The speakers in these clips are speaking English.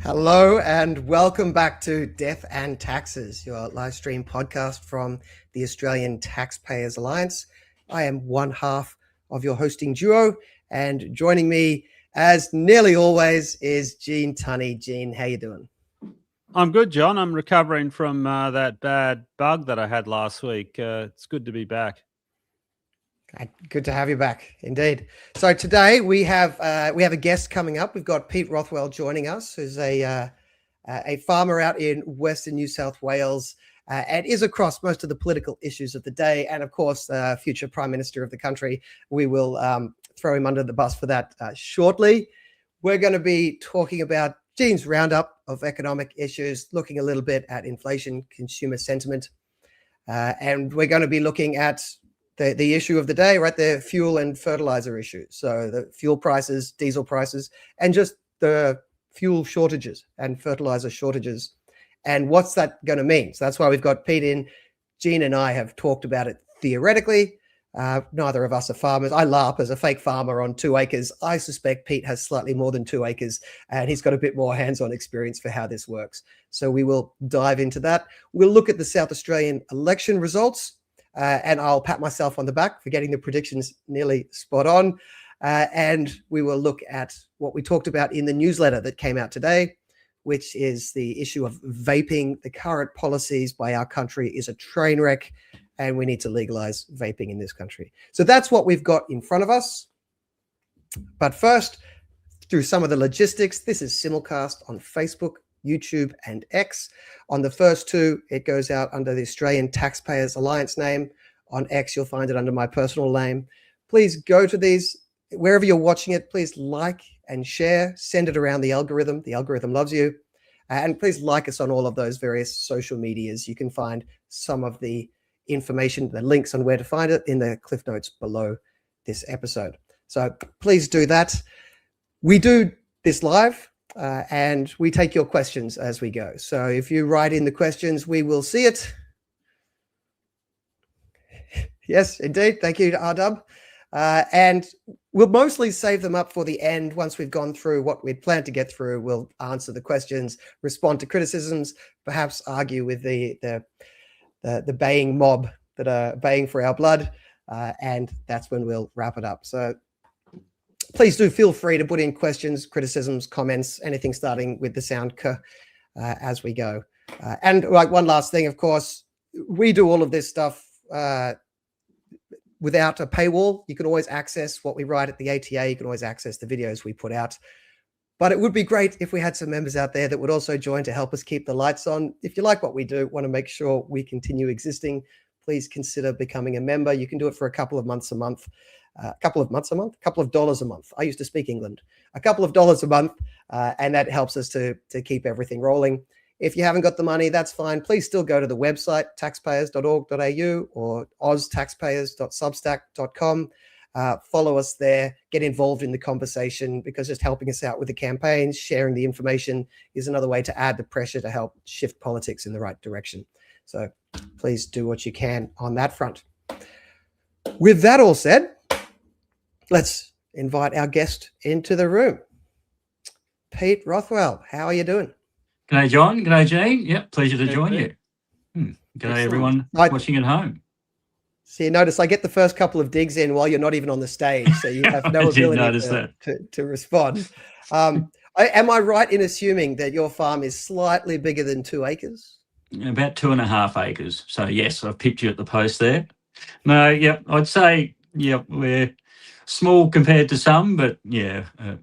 Hello and welcome back to Death and Taxes, your live stream podcast from the Australian Taxpayers Alliance. I am one half of your hosting duo, and joining me, as nearly always, is Gene Tunny. Gene, how you doing? I'm good, John. I'm recovering from that bad bug that I had last week. It's good to be back. Good to have you back, indeed. So today we have a guest coming up. We've got Pete Rothwell joining us, who's a farmer out in Western New South Wales and is across most of the political issues of the day, and of course, future Prime Minister of the country. We will throw him under the bus for that shortly. We're going to be talking about Gene's roundup of economic issues, looking a little bit at inflation, consumer sentiment, and we're going to be looking at the issue of the day, right? The fuel and fertilizer issue. So the fuel prices, diesel prices, and just the fuel shortages and fertilizer shortages. And what's that going to mean? So that's why we've got Pete in. Gene and I have talked about it theoretically. Neither of us are farmers. I LARP as a fake farmer on 2 acres. I suspect Pete has slightly more than 2 acres, and he's got a bit more hands-on experience for how this works. So we will dive into that. We'll look at the South Australian election results. And I'll pat myself on the back for getting the predictions nearly spot on. And we will look at what we talked about in the newsletter that came out today, which is the issue of vaping. The current policies by our country is a train wreck, and we need to legalize vaping in this country. So that's what we've got in front of us. But first, through some of the logistics, this is simulcast on Facebook, YouTube, and X. On the first two, it goes out under the Australian Taxpayers Alliance name. On X, you'll find it under my personal name. Please go to these. Wherever you're watching it, please like and share. Send it around the algorithm. The algorithm loves you. And please like us on all of those various social medias. You can find some of the information, the links on where to find it in the cliff notes below this episode. So please do that. We do this live. And we take your questions as we go. So if you write in the questions, we will see it. Yes, indeed. Thank you to RW. And we'll mostly save them up for the end. Once we've gone through what we'd planned to get through, we'll answer the questions, respond to criticisms, perhaps argue with the baying mob that are baying for our blood. And that's when we'll wrap it up. So please do feel free to put in questions, criticisms, comments, anything starting with the sound K as we go. And like one last thing, of course, we do all of this stuff without a paywall. You can always access what we write at the ATA. You can always access the videos we put out. But it would be great if we had some members out there that would also join to help us keep the lights on. If you like what we do, want to make sure we continue existing, please consider becoming a member. You can do it for a couple of dollars a month. A couple of dollars a month. I used to speak England. A couple of dollars a month, and that helps us to keep everything rolling. If you haven't got the money, that's fine. Please still go to the website, taxpayers.org.au or oztaxpayers.substack.com. Follow us there. Get involved in the conversation, because just helping us out with the campaigns, sharing the information is another way to add the pressure to help shift politics in the right direction. So please do what you can on that front. With that all said, let's invite our guest into the room. Pete Rothwell, how are you doing? G'day, John. G'day, Gene. Yep, pleasure to join you. G'day, everyone watching at home. So you notice I get the first couple of digs in while you're not even on the stage, so you have no ability to respond. Am I right in assuming that your farm is slightly bigger than 2 acres? About 2.5 acres. So, yes, I've picked you at the post there. No, yeah, I'd say, yeah, we're small compared to some, but yeah, a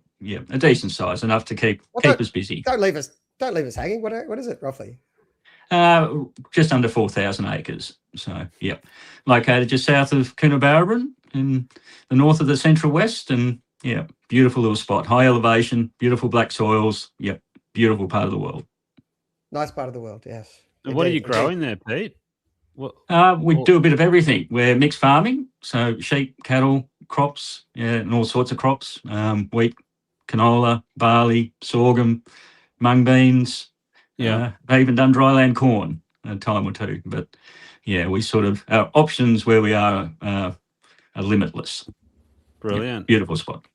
decent size, enough to keep us busy. Don't leave us hanging. What is it roughly? Just under 4,000 acres. So, yeah, located just south of Coonabarabran in the north of the Central West, and yeah, beautiful little spot, high elevation, beautiful black soils. Yep, beautiful part of the world. Nice part of the world, yes. And what are you growing there, Pete? We do a bit of everything. We're mixed farming, so sheep, cattle, crops, and all sorts of crops, wheat, canola, barley, sorghum, mung beans. They've even done dryland corn a time or two. But yeah, we sort of, our options where we are limitless. Brilliant. Beautiful spot.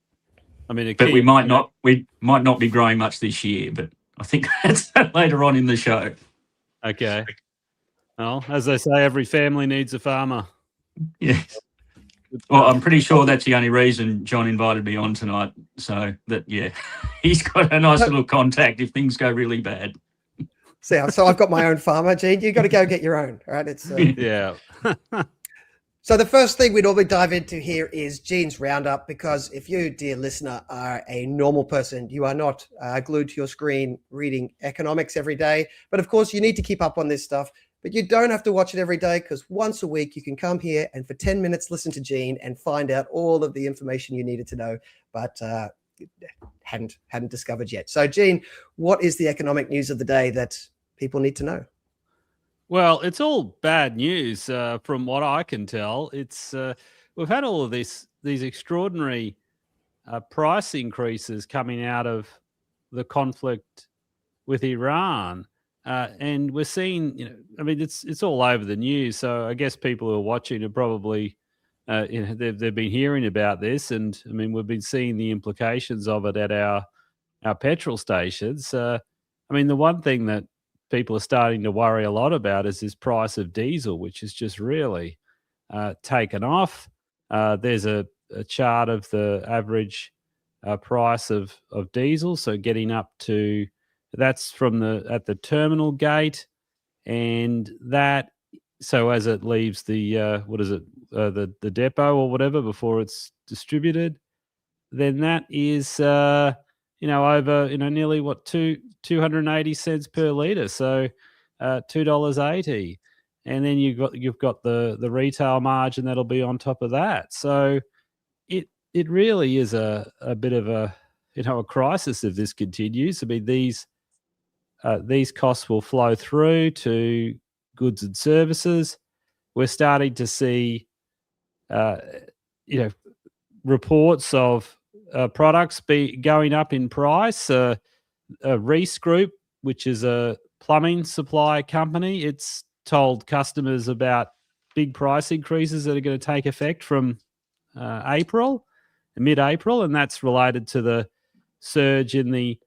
I mean, but we might not be growing much this year, but I think that's later on in the show. Okay. Well, as they say, every family needs a farmer. Yes. Good Well, stuff. I'm pretty sure that's the only reason John invited me on tonight. So that, yeah, he's got a nice little contact if things go really bad. So I've got my own farmer, Gene. You got to go get your own. All right. It's Yeah. So the first thing we normally dive into here is Gene's roundup, because if you, dear listener, are a normal person, you are not glued to your screen reading economics every day. But of course, you need to keep up on this stuff. But you don't have to watch it every day, because once a week you can come here and for 10 minutes listen to Gene and find out all of the information you needed to know, but hadn't discovered yet. So Gene, what is the economic news of the day that people need to know? Well, it's all bad news from what I can tell. It's we've had all of these extraordinary price increases coming out of the conflict with Iran, and we're seeing, I mean, it's all over the news. So I guess people who are watching are probably, they've been hearing about this, and I mean, we've been seeing the implications of it at our petrol stations. I mean, the one thing that people are starting to worry a lot about is this price of diesel, which has just really taken off. There's a chart of the average price of diesel, so getting up to, that's from at the terminal gate, and that, so as it leaves the the depot or whatever before it's distributed, then that is over nearly 280 cents per litre, so $2.80, and then you've got the retail margin that'll be on top of that. So it really is a bit of a crisis if this continues. I mean, these costs will flow through to goods and services. We're starting to see reports of products be going up in price. Reese Group, which is a plumbing supply company, it's told customers about big price increases that are going to take effect from mid-April, and that's related to the surge in the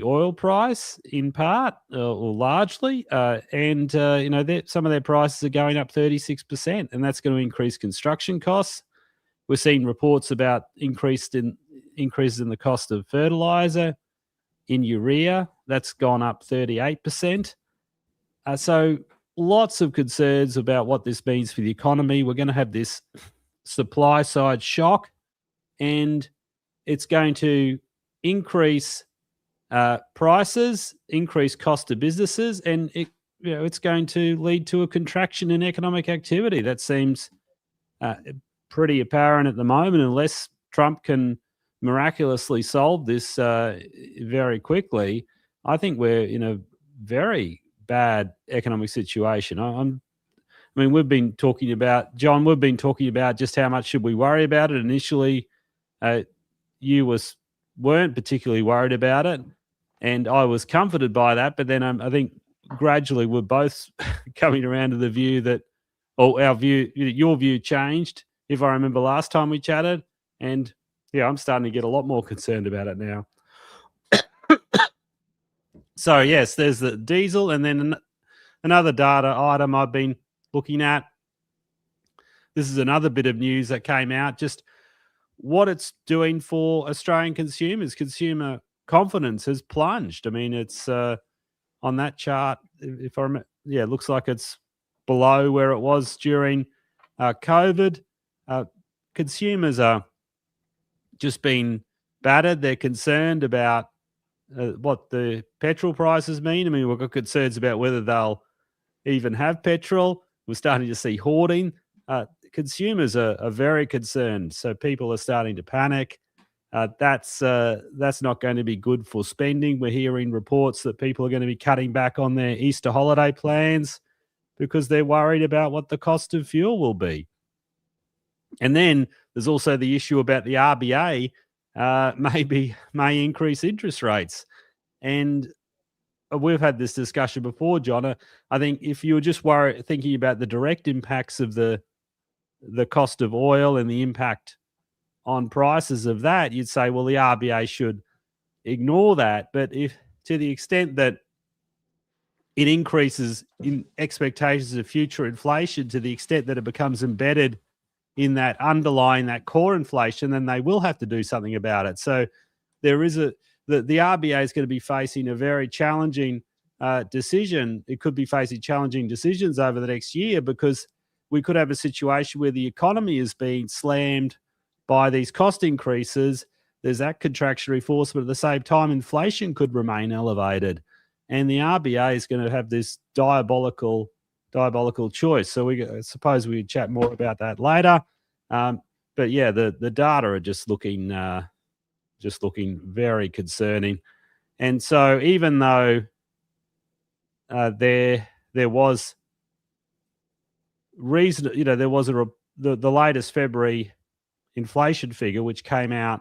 oil price in part or largely, and some of their prices are going up 36%, and that's going to increase construction costs. We're seeing reports about increases in the cost of fertiliser, in urea, that's gone up 38%. So lots of concerns about what this means for the economy. We're going to have this supply side shock, and it's going to increase prices, increase cost to businesses, and it's going to lead to a contraction in economic activity. That seems pretty apparent at the moment, unless Trump can miraculously solve this very quickly. I think we're in a very bad economic situation. I mean, we've been talking about just how much should we worry about it. Initially, you weren't particularly worried about it, and I was comforted by that. But then I think gradually we're both coming around to the view that, your view changed, if I remember last time we chatted, and I'm starting to get a lot more concerned about it now. So yes, there's the diesel, and then another data item I've been looking at. This is another bit of news that came out, just what it's doing for Australian consumers. Consumer confidence has plunged. I mean, it's on that chart, if I remember, it looks like it's below where it was during COVID. Consumers are just been battered. They're concerned about what the petrol prices mean. I mean, we've got concerns about whether they'll even have petrol. We're starting to see hoarding. Consumers are very concerned. So people are starting to panic. That's not going to be good for spending. We're hearing reports that people are going to be cutting back on their Easter holiday plans because they're worried about what the cost of fuel will be. And then there's also the issue about the RBA may increase interest rates. And we've had this discussion before, John. I think if you were just thinking about the direct impacts of the cost of oil and the impact on prices of that, you'd say, well, the RBA should ignore that. But if to the extent that it increases in expectations of future inflation, to the extent that it becomes embedded in that underlying, that core inflation, then they will have to do something about it. So there is the RBA is going to be facing a very challenging decision. It could be facing challenging decisions over the next year, because we could have a situation where the economy is being slammed by these cost increases. There's that contractionary force, but at the same time, inflation could remain elevated. And the RBA is going to have this diabolical choice. So I suppose we chat more about that later. But yeah, the data are just looking very concerning. And so even though there was reason, there was the latest February inflation figure, which came out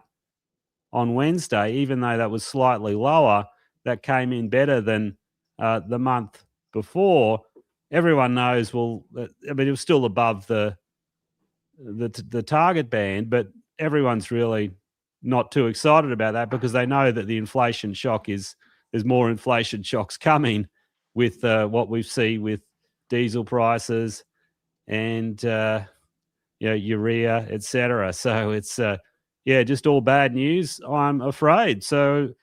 on Wednesday, even though that was slightly lower, that came in better than the month before. Everyone knows, it was still above the target band, but everyone's really not too excited about that, because they know that the inflation shock there's more inflation shocks coming with what we see with diesel prices and urea, etc. So it's just all bad news, I'm afraid. So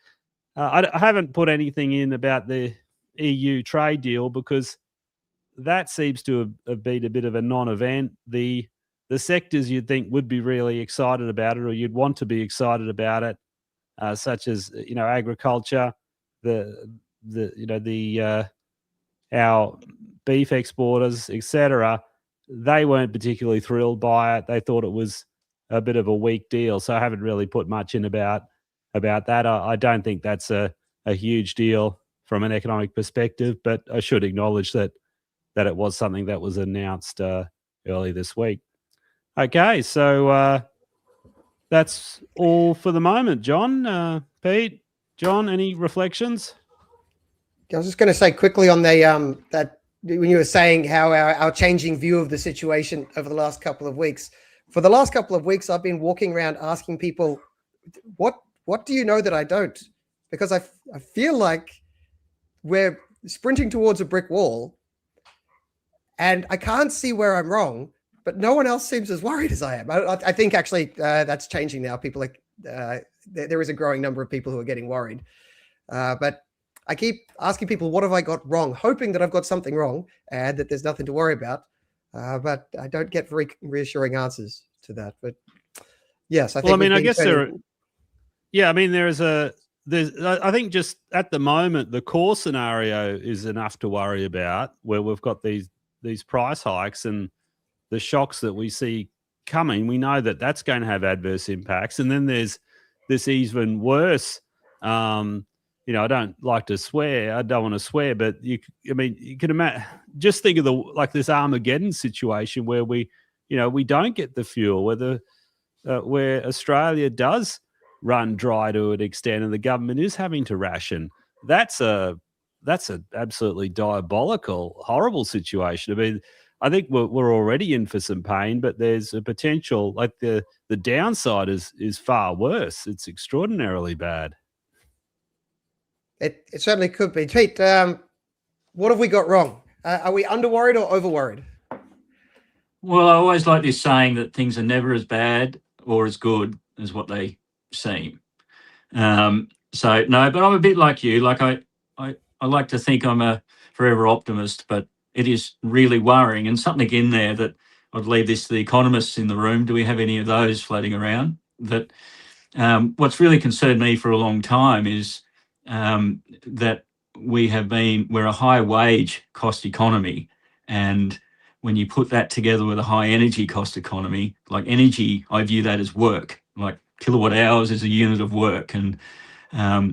I haven't put anything in about the EU trade deal, because that seems to have been a bit of a non-event. The sectors you'd think would be really excited about it, or you'd want to be excited about it, such as agriculture, our beef exporters, etc. They weren't particularly thrilled by it. They thought it was a bit of a weak deal. So I haven't really put much in about that. I don't think that's a huge deal from an economic perspective, but I should acknowledge that it was something that was announced early this week. Okay, so that's all for the moment. John, Pete, John, any reflections? I was just going to say quickly on the that when you were saying how our changing view of the situation over the last couple of weeks. For the last couple of weeks, I've been walking around asking people, what do you know that I don't? Because I feel like we're sprinting towards a brick wall, and I can't see where I'm wrong, but no one else seems as worried as I am. I think actually that's changing now. People there is a growing number of people who are getting worried, but I keep asking people, what have I got wrong? Hoping that I've got something wrong and that there's nothing to worry about. But I don't get very reassuring answers to that. But yes, I think. Well, I mean, I guess I think just at the moment, the core scenario is enough to worry about, where we've got these price hikes and the shocks that we see coming. We know that that's going to have adverse impacts. And then there's this even worse, I don't like to swear. I don't want to swear, but you can imagine. Just think of this Armageddon situation where we don't get the fuel, where Australia does run dry to an extent, and the government is having to ration. That's an absolutely diabolical, horrible situation. I mean, I think we're already in for some pain, but there's a potential. Like the downside is far worse. It's extraordinarily bad. It certainly could be. Pete, what have we got wrong? Are we under-worried or over-worried? Well, I always like this saying that things are never as bad or as good as what they seem. So, no, but I'm a bit like you. Like I like to think I'm a forever optimist, but it is really worrying. And something in there that I'd leave this to the economists in the room. Do we have any of those floating around? That what's really concerned me for a long time is that we're a high wage cost economy, and when you put that together with a high energy cost economy, like energy, I view that as work. Like kilowatt hours is a unit of work, and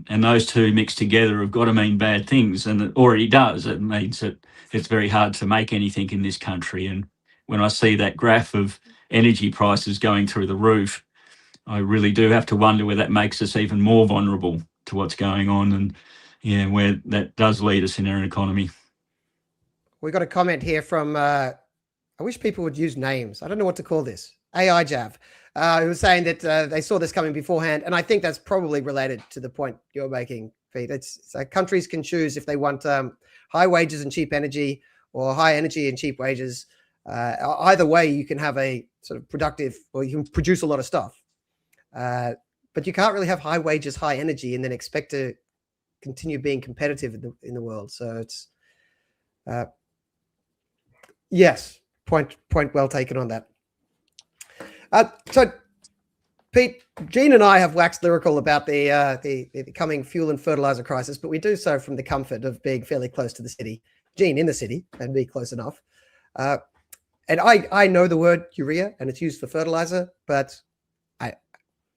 those two mixed together have got to mean bad things, and it already does. It means that it's very hard to make anything in this country. And when I see that graph of energy prices going through the roof, I really do have to wonder where that makes us even more vulnerable to what's going on, and where that does lead us in our economy. We got a comment here from, I wish people would use names. I don't know what to call this. AI Jav, who was saying that they saw this coming beforehand, and I think that's probably related to the point you're making, Pete. It's countries can choose if they want high wages and cheap energy, or high energy and cheap wages. Either way, you can have a sort of productive, or you can produce a lot of stuff, but you can't really have high wages, high energy, and then expect to continue being competitive in the world. So it's yes, point well taken on that. So, Pete, Gene and I have waxed lyrical about the coming fuel and fertilizer crisis, but we do so from the comfort of being fairly close to the city. Gene in the city, and be close enough. And I know the word urea, and it's used for fertilizer, but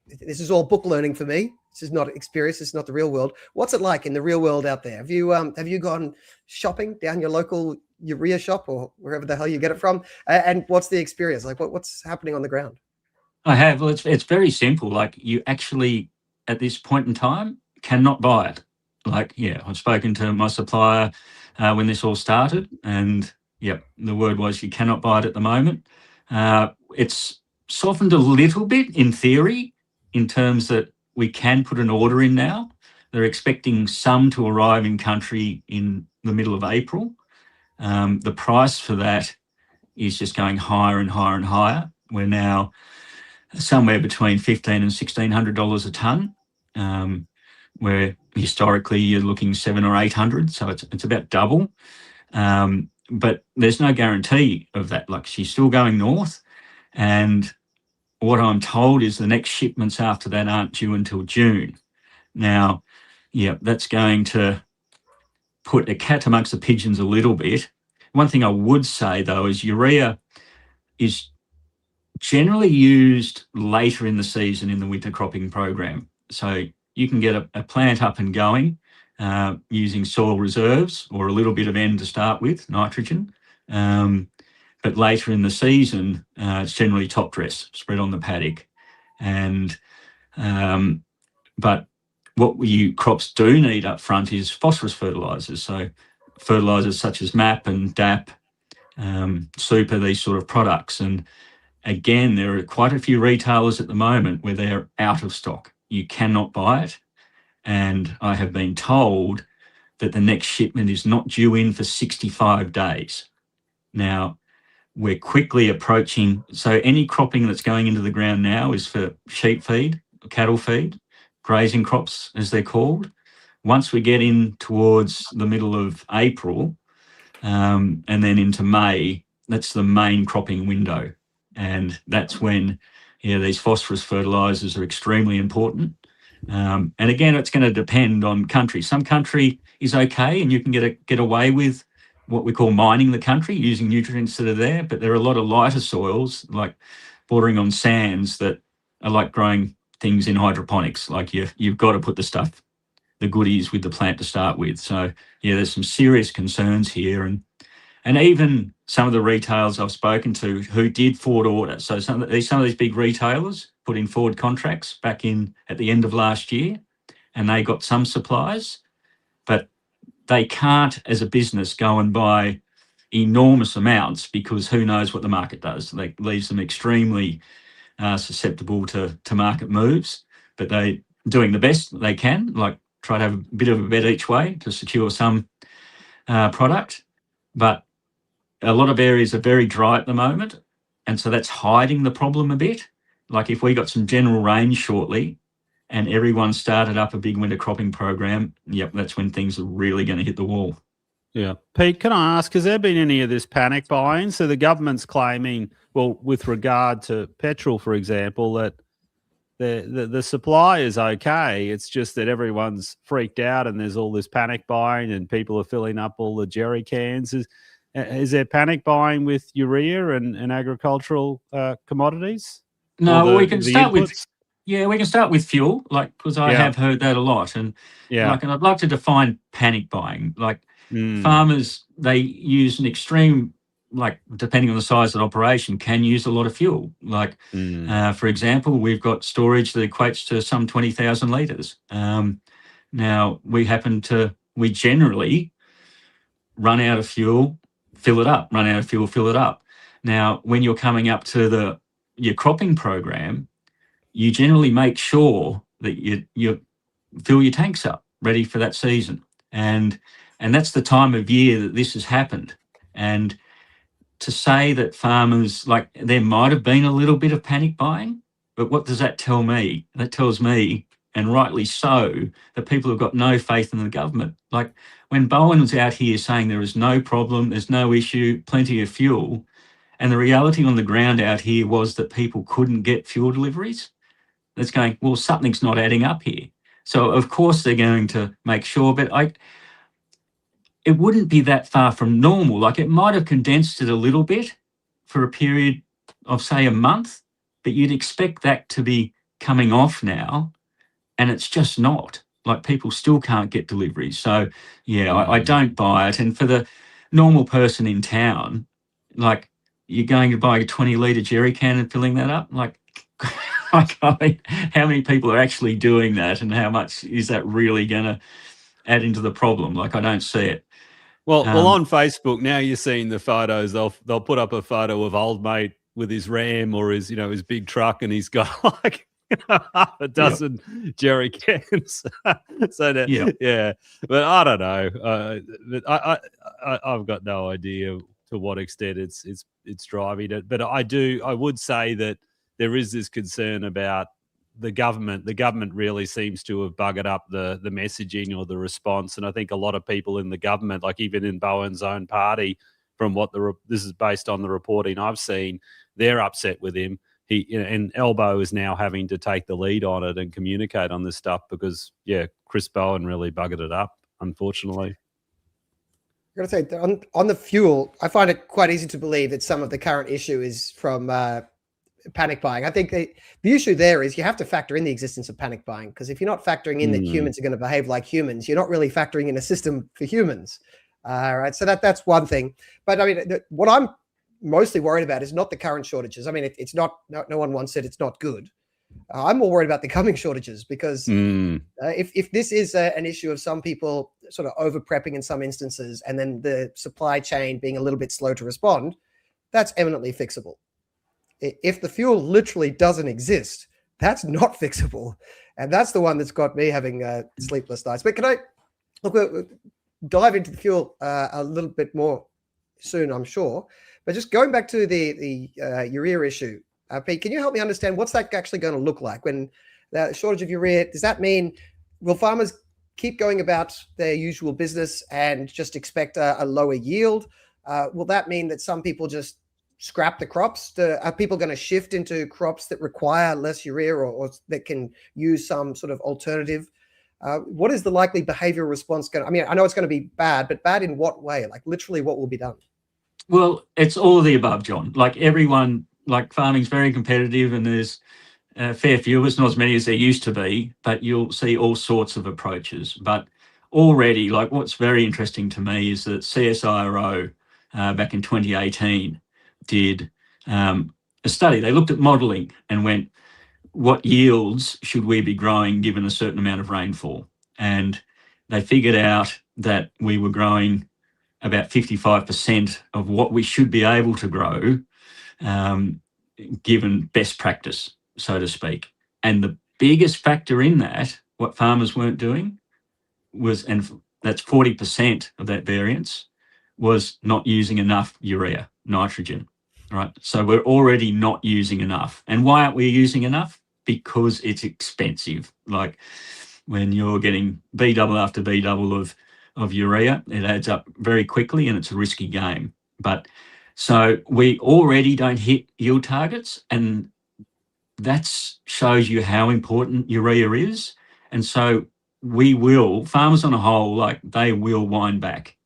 this is all book learning for me. This is not experience. This is not the real world. What's it like in the real world out there? Have you gone shopping down your local urea shop or wherever the hell you get it from? And what's the experience like? What's happening on the ground? I have. Well, it's very simple. Like, you actually, at this point in time, cannot buy it. Like, yeah, I've spoken to my supplier when this all started, and yep, the word was you cannot buy it at the moment. It's softened a little bit in theory, in terms that we can put an order in now. They're expecting some to arrive in country in the middle of April. The price for that is just going higher and higher and higher. We're now somewhere between $1,500 and $1,600 a tonne, where historically you're looking $700 or $800, so it's about double. But there's no guarantee of that. Like, she's still going north, and what I'm told is the next shipments after that aren't due until June. Now, yeah, that's going to put a cat amongst the pigeons a little bit. One thing I would say, though, is urea is generally used later in the season in the winter cropping program. So you can get a plant up and going using soil reserves or a little bit of N to start with, nitrogen. But later in the season, it's generally top dress, spread on the paddock. And but what crops do need up front is phosphorus fertilisers. So fertilisers such as MAP and DAP, Super, these sort of products. And again, there are quite a few retailers at the moment where they're out of stock. You cannot buy it. And I have been told that the next shipment is not due in for 65 days. Now, we're quickly approaching, so any cropping that's going into the ground now is for sheep feed, cattle feed, grazing crops as they're called. Once we get in towards the middle of April and then into May, that's the main cropping window. And that's when these phosphorus fertilisers are extremely important. And again, it's going to depend on country. Some country is okay and you can get away with what we call mining the country, using nutrients that are there, but there are a lot of lighter soils, like bordering on sands, that are like growing things in hydroponics. Like you've got to put the goodies with the plant to start with. So yeah, there's some serious concerns here. And even some of the retailers I've spoken to who did forward order. So some of these big retailers put in forward contracts back in at the end of last year, and they got some supplies, but they can't, as a business, go and buy enormous amounts, because who knows what the market does. That leaves them extremely susceptible to market moves, but they're doing the best they can, like try to have a bit of a bet each way to secure some product. But a lot of areas are very dry at the moment, and so that's hiding the problem a bit. Like if we got some general rain shortly and everyone started up a big winter cropping program, yep, that's when things are really going to hit the wall. Yeah. Pete, can I ask, has there been any of this panic buying? So the government's claiming, well, with regard to petrol, for example, that the supply is okay. It's just that everyone's freaked out and there's all this panic buying and people are filling up all the jerry cans. Is there panic buying with urea and agricultural commodities? No, we can start with fuel, like, because I have heard that a lot, and and I'd like to define panic buying. Like farmers, they use an extreme, like depending on the size of the operation, can use a lot of fuel. Like for example, we've got storage that equates to some 20,000 litres. Now we generally run out of fuel, fill it up. Run out of fuel, fill it up. Now, when you're coming up to the your cropping program, you generally make sure that you fill your tanks up ready for that season. And that's the time of year that this has happened. And to say that farmers, like, there might have been a little bit of panic buying, but what does that tell me? That tells me, and rightly so, that people have got no faith in the government. Like, when Bowen was out here saying there is no problem, there's no issue, plenty of fuel, and the reality on the ground out here was that people couldn't get fuel deliveries, that's going, well, something's not adding up here. So of course they're going to make sure, but it wouldn't be that far from normal. Like, it might have condensed it a little bit for a period of, say, a month, but you'd expect that to be coming off now, and it's just not. Like, people still can't get deliveries. So yeah, I don't buy it. And for the normal person in town, like, you're going to buy a 20-litre jerry can and filling that up? Like, I mean, how many people are actually doing that, and how much is that really going to add into the problem? Like, I don't see it. Well, on Facebook now, you're seeing the photos. They'll put up a photo of old mate with his Ram or his big truck, and he's got like half a dozen jerry cans. So that, yeah, but I don't know. But I've got no idea to what extent it's driving it. But I would say that there is this concern about the government. The government really seems to have buggered up the messaging or the response. And I think a lot of people in the government, like even in Bowen's own party, from what this is based on the reporting I've seen, they're upset with him. And Elbow is now having to take the lead on it and communicate on this stuff because, Chris Bowen really buggered it up, unfortunately. I'm going to say on the fuel, I find it quite easy to believe that some of the current issue is from panic buying. I think the issue there is you have to factor in the existence of panic buying, because if you're not factoring in that humans are going to behave like humans, you're not really factoring in a system for humans. Right. So that's one thing. But I mean, what I'm mostly worried about is not the current shortages. I mean, it's not, no one once said it's not good. I'm more worried about the coming shortages, because if this is an issue of some people sort of over prepping in some instances, and then the supply chain being a little bit slow to respond, that's eminently fixable. If the fuel literally doesn't exist, that's not fixable. And that's the one that's got me having sleepless nights. But can I we'll dive into the fuel a little bit more soon, I'm sure. But just going back to the urea issue, Pete, can you help me understand what's that actually going to look like when the shortage of urea? Does that mean, will farmers keep going about their usual business and just expect a lower yield? Will that mean that some people just scrap the crops? Are people going to shift into crops that require less urea or that can use some sort of alternative? What is the likely behavioral response going to, I mean, I know it's going to be bad, but bad in what way? Like literally what will be done? Well, it's all of the above, John. Like everyone, like farming's very competitive, and there's a fair few of us, not as many as there used to be, but you'll see all sorts of approaches. But already, like what's very interesting to me is that CSIRO back in 2018 did a study. They looked at modelling and went, what yields should we be growing given a certain amount of rainfall? And they figured out that we were growing about 55% of what we should be able to grow given best practice, so to speak. And the biggest factor in that, what farmers weren't doing was, and that's 40% of that variance, was not using enough urea, nitrogen, right? So we're already not using enough. And why aren't we using enough? Because it's expensive. Like when you're getting B double after B double of urea, it adds up very quickly and it's a risky game. But so we already don't hit yield targets, and that shows you how important urea is. And so farmers on a whole, like they will wind back,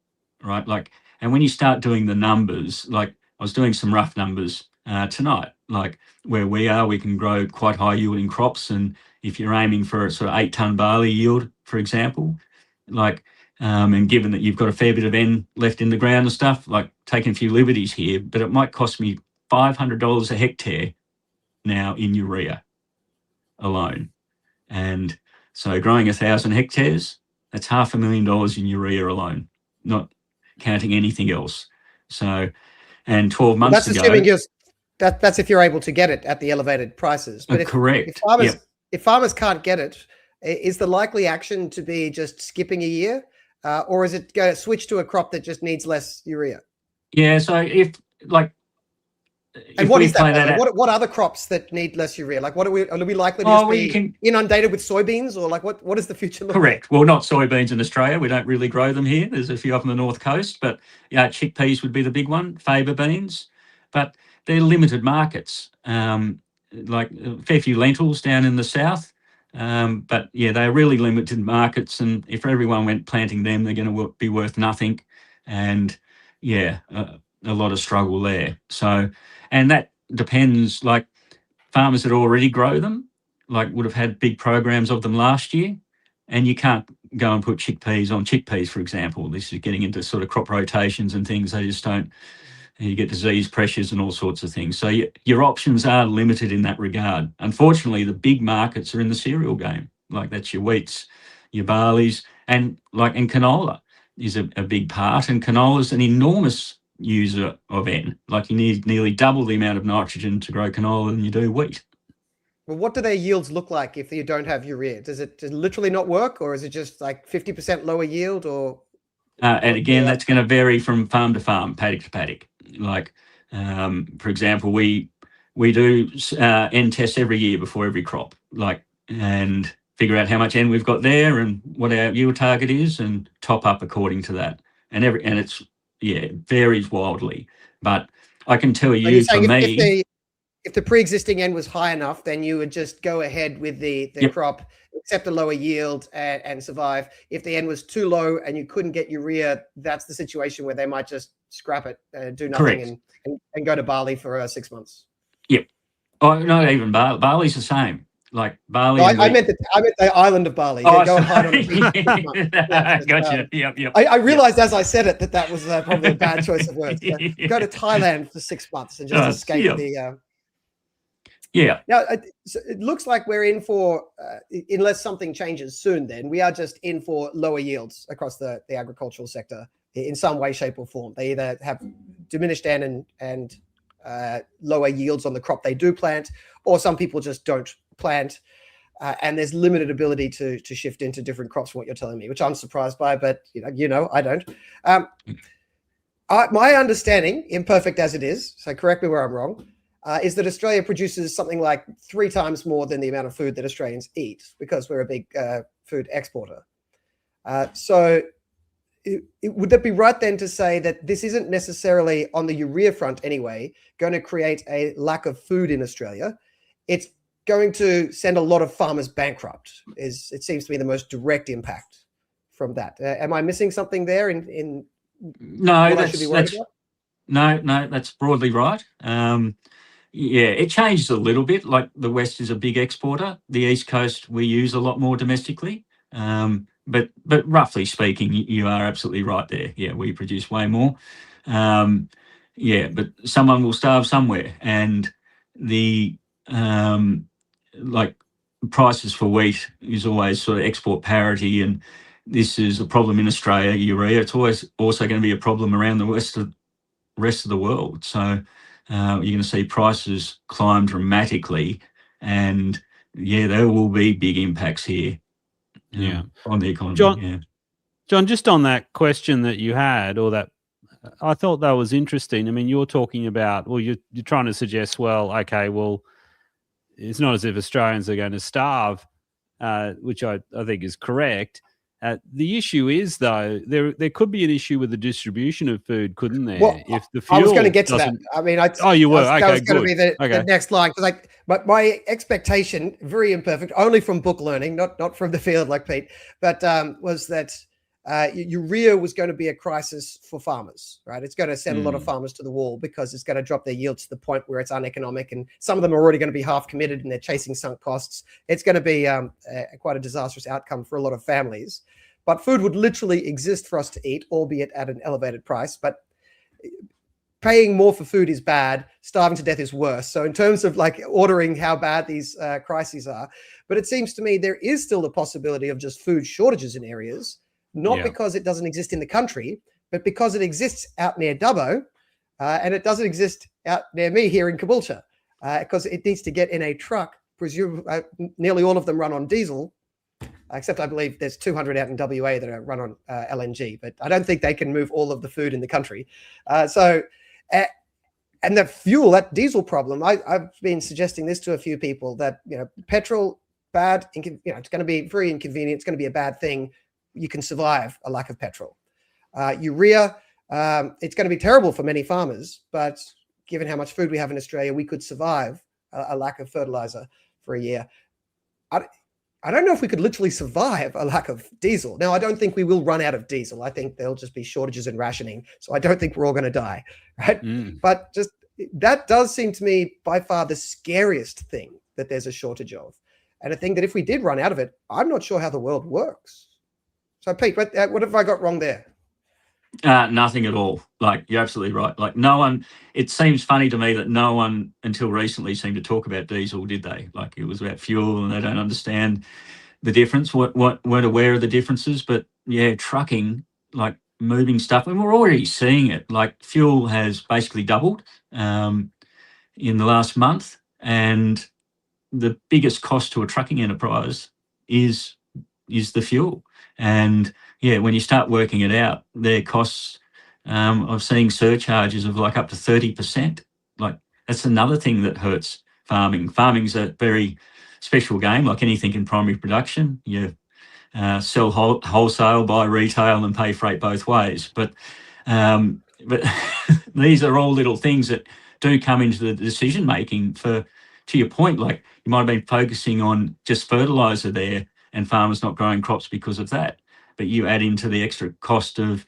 right? Like, and when you start doing the numbers, like I was doing some rough numbers tonight, like where we are, we can grow quite high yielding crops. And if you're aiming for a sort of 8-ton barley yield, for example, like, and given that you've got a fair bit of N left in the ground and stuff, like taking a few liberties here, but it might cost me $500 a hectare now in urea alone. And so growing 1,000 hectares, that's $500,000 in urea alone, not counting anything else. So, and 12 months ago. That's if you're able to get it at the elevated prices. But correct. If farmers can't get it, is the likely action to be just skipping a year, or is it going to switch to a crop that just needs less urea? Yeah. So if what is that? What other crops that need less urea? Like, are we likely to be inundated with soybeans, or like what does the future look like? Correct. Well, not soybeans in Australia. We don't really grow them here. There's a few up on the north coast, but chickpeas would be the big one. Faba beans, but they're limited markets. Like a fair few lentils down in the south, but they're really limited markets. And if everyone went planting them, they're going to be worth nothing. And a lot of struggle there. So. And that depends, like farmers that already grow them, like would have had big programs of them last year, and you can't go and put chickpeas on chickpeas, for example. This is getting into sort of crop rotations and things. They just don't, you get disease pressures and all sorts of things. So your options are limited in that regard. Unfortunately, the big markets are in the cereal game. Like that's your wheats, your barleys, and canola is a big part. And canola is an enormous user of N. Like you need nearly double the amount of nitrogen to grow canola than you do wheat. Well, what do their yields look like if you don't have urea? Does it literally not work, or is it just like 50% lower yield? Or and again, that's going to vary from farm to farm, paddock to paddock. Like for example, we do N tests every year before every crop, and figure out how much N we've got there and what our yield target is, and top up according to that. And it's it varies wildly, but I can tell you for me, if the pre-existing N was high enough, then you would just go ahead with the crop, accept a lower yield and survive. If the N was too low and you couldn't get urea, that's the situation where they might just scrap it, do nothing, and go to barley for 6 months. Yep. Oh, not even barley. Barley's the same. Like barley. No, I meant the island of Bali. Oh, go and hide on the beach. Gotcha. Yep. I realized as I said it that was probably a bad choice of words. Go to Thailand for 6 months and just escape the. Now it looks like we're in for, unless something changes soon, then we are just in for lower yields across the agricultural sector in some way, shape, or form. They either have diminished N and lower yields on the crop they do plant, or some people just don't plant, and there's limited ability to shift into different crops from what you're telling me, which I'm surprised by, but I don't. My understanding, imperfect as it is, so correct me where I'm wrong, is that Australia produces something like 3 times more than the amount of food that Australians eat, because we're a big food exporter. So would that be right then to say that this isn't necessarily, on the urea front anyway, going to create a lack of food in Australia? It's going to send a lot of farmers bankrupt. It seems to be the most direct impact from that. Am I missing something there in no, what I should be worried about? No, that's broadly right. It changes a little bit. Like the West is a big exporter. The East Coast we use a lot more domestically. But roughly speaking, you are absolutely right there. Yeah, we produce way more. But someone will starve somewhere, and the prices for wheat is always sort of export parity, and this is a problem in Australia. Urea, it's always also going to be a problem around the rest of the world. So you're going to see prices climb dramatically, and there will be big impacts here. On the economy. John, just on that question that you had, or that, I thought that was interesting. I mean, you're talking about, you're trying to suggest, it's not as if Australians are going to starve, which I think is correct. The issue is, though, there could be an issue with the distribution of food, couldn't there? Well, I was going to get to that. I mean, you were. That was going to be the next line, because but my expectation, very imperfect, only from book learning, not from the field like Pete, but was that urea was going to be a crisis for farmers, right? It's going to send a lot of farmers to the wall, because it's going to drop their yields to the point where it's uneconomic, and some of them are already going to be half committed and they're chasing sunk costs. It's going to be quite a disastrous outcome for a lot of families. But food would literally exist for us to eat, albeit at an elevated price. But paying more for food is bad. Starving to death is worse. So in terms of ordering how bad these crises are, but it seems to me there is still the possibility of just food shortages in areas, not because it doesn't exist in the country, but because it exists out near Dubbo, and it doesn't exist out near me here in Caboolture because it needs to get in a truck. Presumably, nearly all of them run on diesel, except I believe there's 200 out in WA that are run on LNG, but I don't think they can move all of the food in the country. And the fuel, that diesel problem, I've been suggesting this to a few people that, petrol, bad, it's going to be very inconvenient. It's going to be a bad thing. You can survive a lack of petrol. Urea, it's going to be terrible for many farmers, but given how much food we have in Australia, we could survive a lack of fertilizer for a year. I don't know if we could literally survive a lack of diesel. Now, I don't think we will run out of diesel. I think there'll just be shortages and rationing. So I don't think we're all going to die, right? But just that does seem to me by far the scariest thing that there's a shortage of. And a thing that if we did run out of it, I'm not sure how the world works. So Pete, what have I got wrong there? Nothing at all. Like, you're absolutely right. Like, no one, it seems funny to me that no one until recently seemed to talk about diesel, did they? Like, it was about fuel and they don't understand the difference, weren't aware of the differences. But yeah, trucking, like moving stuff, and we're already seeing it. Like, fuel has basically doubled in the last month. And the biggest cost to a trucking enterprise is the fuel. And yeah, when you start working it out, their costs of seeing surcharges of like up to 30%. Like, that's another thing that hurts farming. Farming's a very special game, like anything in primary production. You sell wholesale, buy retail, and pay freight both ways. But these are all little things that do come into the decision making. To your point, like, you might have been focusing on just fertiliser there, and farmers not growing crops because of that. But you add into the extra cost of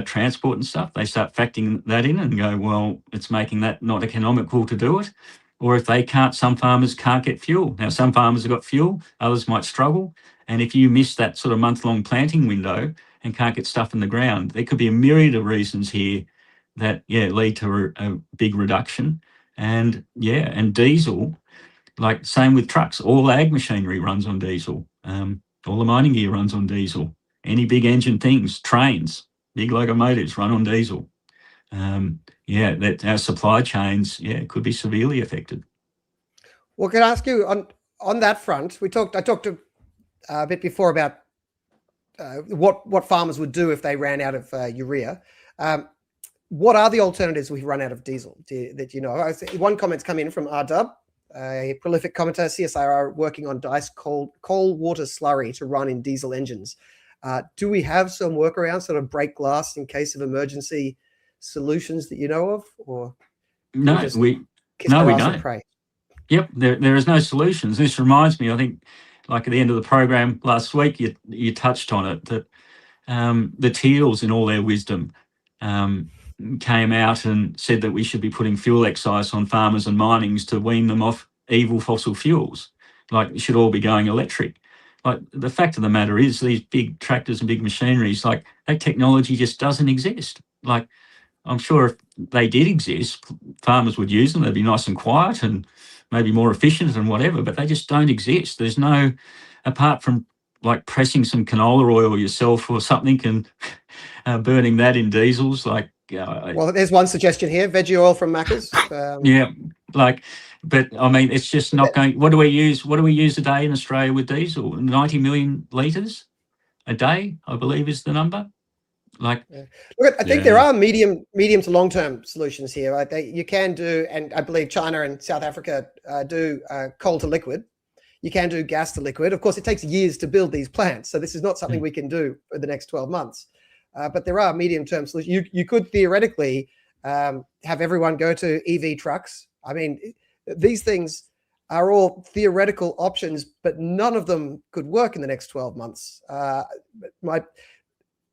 transport and stuff, they start factoring that in and go, well, it's making that not economical to do it. Or if they can't, some farmers can't get fuel. Now, some farmers have got fuel, others might struggle. And if you miss that sort of month-long planting window and can't get stuff in the ground, there could be a myriad of reasons here that, lead to a big reduction. And diesel, like same with trucks, all ag machinery runs on diesel. All the mining gear runs on diesel. Any big engine things, trains, big locomotives run on diesel. That our supply chains, could be severely affected. Well, can I ask you on that front? I talked a bit before about what farmers would do if they ran out of urea. What are the alternatives if we run out of diesel? One comment's come in from RDub, a prolific commentator. CSIR working on diced coal water slurry to run in diesel engines. Do we have some workarounds, sort of break glass in case of emergency solutions that you know of, or no, we don't. Yep, there is no solutions. This reminds me, I think, like at the end of the program last week, you touched on it, that the Teals, in all their wisdom, came out and said that we should be putting fuel excise on farmers and minings to wean them off evil fossil fuels. Like, it should all be going electric. Like, the fact of the matter is, these big tractors and big machineries, like, that technology just doesn't exist. Like, I'm sure if they did exist, farmers would use them. They'd be nice and quiet and maybe more efficient and whatever, but they just don't exist. There's no, apart from like pressing some canola oil yourself or something and burning that in diesels, like, well, there's one suggestion here: veggie oil from Macca's. But I mean, it's just not going. What do we use a day in Australia with diesel? 90 million litres a day, I believe, is the number. Like, look, I think there are medium to long term solutions here. Right? You can do, and I believe China and South Africa do coal to liquid. You can do gas to liquid. Of course, it takes years to build these plants, so this is not something we can do for the next 12 months. But there are medium-term solutions. You could theoretically have everyone go to EV trucks. I mean, these things are all theoretical options, but none of them could work in the next 12 months.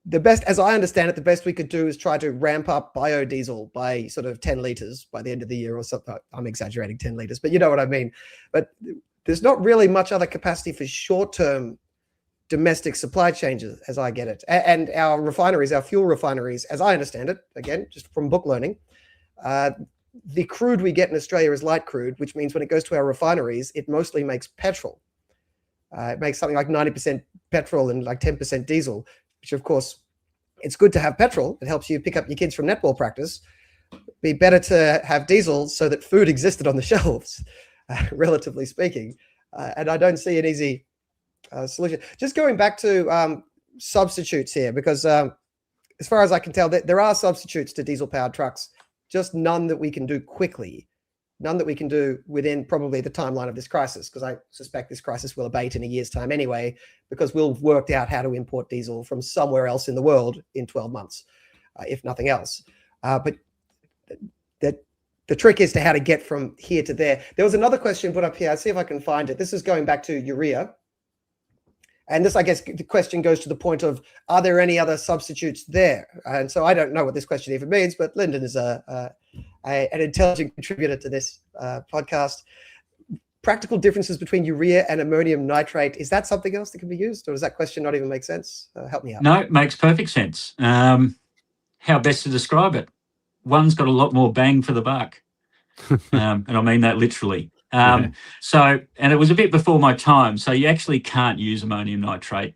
The best, as I understand it, the best we could do is try to ramp up biodiesel by sort of 10 litres by the end of the year or something. I'm exaggerating 10 litres, but you know what I mean. But there's not really much other capacity for short-term domestic supply changes, as I get it. And our refineries, our fuel refineries, as I understand it, again, just from book learning, the crude we get in Australia is light crude, which means when it goes to our refineries, it mostly makes petrol. It makes something like 90% petrol and like 10% diesel, which of course, it's good to have petrol. It helps you pick up your kids from netball practice. be better to have diesel so that food existed on the shelves, relatively speaking. And I don't see an easy solution. Just going back to substitutes here, because as far as I can tell, there are substitutes to diesel-powered trucks, just none that we can do quickly, none that we can do within probably the timeline of this crisis, because I suspect this crisis will abate in a year's time anyway, because we'll have worked out how to import diesel from somewhere else in the world in 12 months, if nothing else. But the trick is to how to get from here to there. There was another question put up here. I'll see if I can find it. This is going back to urea. And this, I guess, the question goes to the point of, are there any other substitutes there? And so I don't know what this question even means, but Lyndon is an intelligent contributor to this podcast. Practical differences between urea and ammonium nitrate. Is that something else that can be used, or does that question not even make sense? Help me out. No, it makes perfect sense. How best to describe it? One's got a lot more bang for the buck. And I mean that literally. So, and it was a bit before my time, so you actually can't use ammonium nitrate.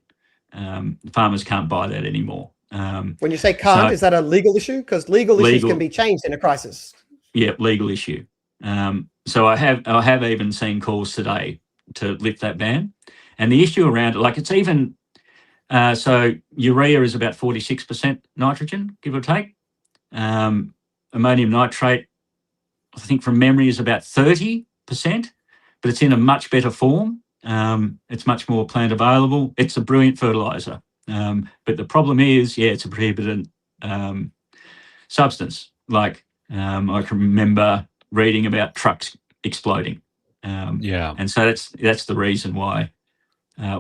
Farmers can't buy that anymore. When you say can't, is that a legal issue? Because legal issues can be changed in a crisis. Yeah, legal issue. So I have even seen calls today to lift that ban. And the issue around it, like it's even, so urea is about 46% nitrogen, give or take. Ammonium nitrate, I think from memory, is about 30%, but it's in a much better form. It's much more plant available. It's a brilliant fertilizer. But the problem is, it's a prohibited substance. Like I can remember reading about trucks exploding. And so that's the reason why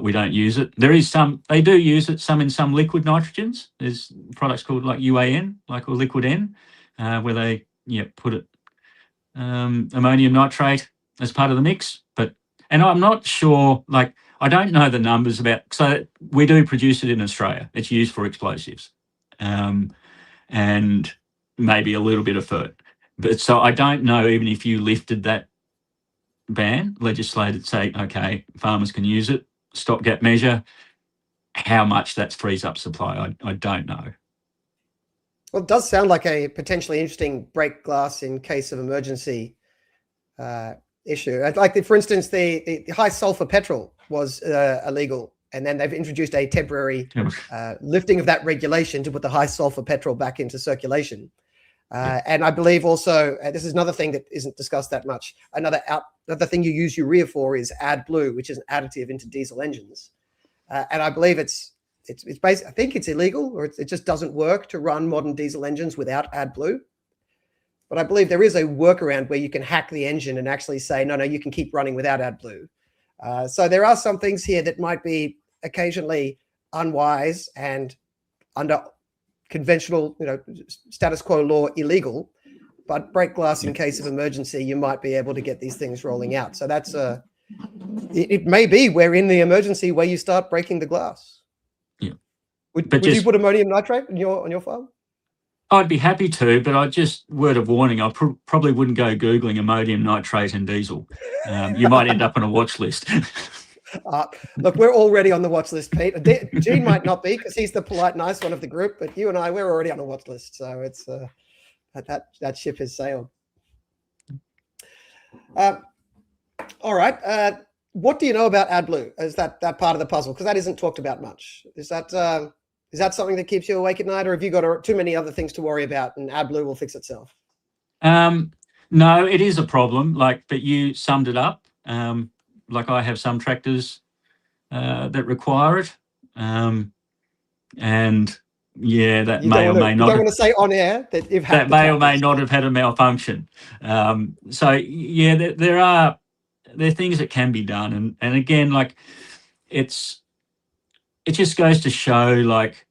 we don't use it. There is some, they do use it, some in some liquid nitrogens. There's products called like UAN, like, or liquid N, where they put it ammonium nitrate as part of the mix. And I'm not sure, like, I don't know the numbers about, so we do produce it in Australia. It's used for explosives and maybe a little bit of fert. But so I don't know, even if you lifted that ban, legislated, say, okay, farmers can use it, stopgap measure, how much that frees up supply, I don't know. Well, it does sound like a potentially interesting break glass in case of emergency issue. Like, for instance, the high sulfur petrol was illegal, and then they've introduced a temporary lifting of that regulation to put the high sulfur petrol back into circulation. And I believe also, this is another thing that isn't discussed that much. Another thing you use urea for is AdBlue, which is an additive into diesel engines. And I believe it's basically, I think it's illegal, or it just doesn't work to run modern diesel engines without AdBlue. But I believe there is a workaround where you can hack the engine and actually say, no, you can keep running without AdBlue. So there are some things here that might be occasionally unwise and under conventional, status quo law illegal, but break glass in case of emergency, you might be able to get these things rolling out. So that's it may be where in the emergency where you start breaking the glass. Yeah. Would you put ammonium nitrate on your farm? I'd be happy to, but I just, word of warning, I probably wouldn't go Googling ammonium nitrate and diesel. You might end up on a watch list. Look, we're already on the watch list, Pete. Gene might not be because he's the polite, nice one of the group, but you and I, we're already on a watch list. So it's that ship has sailed. All right. What do you know about AdBlue? Is that part of the puzzle? Because that isn't talked about much. Is that something that keeps you awake at night, or have you got too many other things to worry about and AdBlue will fix itself? No, it is a problem. But you summed it up. Like, I have some tractors that require it, and that may or may not. You don't want to say on air that you've had that may or may not have had a malfunction. There are things that can be done, and again, like, it just goes to show, like,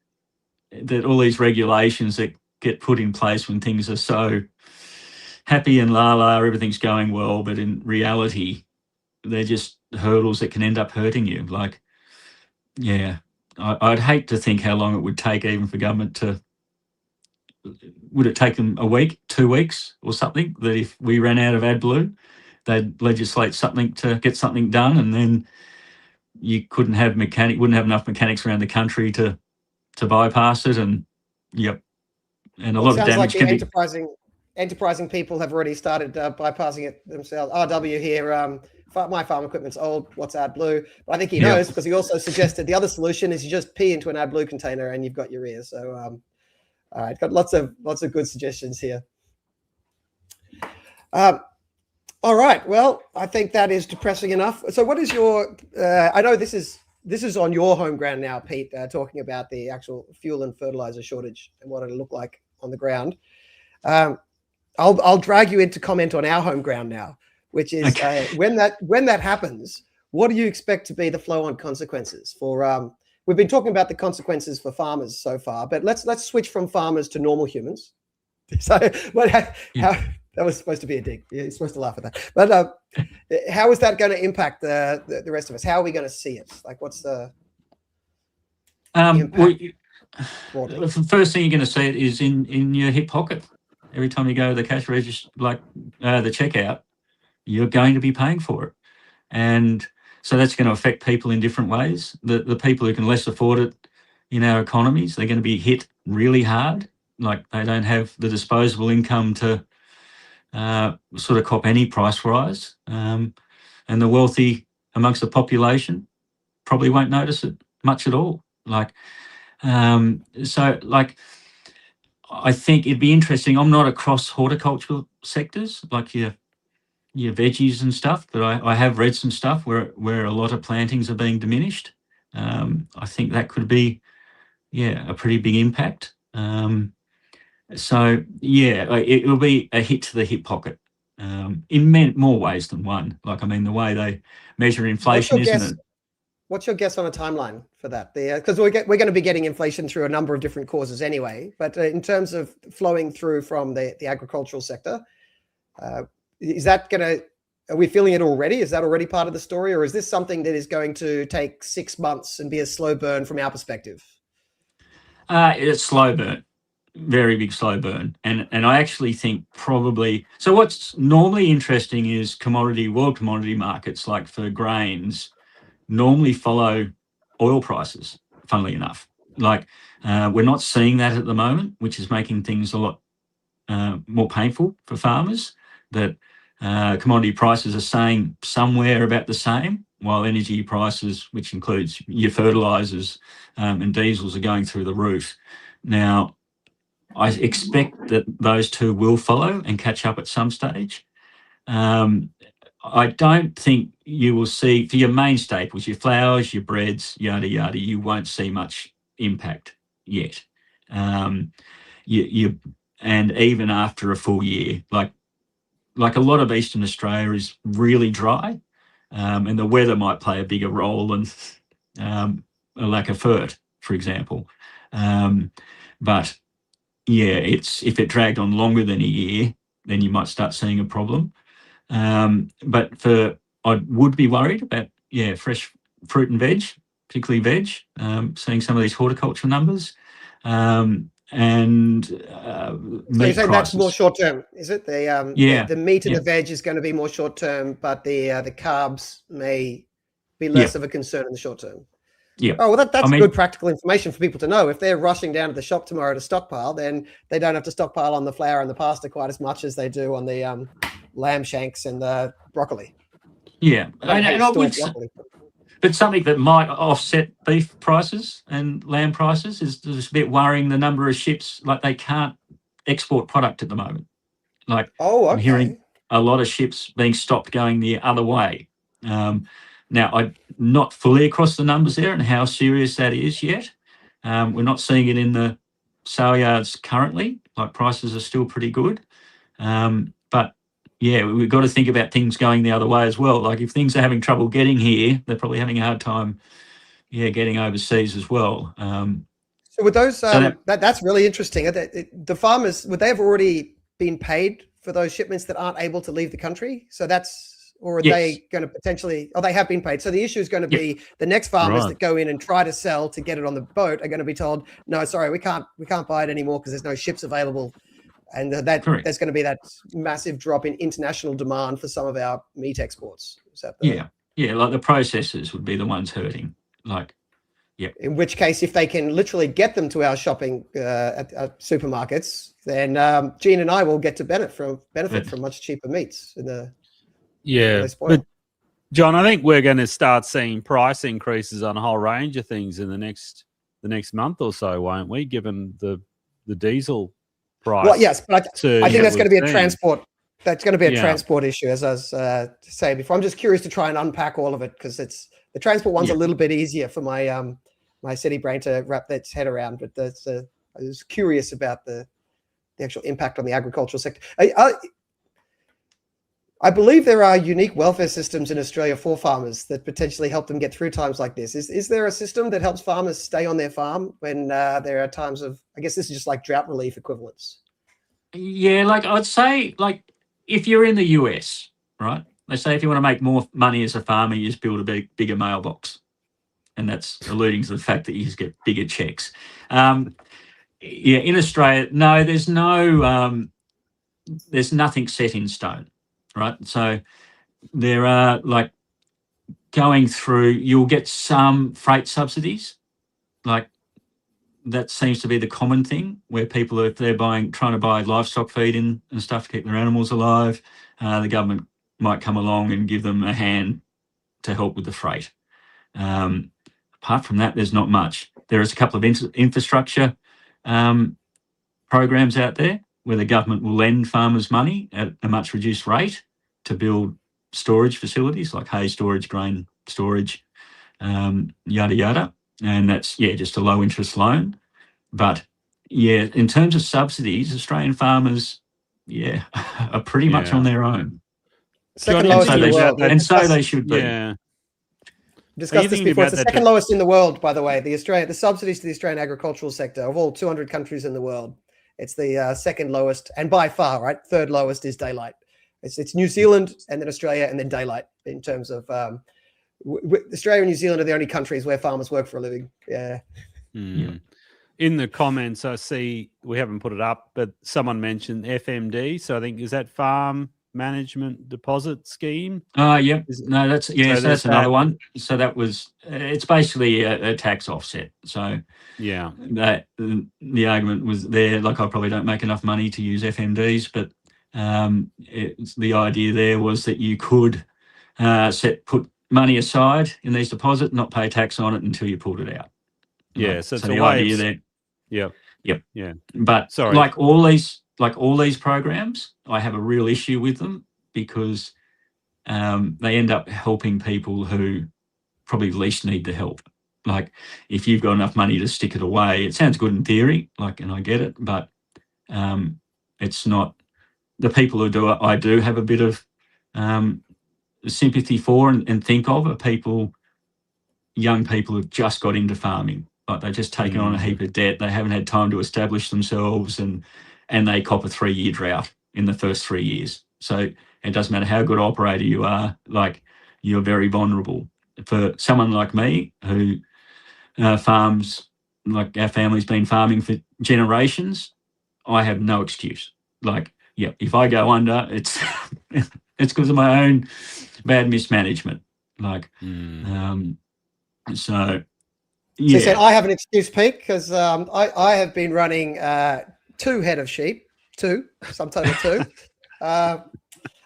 that all these regulations that get put in place when things are so happy and everything's going well, but in reality, they're just hurdles that can end up hurting you. Like, I'd hate to think how long it would take even for government to, would it take them a week, 2 weeks or something, that if we ran out of AdBlue, they'd legislate something to get something done, and then you wouldn't have enough mechanics around the country to bypass it, and a lot of damage like can be. enterprising people have already started bypassing it themselves. RW here, my farm equipment's old, what's AdBlue? But I think he knows because he also suggested the other solution is you just pee into an AdBlue container and you've got urea. So got lots of good suggestions here. All right. Well, I think that is depressing enough. So what is your, I know this is on your home ground now, Pete, talking about the actual fuel and fertilizer shortage and what it'll look like on the ground. I'll drag you into comment on our home ground now, which is when that happens, what do you expect to be the flow-on consequences for? We've been talking about the consequences for farmers so far, but let's switch from farmers to normal humans. So, how that was supposed to be a dig. You're supposed to laugh at that. But how is that going to impact the rest of us? How are we going to see it? Like, what's the impact? The first thing you're going to see it is in your hip pocket. Every time you go to the cash register, like the checkout, you're going to be paying for it. And so that's going to affect people in different ways. The people who can less afford it in our economies, they're going to be hit really hard. Like they don't have the disposable income to sort of cop any price rise. And the wealthy amongst the population probably won't notice it much at all. I think it'd be interesting. I'm not across horticultural sectors like your veggies and stuff, but I have read some stuff where a lot of plantings are being diminished. I think that could be, a pretty big impact. It will be a hit to the hip pocket in more ways than one. The way they measure inflation, isn't it? What's your guess on a timeline for that? Because we're going to be getting inflation through a number of different causes anyway. But in terms of flowing through from the agricultural sector, is that going to? Are we feeling it already? Is that already part of the story, or is this something that is going to take 6 months and be a slow burn from our perspective? It's slow burn, very big slow burn, and I actually think probably. So what's normally interesting is world commodity markets, like for grains, normally follow oil prices, funnily enough. We're not seeing that at the moment, which is making things a lot more painful for farmers, that commodity prices are staying somewhere about the same, while energy prices, which includes your fertilizers and diesels, are going through the roof. Now, I expect that those two will follow and catch up at some stage. I don't think you will see, for your main staples, your flours, your breads, yada, yada, you won't see much impact yet. And even after a full year, like a lot of Eastern Australia is really dry, and the weather might play a bigger role than a lack of fert, for example. But if it dragged on longer than a year, then you might start seeing a problem. But I would be worried about fresh fruit and veg, particularly veg, seeing some of these horticultural numbers, and so you're saying that's more short term, is it? The meat and the veg is going to be more short term, but the carbs may be less of a concern in the short term. Yeah. Oh, well, that's good practical information for people to know. If they're rushing down to the shop tomorrow to stockpile, then they don't have to stockpile on the flour and the pasta quite as much as they do on the lamb shanks and the broccoli. Yeah. But something that might offset beef prices and lamb prices is just a bit worrying, the number of ships, like they can't export product at the moment. I'm hearing a lot of ships being stopped going the other way. Now, I'm not fully across the numbers there and how serious that is yet. We're not seeing it in the sale yards currently. Prices are still pretty good. But we've got to think about things going the other way as well. If things are having trouble getting here, they're probably having a hard time, getting overseas as well. So with those, that's really interesting. The farmers, would they have already been paid for those shipments that aren't able to leave the country? So or are they going to potentially, they have been paid. So the issue is going to be the next farmers that go in and try to sell to get it on the boat are going to be told, no, sorry, we can't buy it anymore because there's no ships available. And there's going to be that massive drop in international demand for some of our meat exports. Is that like the processors would be the ones hurting. Yep. In which case, if they can literally get them to our shopping at supermarkets, then Gene and I will get to benefit from much cheaper meats in the Yeah, they spoil. but John, I think we're going to start seeing price increases on a whole range of things in the next month or so, won't we? Given the diesel price. Well, yes, but I think that's going to be a seeing. transport. That's going to be a Yeah. transport issue, as I was saying before. I'm just curious to try and unpack all of it because the transport one's a little bit easier for my my city brain to wrap its head around. But I was curious about the actual impact on the agricultural sector. I believe there are unique welfare systems in Australia for farmers that potentially help them get through times like this. Is there a system that helps farmers stay on their farm when there are times of, I guess this is just like drought relief equivalents? Yeah, like I'd say, like if you're in the US, right? They say if you want to make more money as a farmer, you just build a bigger mailbox. And that's alluding to the fact that you just get bigger checks. In Australia, no, there's nothing set in stone, right? So there are like going through, you'll get some freight subsidies, like that seems to be the common thing where people, if they're trying to buy livestock feed and stuff to keep their animals alive, the government might come along and give them a hand to help with the freight. Apart from that, there's not much. There is a couple of infrastructure programs out there where the government will lend farmers money at a much reduced rate to build storage facilities like hay storage, grain storage, yada, yada. And that's, just a low interest loan. But in terms of subsidies, Australian farmers, are pretty much on their own. Second lowest in the world. And so they should be. Yeah. Discussed this before. It's the second lowest in the world, by the way. The subsidies to the Australian agricultural sector of all 200 countries in the world, it's the second lowest, and by far, right? Third lowest is daylight. It's New Zealand, and then Australia, and then daylight in terms of Australia and New Zealand are the only countries where farmers work for a living. Yeah. Mm. In the comments, I see we haven't put it up, but someone mentioned FMD. So I think is that Farm Management Deposit Scheme? Yep. No, that's another one. So that was, it's basically a tax offset. So that the argument was there, like I probably don't make enough money to use FMDs, but the idea there was that you could put money aside in these deposits, not pay tax on it until you pulled it out. Yeah. So it's the idea there. Yep. Yeah. But like all these programs, I have a real issue with them because they end up helping people who probably least need the help. Like if you've got enough money to stick it away, it sounds good in theory, and I get it, but it's not. The people who I do have a bit of sympathy for and think of are young people who've just got into farming. Like they've just taken on a heap of debt. They haven't had time to establish themselves and they cop a 3-year drought in the first 3 years. So it doesn't matter how good operator you are, like you're very vulnerable. For someone like me who farms, like our family's been farming for generations, I have no excuse. Like, if I go under, it's because of my own bad mismanagement. Like, so... So you said I have an excuse, Pete, because I have been running 2 head of sheep, sometimes 2,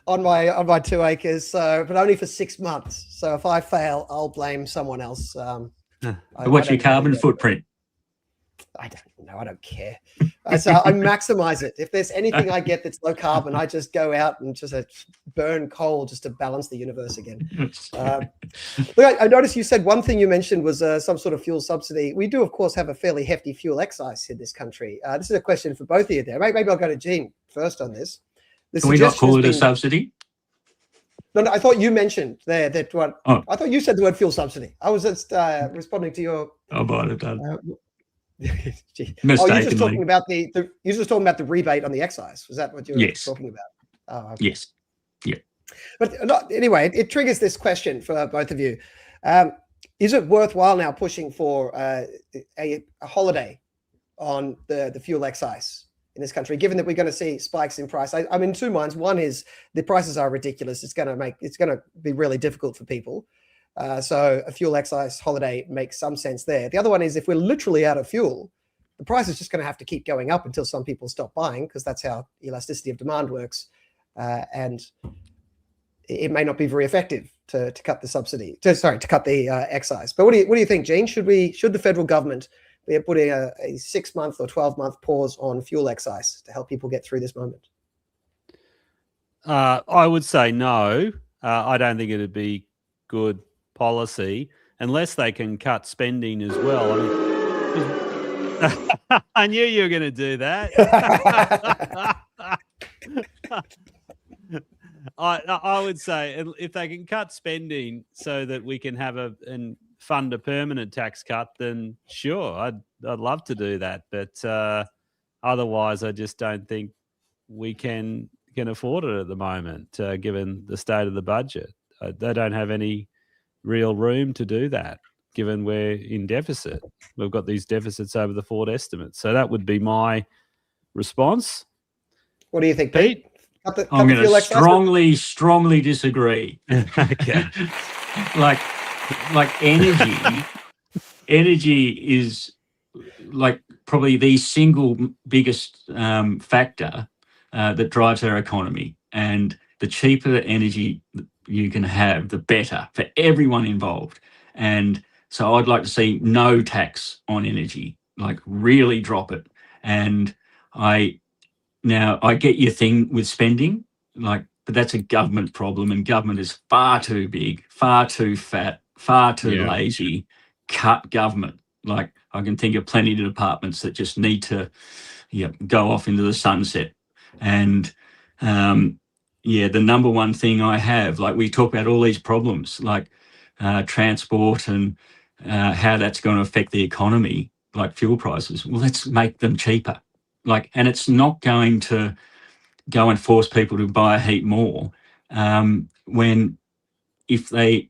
on my 2 acres, but only for 6 months. So if I fail, I'll blame someone else. What's your carbon footprint? I don't know. I don't care. So I maximize it. If there's anything I get that's low carbon, I just go out and just burn coal just to balance the universe again. Look, I noticed you said one thing you mentioned was some sort of fuel subsidy. We do, of course, have a fairly hefty fuel excise in this country. This is a question for both of you there. Maybe I'll go to Gene first on this. Can we not call it a subsidy? No, I thought you mentioned there that what I thought you said the word fuel subsidy. I was just responding to your. I might have done. You're just talking about the rebate on the excise. Was that what you were talking about? Oh, okay. Yes. Yeah. But anyway, it triggers this question for both of you. Is it worthwhile now pushing for a holiday on the fuel excise in this country, given that we're going to see spikes in price? I'm in 2 minds. One is the prices are ridiculous. It's going to be really difficult for people. So a fuel excise holiday makes some sense there. The other one is if we're literally out of fuel, the price is just going to have to keep going up until some people stop buying, because that's how elasticity of demand works. And it may not be very effective to cut the subsidy, to cut the excise. But what do you think, Gene? Should the federal government be putting a 6-month or 12-month pause on fuel excise to help people get through this moment? I would say no. I don't think it'd be good policy unless they can cut spending as well. I mean, I knew you were going to do that. I would say if they can cut spending so that we can have and fund a permanent tax cut, then sure, I'd love to do that. But otherwise, I just don't think we can afford it at the moment, given the state of the budget. They don't have any real room to do that, given we're in deficit. We've got these deficits over the forward estimates. So that would be my response. What do you think, Pete? I'm going to strongly disagree. Okay. like energy is like probably the single biggest factor that drives our economy, and the cheaper the energy you can have, the better for everyone involved. And so I'd like to see no tax on energy, like really drop it. And I get your thing with spending, but that's a government problem, and government is far too big, far too fat, far too lazy. Cut government. Like, I can think of plenty of departments that just need to go off into the sunset. And the number one thing I have, like, we talk about all these problems, like transport and how that's going to affect the economy, like fuel prices. Well, let's make them cheaper. And it's not going to go and force people to buy a heap more. If they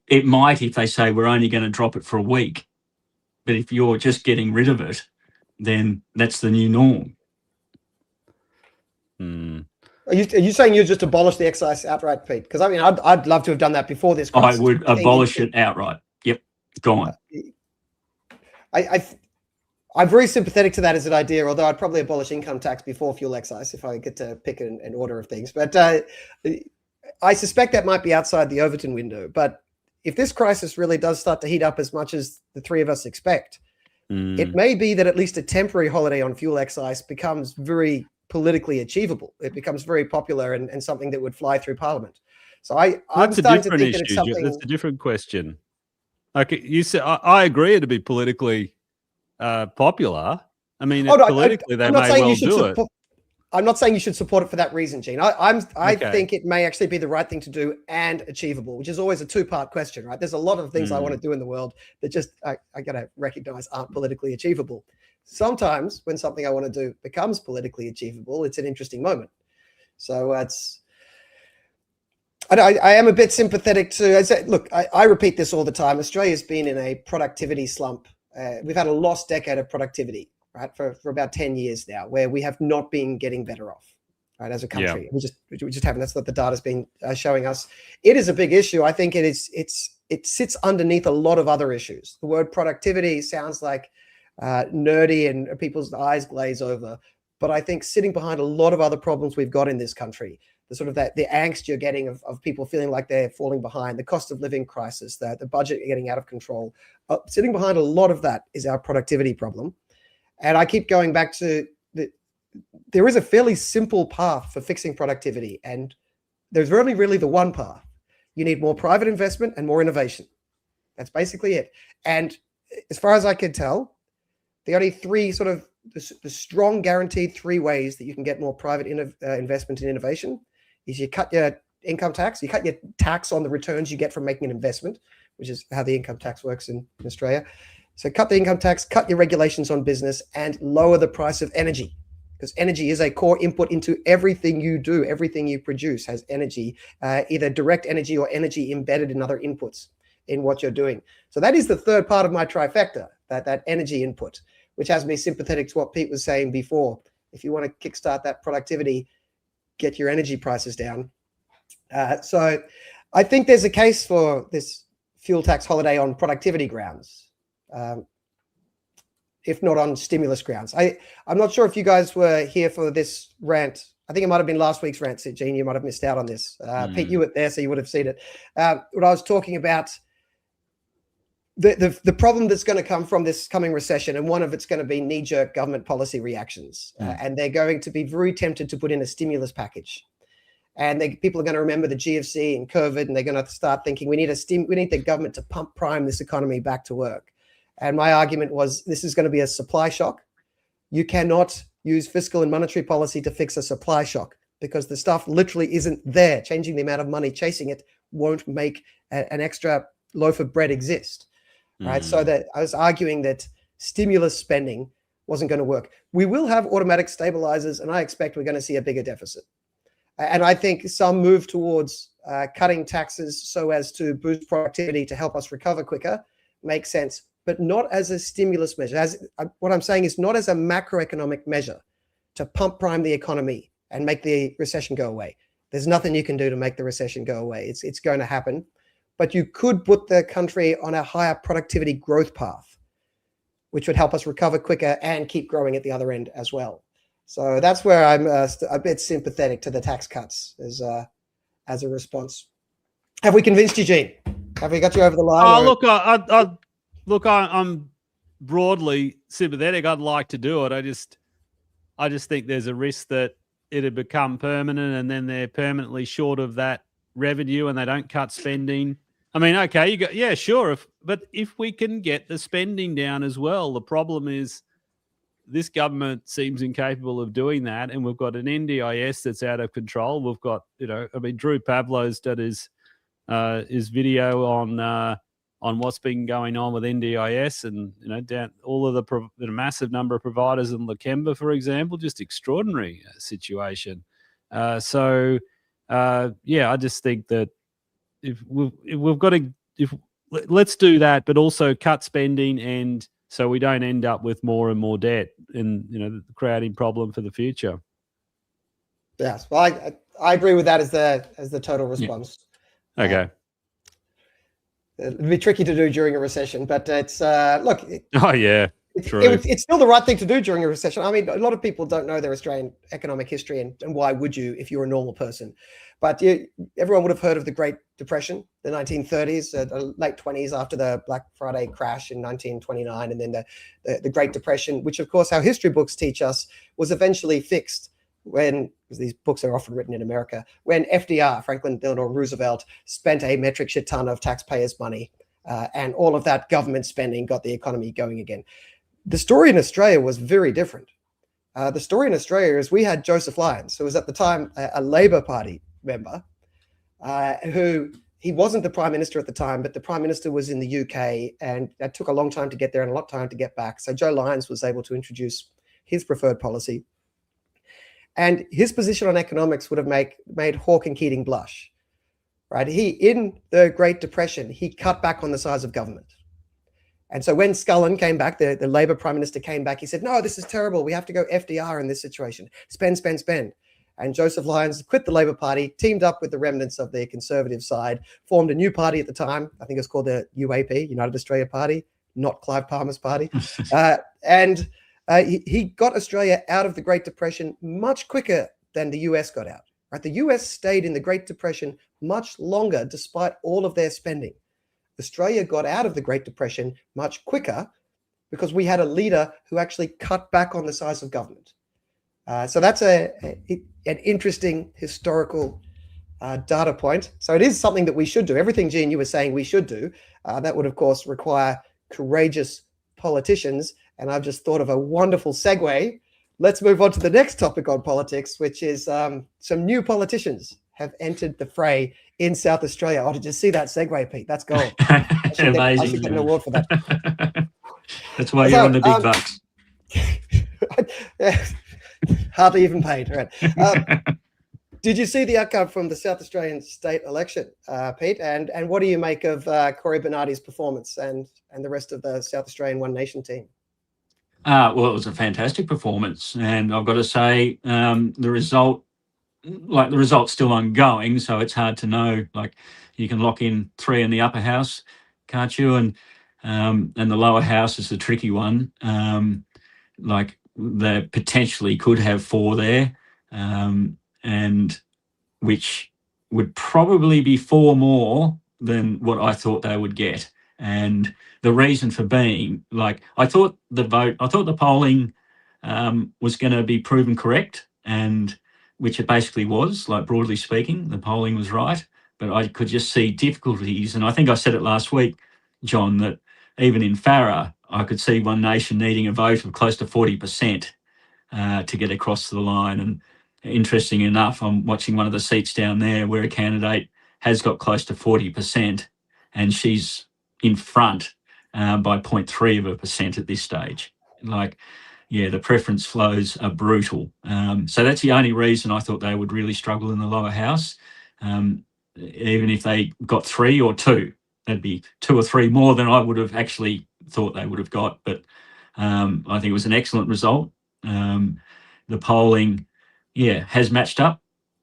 say we're only going to drop it for a week, but if you're just getting rid of it, then that's the new norm. Are you saying you just abolish the excise outright, Pete? Because I mean, I'd love to have done that before this crisis. I would abolish it outright. Yep, go on. I'm very sympathetic to that as an idea, although I'd probably abolish income tax before fuel excise if I get to pick an order of things. But I suspect that might be outside the Overton window. But if this crisis really does start to heat up as much as the three of us expect, it may be that at least a temporary holiday on fuel excise becomes very politically achievable. It becomes very popular and something that would fly through Parliament. So I'm starting to think that it's something... That's a different question. Like you said, I agree it'd be politically popular. I mean, politically they may well do it. I'm not saying you should support it for that reason, Gene. I think it may actually be the right thing to do and achievable, which is always a two-part question, right? There's a lot of things I want to do in the world that just I got to recognize aren't politically achievable. Sometimes when something I want to do becomes politically achievable, it's an interesting moment. So I am a bit sympathetic to. Look, I repeat this all the time. Australia's been in a productivity slump. We've had a lost decade of productivity, right, for about 10 years now, where we have not been getting better off, right, as a country. We just haven't. That's what the data's been showing us. It is a big issue. I think it sits underneath a lot of other issues. The word productivity sounds like nerdy and people's eyes glaze over, but I think sitting behind a lot of other problems we've got in this country, the sort of the angst you're getting of people feeling like they're falling behind, the cost of living crisis, the budget getting out of control, sitting behind a lot of that is our productivity problem. And I keep going back to there is a fairly simple path for fixing productivity, and there's only really the one path. You need more private investment and more innovation. That's basically it. And as far as I can tell, the only three sort of the strong guaranteed three ways that you can get more private investment in innovation is you cut your income tax, you cut your tax on the returns you get from making an investment, which is how the income tax works in Australia. So cut the income tax, cut your regulations on business, and lower the price of energy, because energy is a core input into everything you do. Everything you produce has energy, either direct energy or energy embedded in other inputs in what you're doing. So that is the third part of my trifecta, that energy input, which has me sympathetic to what Pete was saying before. If you want to kickstart that productivity, get your energy prices down. So I think there's a case for this fuel tax holiday on productivity grounds, if not on stimulus grounds. I'm not sure if you guys were here for this rant. I think it might have been last week's rant, Gene. You might have missed out on this. Pete, you were there, so you would have seen it. What I was talking about, the problem that's going to come from this coming recession, and one of it's going to be knee-jerk government policy reactions. And they're going to be very tempted to put in a stimulus package. And people are going to remember the GFC and COVID, and they're going to start thinking we need the government to pump prime this economy back to work. And my argument was this is going to be a supply shock. You cannot use fiscal and monetary policy to fix a supply shock because the stuff literally isn't there. Changing the amount of money chasing it won't make an extra loaf of bread exist. Right. So that I was arguing that stimulus spending wasn't going to work. We will have automatic stabilizers, and I expect we're going to see a bigger deficit. And I think some move towards cutting taxes so as to boost productivity to help us recover quicker makes sense, but not as a stimulus measure. What I'm saying is not as a macroeconomic measure to pump prime the economy and make the recession go away. There's nothing you can do to make the recession go away. It's going to happen. But you could put the country on a higher productivity growth path, which would help us recover quicker and keep growing at the other end as well. So that's where I'm a bit sympathetic to the tax cuts as a response. Have we convinced you, Gene? Have we got you over the line? Oh, look, I'm broadly sympathetic. I'd like to do it. I just think there's a risk that it'd become permanent, and then they're permanently short of that revenue, and they don't cut spending. I mean, okay, sure. But if we can get the spending down as well, the problem is this government seems incapable of doing that, and we've got an NDIS that's out of control. We've got, Drew Pavlo's done his video on what's been going on with NDIS, and down all of the massive number of providers in Lakemba, for example, just extraordinary situation. I just think that let's do that, but also cut spending, and so we don't end up with more and more debt and creating problem for the future. Yes, well, I agree with that as the total response. Yeah. Okay. It'd be tricky to do during a recession, but it's it's still the right thing to do during a recession. I mean, a lot of people don't know their Australian economic history, and why would you if you're a normal person? But everyone would have heard of the Great Depression, the 1930s, the late 20s after the Black Friday crash in 1929, and then the Great Depression, which of course our history books teach us was eventually fixed when, because these books are often written in America, when FDR, Franklin Delano Roosevelt, spent a metric shit ton of taxpayers' money, and all of that government spending got the economy going again. The story in Australia was very different. The story in Australia is we had Joseph Lyons, who was at the time a Labor Party member, who he wasn't the Prime Minister at the time, but the Prime Minister was in the UK, and that took a long time to get there and a lot of time to get back. So Joe Lyons was able to introduce his preferred policy. And his position on economics would have made Hawke and Keating blush, right? In the Great Depression, he cut back on the size of government. And so when Scullin came back, the Labor Prime Minister came back, he said, no, this is terrible. We have to go FDR in this situation. Spend, spend, spend. And Joseph Lyons quit the Labor Party, teamed up with the remnants of the Conservative side, formed a new party at the time. I think it was called the UAP, United Australia Party, not Clive Palmer's party. He got Australia out of the Great Depression much quicker than the US got out. Right? The US stayed in the Great Depression much longer despite all of their spending. Australia got out of the Great Depression much quicker because we had a leader who actually cut back on the size of government. So that's an interesting historical data point. So it is something that we should do. Everything, Gene, you were saying we should do. That would, of course, require courageous politicians. And I've just thought of a wonderful segue. Let's move on to the next topic on politics, which is some new politicians have entered the fray in South Australia. Oh, did you see that segue, Pete? That's gold. I should get an award for that. That's why you're on the big bucks. Hardly even paid. Right. Did you see the outcome from the South Australian state election, Pete? And what do you make of Cory Bernardi's performance and the rest of the South Australian One Nation team? Well, it was a fantastic performance, and I've got to say the result's still ongoing, so it's hard to know. Like, you can lock in 3 in the upper house, can't you? And the lower house is the tricky one. Like they potentially could have 4 there, and which would probably be 4 more than what I thought they would get. And the reason for being, like, I thought the polling was going to be proven correct, and which it basically was, like, broadly speaking, the polling was right. But I could just see difficulties. And I think I said it last week, John, that even in Farah, I could see One Nation needing a vote of close to 40% to get across the line. And interesting enough, I'm watching one of the seats down there where a candidate has got close to 40%, and she's in front by 0.3% at this stage. Like, yeah, the preference flows are brutal. So that's the only reason I thought they would really struggle in the lower house. Even if they got 3 or 2, that'd be 2 or 3 more than I would have actually thought they would have got. But I think it was an excellent result. The polling, has matched up.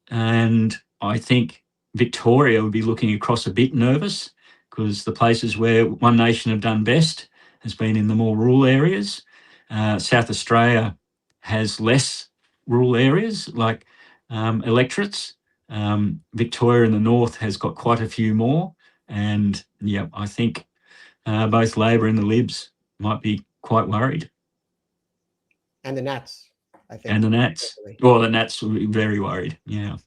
And I think Victoria would be looking across a bit nervous, because the places where One Nation have done best has been in the more rural areas. South Australia has less rural areas, like electorates. Victoria in the north has got quite a few more. And I think both Labor and the Libs might be quite worried. And the Nats, I think. And the Nats. Well, the Nats will be very worried. Yeah.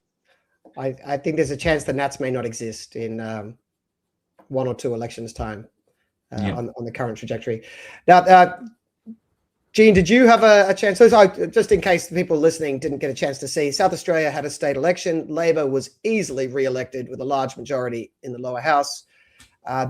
I think there's a chance the Nats may not exist in 1 or 2 elections' time on the current trajectory. Now, Jean, did you have a chance? So just in case the people listening didn't get a chance to see, South Australia had a state election. Labor was easily re-elected with a large majority in the lower house.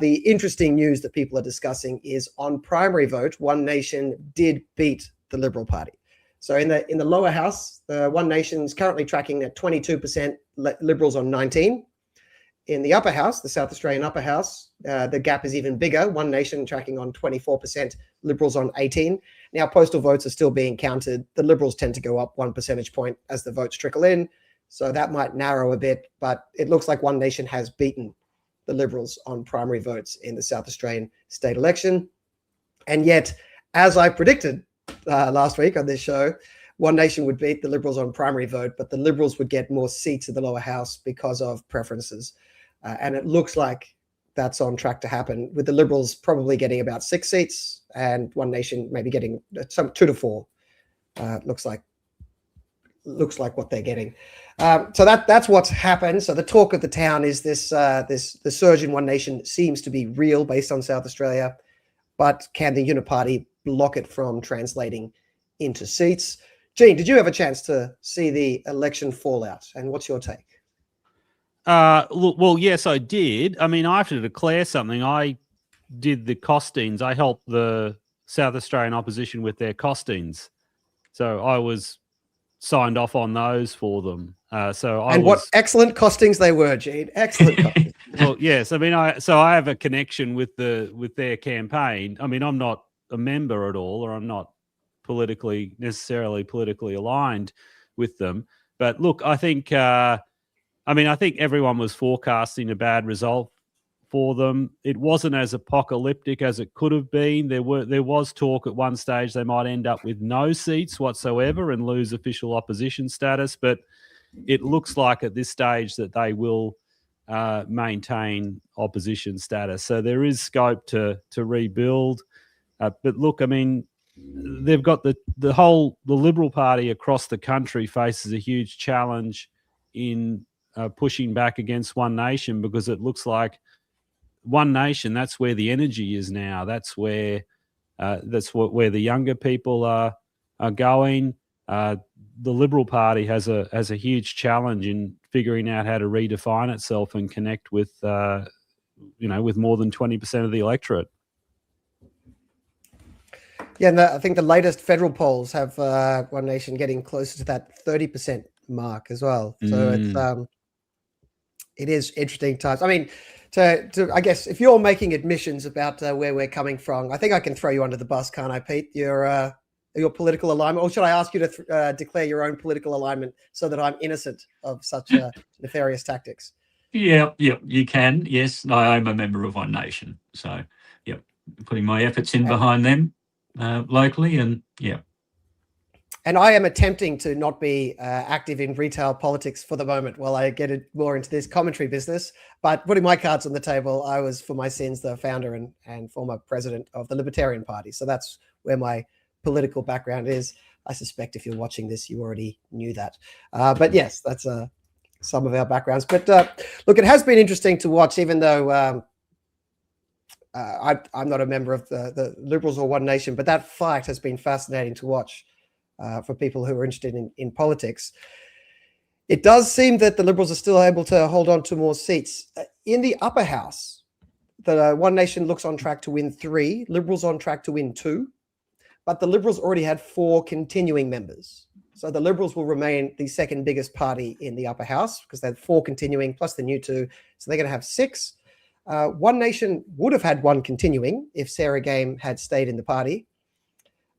The interesting news that people are discussing is on primary vote, One Nation did beat the Liberal Party. So in the lower house, the One Nation's currently tracking at 22%, Liberals on 19%. In the upper house, the South Australian upper house, the gap is even bigger. One Nation tracking on 24%, Liberals on 18%. Now, postal votes are still being counted. The Liberals tend to go up 1 percentage point as the votes trickle in. So that might narrow a bit, but it looks like One Nation has beaten the Liberals on primary votes in the South Australian state election. And yet, as I predicted last week on this show, One Nation would beat the Liberals on primary vote, but the Liberals would get more seats in the lower house because of preferences. And it looks like that's on track to happen, with the Liberals probably getting about 6 seats and One Nation maybe getting some 2 to 4. Looks like what they're getting. So that's what's happened. So the talk of the town is the surge in One Nation seems to be real based on South Australia, but can the Uniparty block it from translating into seats? Jean, did you have a chance to see the election fallout, and what's your take? Well, yes, I did. I mean, I have to declare something. I did the costings. I helped the South Australian opposition with their costings. So I was signed off on those for them. What excellent costings they were, Jean. Excellent costings. Well, yes. I mean, I have a connection with their campaign. I mean, I'm not a member at all, or I'm not necessarily politically aligned with them. But look, I think I think everyone was forecasting a bad result for them. It wasn't as apocalyptic as it could have been. There was talk at one stage they might end up with no seats whatsoever and lose official opposition status, but it looks like at this stage that they will maintain opposition status. So there is scope to rebuild. But look, I mean, they've got the Liberal Party across the country faces a huge challenge in pushing back against One Nation, because it looks like One Nation, that's where the energy is now. That's where where the younger people are going. The Liberal Party has a huge challenge in figuring out how to redefine itself and connect with with more than 20% of the electorate. Yeah, and I think the latest federal polls have One Nation getting closer to that 30% mark as well. So it is interesting times. I mean, I guess if you're making admissions about where we're coming from, I think I can throw you under the bus, can't I, Pete? Your political alignment, or should I ask you to declare your own political alignment so that I'm innocent of such nefarious tactics? Yeah, you can. Yes, I am a member of One Nation. So, yeah, putting my efforts in behind them locally, and yeah. And I am attempting to not be active in retail politics for the moment while I get more into this commentary business. But putting my cards on the table, I was, for my sins, the founder and former president of the Libertarian Party. So that's where my political background is. I suspect if you're watching this, you already knew that. But yes, that's some of our backgrounds. But look, it has been interesting to watch, even though I'm not a member of the Liberals or One Nation, but that fight has been fascinating to watch. For people who are interested in politics. It does seem that the Liberals are still able to hold on to more seats. In the upper house, the One Nation looks on track to win 3, Liberals on track to win 2, but the Liberals already had 4 continuing members. So the Liberals will remain the second biggest party in the upper house because they had 4 continuing plus the new 2. So they're going to have 6. One Nation would have had 1 continuing if Sarah Game had stayed in the party.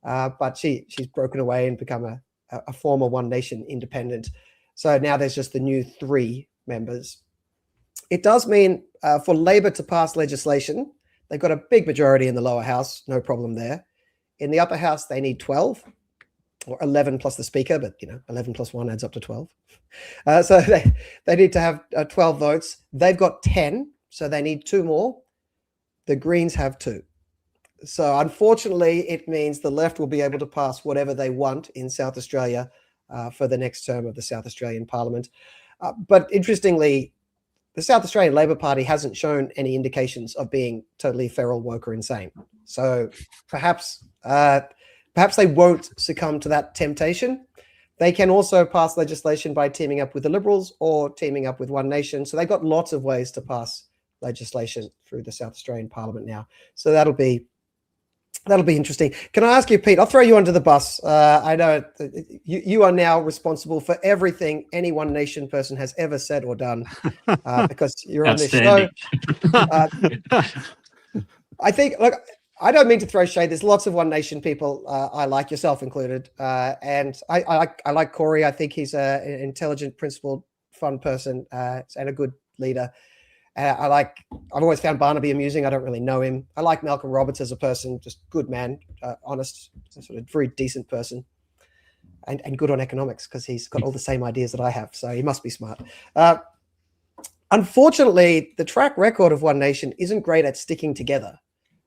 But she's broken away and become a former One Nation independent. So now there's just the new 3 members. It does mean for Labor to pass legislation, they've got a big majority in the lower house, no problem there. In the upper house, they need 12 or 11 plus the speaker, but 11 plus 1 adds up to 12. So they need to have 12 votes. They've got 10, so they need 2 more. The Greens have 2. So unfortunately, it means the left will be able to pass whatever they want in South Australia for the next term of the South Australian Parliament. But interestingly, the South Australian Labor Party hasn't shown any indications of being totally feral, woke, or insane. So perhaps they won't succumb to that temptation. They can also pass legislation by teaming up with the Liberals or teaming up with One Nation. So they've got lots of ways to pass legislation through the South Australian Parliament now. So that'll be interesting. Can I ask you, Pete? I'll throw you under the bus. I know you are now responsible for everything any One Nation person has ever said or done because you're on this show. I think, look, I don't mean to throw shade. There's lots of One Nation people I like, yourself included, and I like Corey. I think he's an intelligent, principled, fun person and a good leader. I've always found Barnaby amusing. I don't really know him. I like Malcolm Roberts as a person, just good man, honest, sort of very decent person, and good on economics because he's got all the same ideas that I have. So he must be smart. Unfortunately, the track record of One Nation isn't great at sticking together.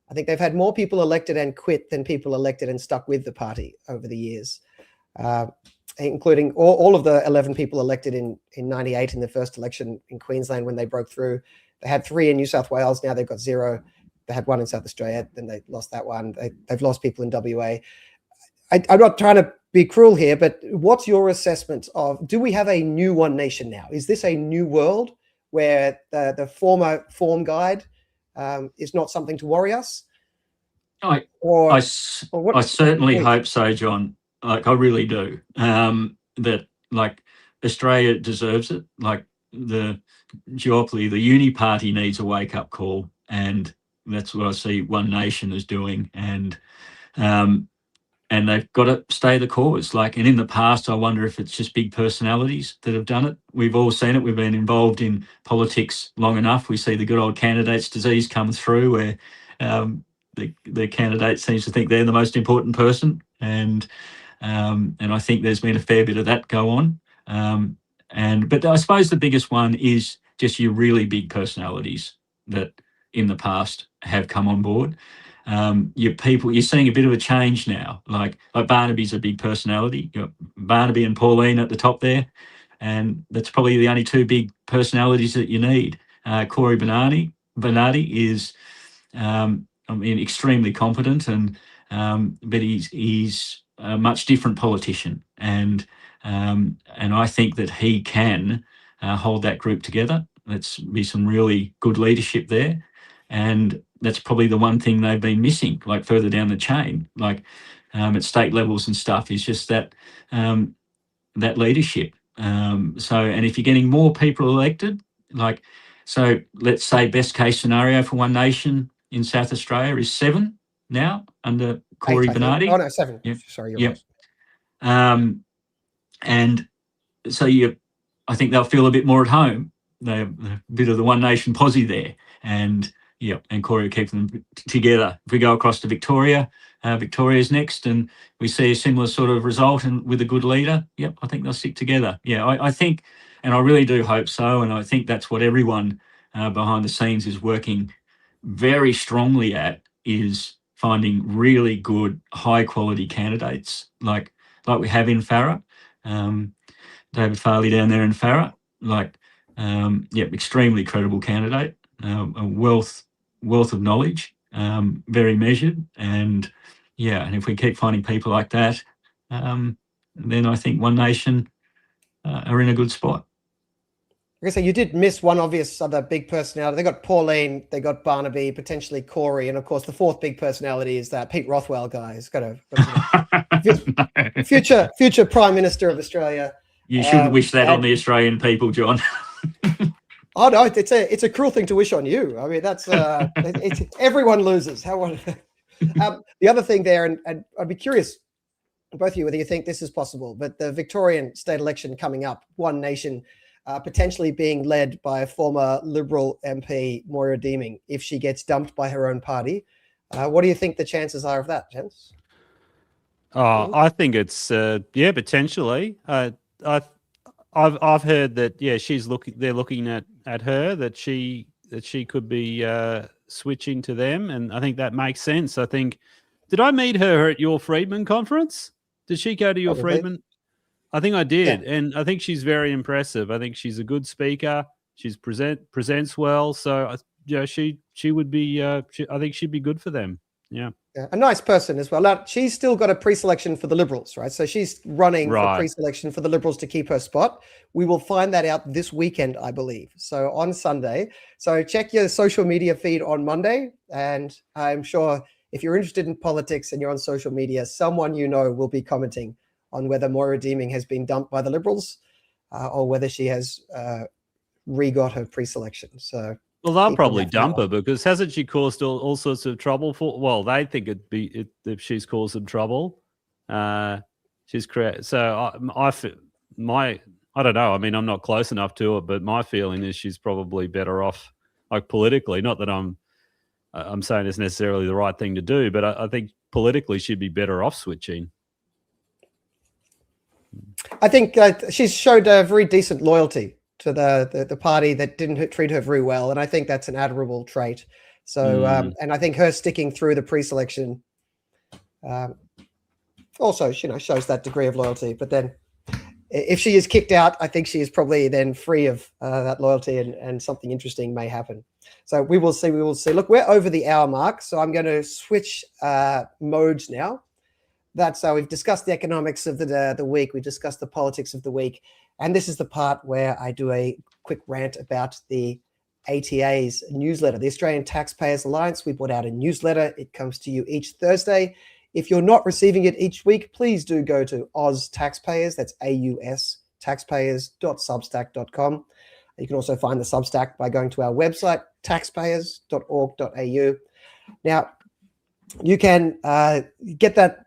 I think they've had more people elected and quit than people elected and stuck with the party over the years, including all of the 11 people elected in 98 in the first election in Queensland when they broke through. They had 3 in New South Wales. Now they've got 0. They had 1 in South Australia. Then they lost that one. They've lost people in WA. I'm not trying to be cruel here, but what's your assessment of, do we have a new One Nation now? Is this a new world where the former form guide is not something to worry us? I certainly hope so, John. Like, I really do. That, like, Australia deserves it. Like, the duopoly, the uni party needs a wake-up call, and that's what I see One Nation is doing. And they've got to stay the course. Like, and in the past, I wonder if it's just big personalities that have done it. We've all seen it. We've been involved in politics long enough. We see the good old candidates disease come through, where the candidate seems to think they're the most important person, and I think there's been a fair bit of that go on. But I suppose the biggest one is just your really big personalities that in the past have come on board. Your people, you're seeing a bit of a change now. Like Barnaby's a big personality. You've got Barnaby and Pauline at the top there, and that's probably the only 2 big personalities that you need. Corey Bernardi is, extremely competent, but he's a much different politician, and I think that he can hold that group together. Let's be some really good leadership there, and that's probably the one thing they've been missing, like further down the chain, like at state levels and stuff, is just that leadership. And if you're getting more people elected, so let's say best case scenario for One Nation in South Australia is 7 now under Corey Bernardi. Oh no, 7. Yep. Sorry, you're right. And so I think they'll feel a bit more at home they're a bit of the One Nation posse there, and Corey will keep them together. If we go across to Victoria, Victoria's next, and we see a similar sort of result, and with a good leader, I think they'll stick together. I think, and I really do hope so, and I think that's what everyone behind the scenes is working very strongly at, is finding really good, high quality candidates like we have in Farah. David Farley down there in Farah, extremely credible candidate, a wealth of knowledge, very measured, and if we keep finding people like that, then I think One Nation are in a good spot. Like I say, you did miss one obvious other big personality. They got Pauline, they got Barnaby, potentially Corey, and of course the fourth big personality is that Pete Rothwell guy. He's got a future Prime Minister of Australia. You shouldn't wish that on the Australian people, John. Oh no, it's a cruel thing to wish on you. I mean, that's it's everyone loses. The other thing there, and I'd be curious, both of you, whether you think this is possible, but the Victorian state election coming up, One Nation, potentially being led by a former Liberal MP, Moira Deeming, if she gets dumped by her own party. What do you think the chances are of that, gents? I think it's potentially. I've heard that she's looking. They're looking at her, that she could be switching to them, and I think that makes sense. I think, did I meet her at your Freedman conference? Did she go to your Freedman? I think I did, and I think she's very impressive. I think she's a good speaker. She's presents well, so she would be. I think she'd be good for them. Yeah, a nice person as well. Now, she's still got a pre-selection for the Liberals, right? So she's running for pre-selection for the Liberals to keep her spot. We will find that out this weekend, I believe. So on Sunday. So check your social media feed on Monday, and I'm sure if you're interested in politics and you're on social media, someone will be commenting on whether Moira Deeming has been dumped by the Liberals or whether she has re-got her pre-selection. So, well, they'll probably dump her, because hasn't she caused all sorts of trouble for? Well, they think if she's caused them trouble, she's created. So I don't know. I mean, I'm not close enough to it, but my feeling is she's probably better off, like politically. Not that I'm saying it's necessarily the right thing to do, but I think politically she'd be better off switching. I think she's showed a very decent loyalty to the party that didn't treat her very well, and I think that's an admirable trait. So, and I think her sticking through the pre-selection also, shows that degree of loyalty. But then, if she is kicked out, I think she is probably then free of that loyalty, and something interesting may happen. So we will see. We will see. Look, we're over the hour mark, so I'm going to switch modes now. So we've discussed the economics of the week. We discussed the politics of the week. And this is the part where I do a quick rant about the ATA's newsletter, the Australian Taxpayers Alliance. We put out a newsletter. It comes to you each Thursday. If you're not receiving it each week, please do go to Oz Taxpayers. That's AUS taxpayers.substack.com. You can also find the Substack by going to our website, taxpayers.org.au. Now, you can get that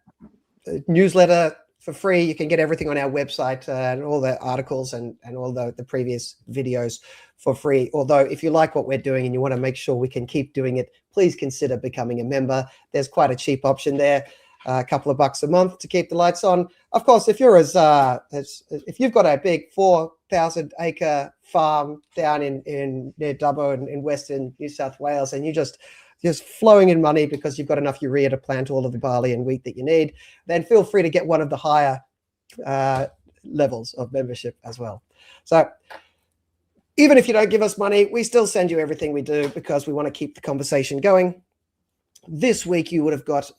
newsletter for free. You can get everything on our website and all the articles and all the previous videos for free. Although if you like what we're doing and you want to make sure we can keep doing it, please consider becoming a member. There's quite a cheap option there, a couple of bucks a month to keep the lights on. Of course, if you're if you've got a big 4,000 acre farm down in near Dubbo in Western New South Wales, and you just flowing in money because you've got enough urea to plant all of the barley and wheat that you need, then feel free to get one of the higher levels of membership as well. So even if you don't give us money, we still send you everything we do because we want to keep the conversation going. This week you would have got,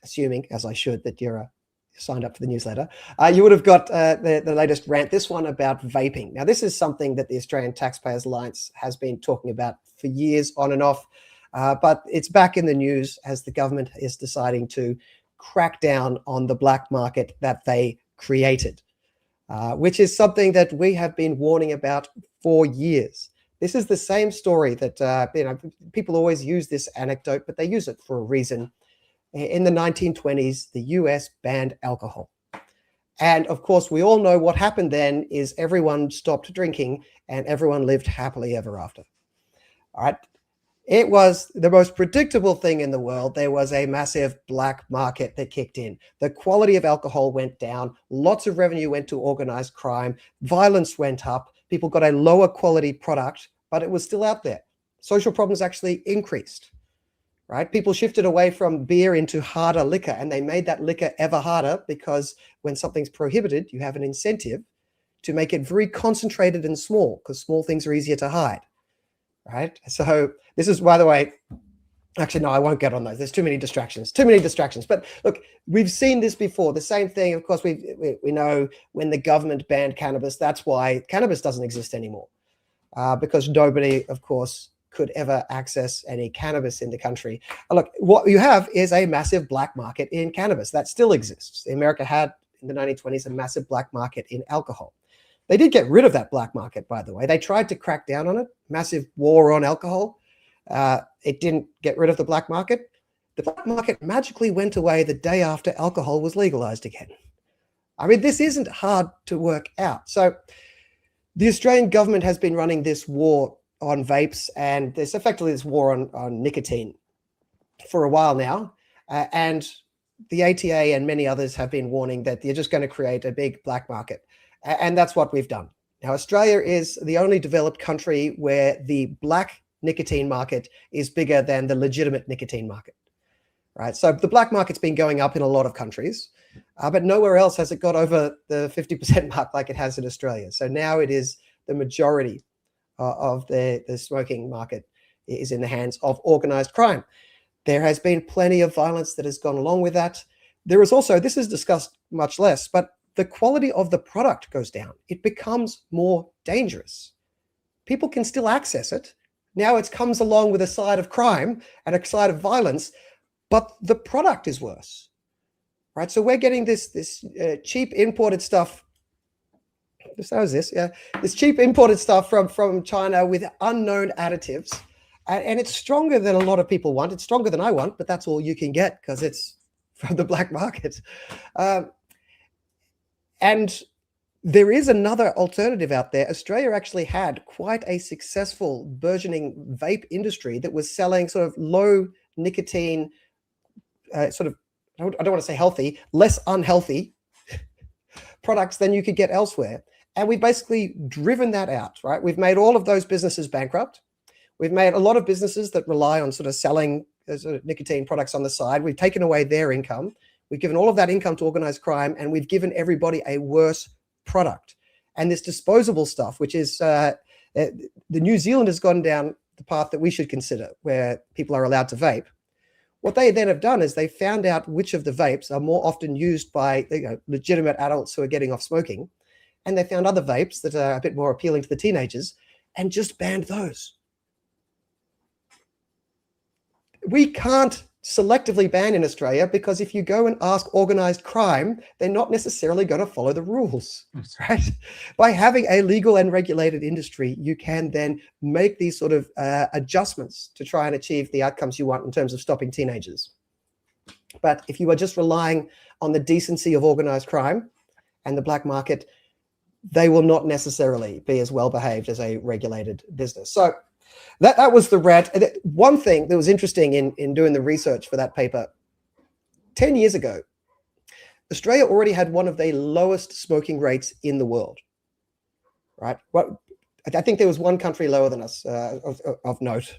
assuming, as I should, that you're signed up for the newsletter, you would have got the latest rant, this one about vaping. Now, this is something that the Australian Taxpayers Alliance has been talking about for years on and off, but it's back in the news as the government is deciding to crack down on the black market that they created, which is something that we have been warning about for years. This is the same story that people always use this anecdote, but they use it for a reason. In the 1920s, the US banned alcohol. And of course, we all know what happened then is everyone stopped drinking and everyone lived happily ever after. All right. It was the most predictable thing in the world. There was a massive black market that kicked in. The quality of alcohol went down. Lots of revenue went to organized crime. Violence went up. People got a lower quality product, but it was still out there. Social problems actually increased, right? People shifted away from beer into harder liquor, and they made that liquor ever harder because when something's prohibited, you have an incentive to make it very concentrated and small because small things are easier to hide. Right. So this is, by the way, actually, no, I won't get on those. There's too many distractions. But look, we've seen this before. The same thing, of course, we know when the government banned cannabis, that's why cannabis doesn't exist anymore, because nobody, of course, could ever access any cannabis in the country. Look, what you have is a massive black market in cannabis that still exists. America had in the 1920s a massive black market in alcohol. They did get rid of that black market, by the way. They tried to crack down on it. Massive war on alcohol. It didn't get rid of the black market. The black market magically went away the day after alcohol was legalized again. I mean, this isn't hard to work out. So the Australian government has been running this war on vapes, and there's effectively this war on nicotine for a while now. And the ATA and many others have been warning that you're just going to create a big black market. And that's what we've done. Now, Australia is the only developed country where the black nicotine market is bigger than the legitimate nicotine market, right? So the black market's been going up in a lot of countries, but nowhere else has it got over the 50% mark like it has in Australia. So now it is the majority of the smoking market is in the hands of organized crime. There has been plenty of violence that has gone along with that. There is also, this is discussed much less, but the quality of the product goes down. It becomes more dangerous. People can still access it. Now it comes along with a side of crime and a side of violence, but the product is worse, right? So we're getting this cheap imported stuff. This cheap imported stuff from China with unknown additives, and it's stronger than a lot of people want. It's stronger than I want, but that's all you can get because it's from the black market. And there is another alternative out there. Australia actually had quite a successful burgeoning vape industry that was selling sort of low nicotine, I don't want to say healthy, less unhealthy products than you could get elsewhere. And we've basically driven that out, right? We've made all of those businesses bankrupt. We've made a lot of businesses that rely on sort of selling sort of nicotine products on the side. We've taken away their income. We've given all of that income to organized crime, and we've given everybody a worse product. And this disposable stuff, which is the New Zealand has gone down the path that we should consider, where people are allowed to vape. What they then have done is they found out which of the vapes are more often used by legitimate adults who are getting off smoking. And they found other vapes that are a bit more appealing to the teenagers and just banned those. We can't selectively ban in Australia because if you go and ask organized crime, they're not necessarily going to follow the rules, right? By having a legal and regulated industry, you can then make these sort of adjustments to try and achieve the outcomes you want in terms of stopping teenagers. But if you are just relying on the decency of organized crime and the black market, they will not necessarily be as well behaved as a regulated business. So that was the rant. One thing that was interesting in doing the research for that paper, 10 years ago, Australia already had one of the lowest smoking rates in the world, right? I think there was one country lower than us of note,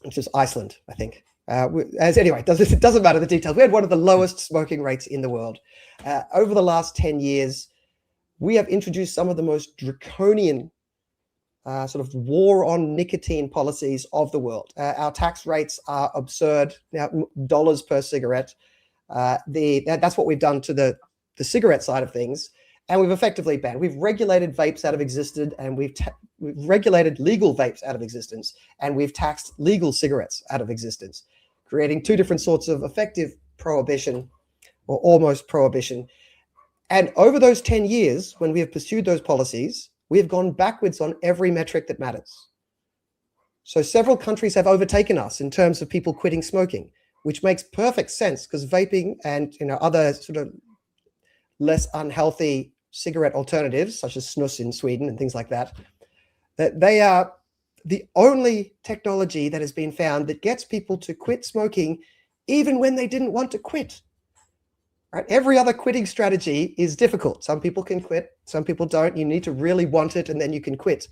which is Iceland, I think. Anyway, it doesn't matter the details. We had one of the lowest smoking rates in the world. Over the last 10 years, we have introduced some of the most draconian sort of war on nicotine policies of the world. Our tax rates are absurd now, dollars per cigarette. That's what we've done to the cigarette side of things, and we've effectively banned. We've regulated vapes out of existence, and we've regulated legal vapes out of existence, and we've taxed legal cigarettes out of existence, creating two different sorts of effective prohibition or almost prohibition. And over those 10 years, when we have pursued those policies, we have gone backwards on every metric that matters. So several countries have overtaken us in terms of people quitting smoking, which makes perfect sense because vaping and other sort of less unhealthy cigarette alternatives, such as snus in Sweden and things like that, that they are the only technology that has been found that gets people to quit smoking even when they didn't want to quit. Right? Every other quitting strategy is difficult. Some people can quit, some people don't. You need to really want it, and then you can quit.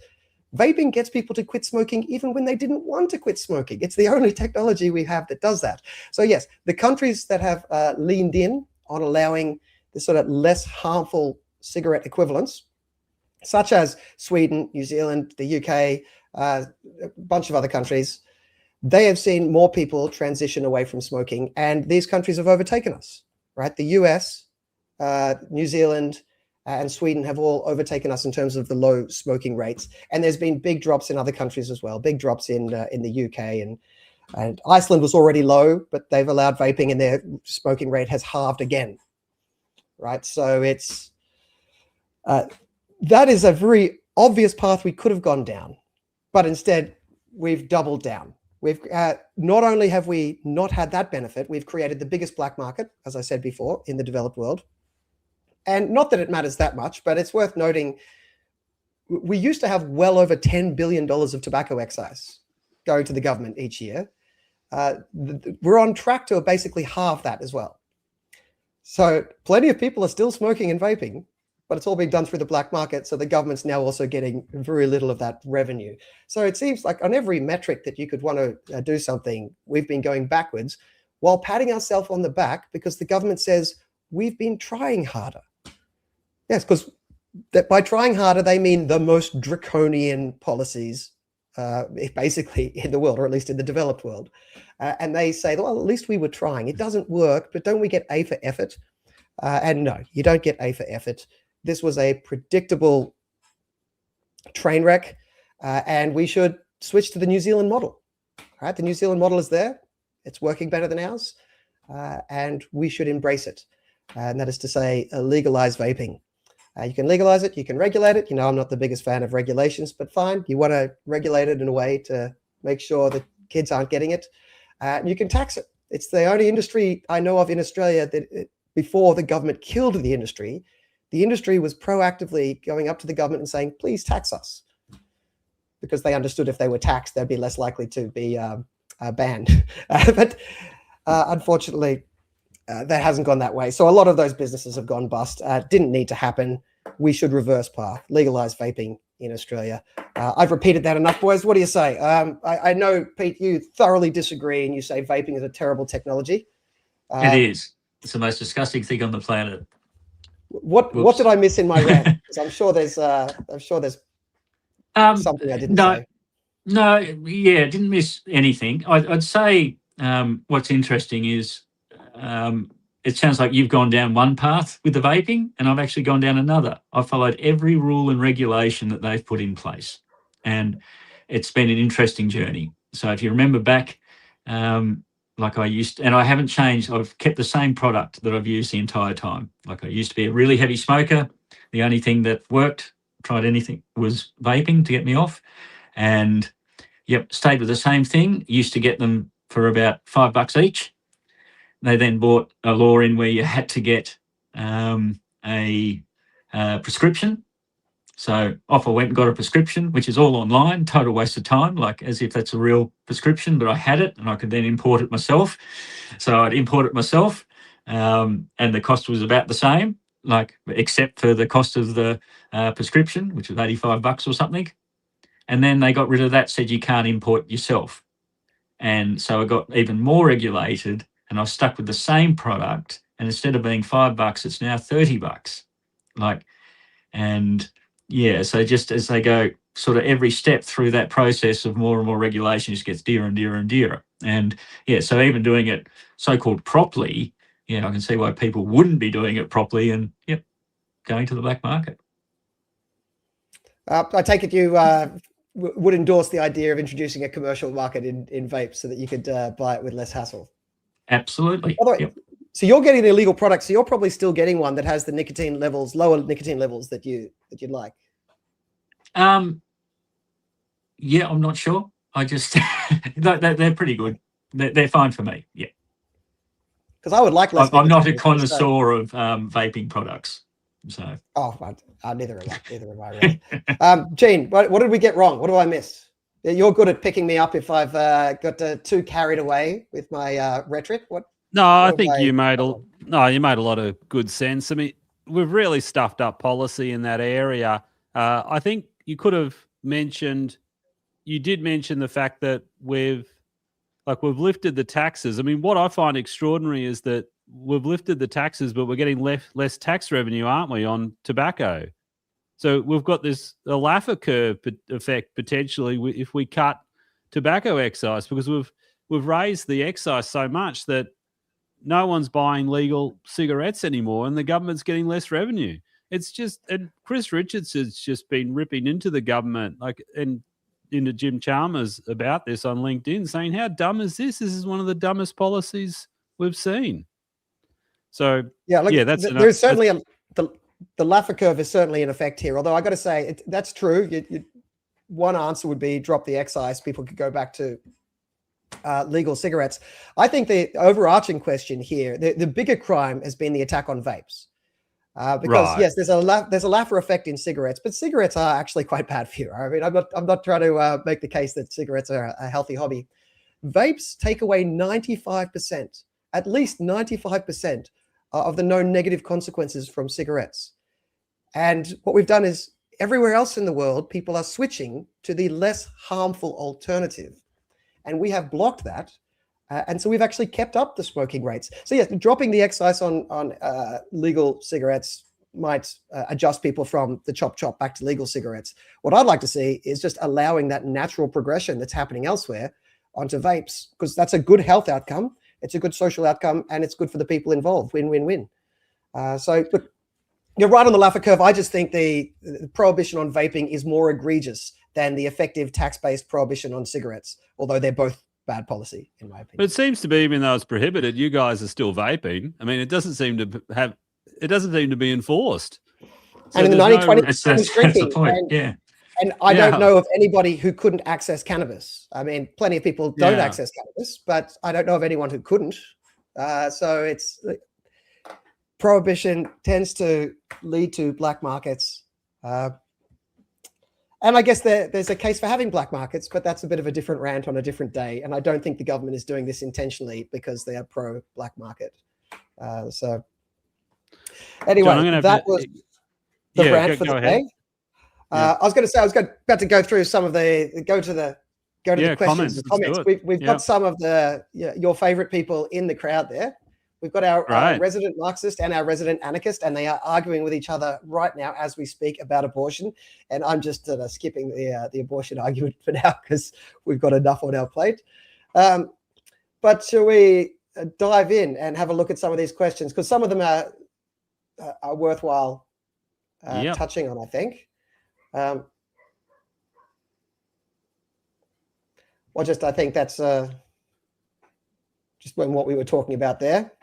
Vaping gets people to quit smoking even when they didn't want to quit smoking. It's the only technology we have that does that. So yes, the countries that have leaned in on allowing the sort of less harmful cigarette equivalents, such as Sweden, New Zealand, the UK, a bunch of other countries, they have seen more people transition away from smoking, and these countries have overtaken us. Right, the US, New Zealand, and Sweden have all overtaken us in terms of the low smoking rates. And there's been big drops in other countries as well. Big drops in the UK, and Iceland was already low, but they've allowed vaping, and their smoking rate has halved again. Right, so it's that is a very obvious path we could have gone down, but instead we've doubled down. We've not only have we not had that benefit, we've created the biggest black market, as I said before, in the developed world. And not that it matters that much, but it's worth noting, we used to have well over $10 billion of tobacco excise going to the government each year. We're on track to basically halve that as well. So plenty of people are still smoking and vaping, but it's all being done through the black market. So the government's now also getting very little of that revenue. So it seems like on every metric that you could want to do something, we've been going backwards while patting ourselves on the back because the government says we've been trying harder. Yes, because by trying harder, they mean the most draconian policies basically in the world, or at least in the developed world. And they say, well, at least we were trying. It doesn't work, but don't we get A for effort? And no, you don't get A for effort. This was a predictable train wreck, and we should switch to the New Zealand model. Right? The New Zealand model is there. It's working better than ours, and we should embrace it. And that is to say, legalize vaping. You can legalize it. You can regulate it. You know, I'm not the biggest fan of regulations, but fine. You want to regulate it in a way to make sure that kids aren't getting it. You can tax it. It's the only industry I know of in Australia that before the government killed the industry was proactively going up to the government and saying, please tax us. Because they understood if they were taxed, they'd be less likely to be banned. But unfortunately, that hasn't gone that way. So a lot of those businesses have gone bust. Didn't need to happen. We should reverse path, legalize vaping in Australia. I've repeated that enough, boys. What do you say? I know, Pete, you thoroughly disagree and you say vaping is a terrible technology. It is. It's the most disgusting thing on the planet. What did I miss in my rant? Because I'm sure there's something I didn't say. No, yeah, didn't miss anything. I'd say what's interesting is it sounds like you've gone down one path with the vaping, and I've actually gone down another. I've followed every rule and regulation that they've put in place, and it's been an interesting journey. So if you remember back, like I used to, and I haven't changed. I've kept the same product that I've used the entire time. Like I used to be a really heavy smoker. The only thing that worked, tried anything, was vaping to get me off. And yep, stayed with the same thing. Used to get them for about $5 each. They then brought a law in where you had to get a prescription. So off I went and got a prescription, which is all online, total waste of time, like as if that's a real prescription, but I had it and I could then import it myself. So I'd import it myself, and the cost was about the same, like except for the cost of the prescription, which was $85 or something. And then they got rid of that, said you can't import yourself. And so I got even more regulated, and I was stuck with the same product. And instead of being $5, it's now $30. Like, and yeah, so just as they go sort of every step through that process of more and more regulation, just gets dearer and dearer and dearer. And yeah, so even doing it so-called properly, yeah, I can see why people wouldn't be doing it properly and yep, going to the black market. I take it you would endorse the idea of introducing a commercial market in vape so that you could buy it with less hassle. Absolutely. By the way, yep. So you're getting an illegal product, so you're probably still getting one that has the nicotine levels, lower nicotine levels that you'd like. Yeah, I'm not sure. I just they're pretty good. They're fine for me. Yeah. Because I would like less. I'm not a nicotine, connoisseur of vaping products, so. Oh, neither am I. Neither am I really. Gene, what did we get wrong? What do I miss? You're good at picking me up if I've got too carried away with my rhetoric. No, I think you made a lot of good sense. I mean, we've really stuffed up policy in that area. I think you did mention the fact that we've lifted the taxes. I mean, what I find extraordinary is that we've lifted the taxes, but we're getting less tax revenue, aren't we, on tobacco? So we've got a Laffer curve effect potentially if we cut tobacco excise, because we've raised the excise so much that no one's buying legal cigarettes anymore, and the government's getting less revenue. It's just, and Chris Richardson's just been ripping into the government, and into Jim Chalmers about this on LinkedIn, saying, how dumb is this? This is one of the dumbest policies we've seen. So there's certainly the Laffer curve is certainly in effect here. Although I got to say, that's true. One answer would be drop the excise. People could go back to legal cigarettes. I think the overarching question here, the bigger crime has been the attack on vapes. Because yes, there's a Laffer effect in cigarettes, but cigarettes are actually quite bad for you. I mean, I'm not trying to make the case that cigarettes are a healthy hobby. Vapes take away 95%, at least 95% of the known negative consequences from cigarettes. And what we've done is everywhere else in the world, people are switching to the less harmful alternative. And we have blocked that. And so we've actually kept up the smoking rates. So yes, dropping the excise on legal cigarettes might adjust people from the chop back to legal cigarettes. What I'd like to see is just allowing that natural progression that's happening elsewhere onto vapes, because that's a good health outcome. It's a good social outcome, and it's good for the people involved. Win-win-win. So look, you're right on the Laffer curve. I just think the prohibition on vaping is more egregious than the effective tax-based prohibition on cigarettes, although they're both bad policy, in my opinion. But it seems to be, even though it's prohibited, you guys are still vaping. I mean, it doesn't seem to be enforced. So and in the 1920s, that's the point. And I don't know of anybody who couldn't access cannabis. I mean, plenty of people don't access cannabis, but I don't know of anyone who couldn't. So it's prohibition tends to lead to black markets. And I guess there's a case for having black markets, but that's a bit of a different rant on a different day. And I don't think the government is doing this intentionally because they are pro-black market. So anyway, John, that was the rant for the day. I was going to say, about to go through some of go to the questions and comments. We've got some of your favorite people in the crowd there. We've got our resident Marxist and our resident anarchist, and they are arguing with each other right now as we speak about abortion. And I'm just skipping the abortion argument for now because we've got enough on our plate. But shall we dive in and have a look at some of these questions? Because some of them are worthwhile touching on, I think. I think that's just what we were talking about there.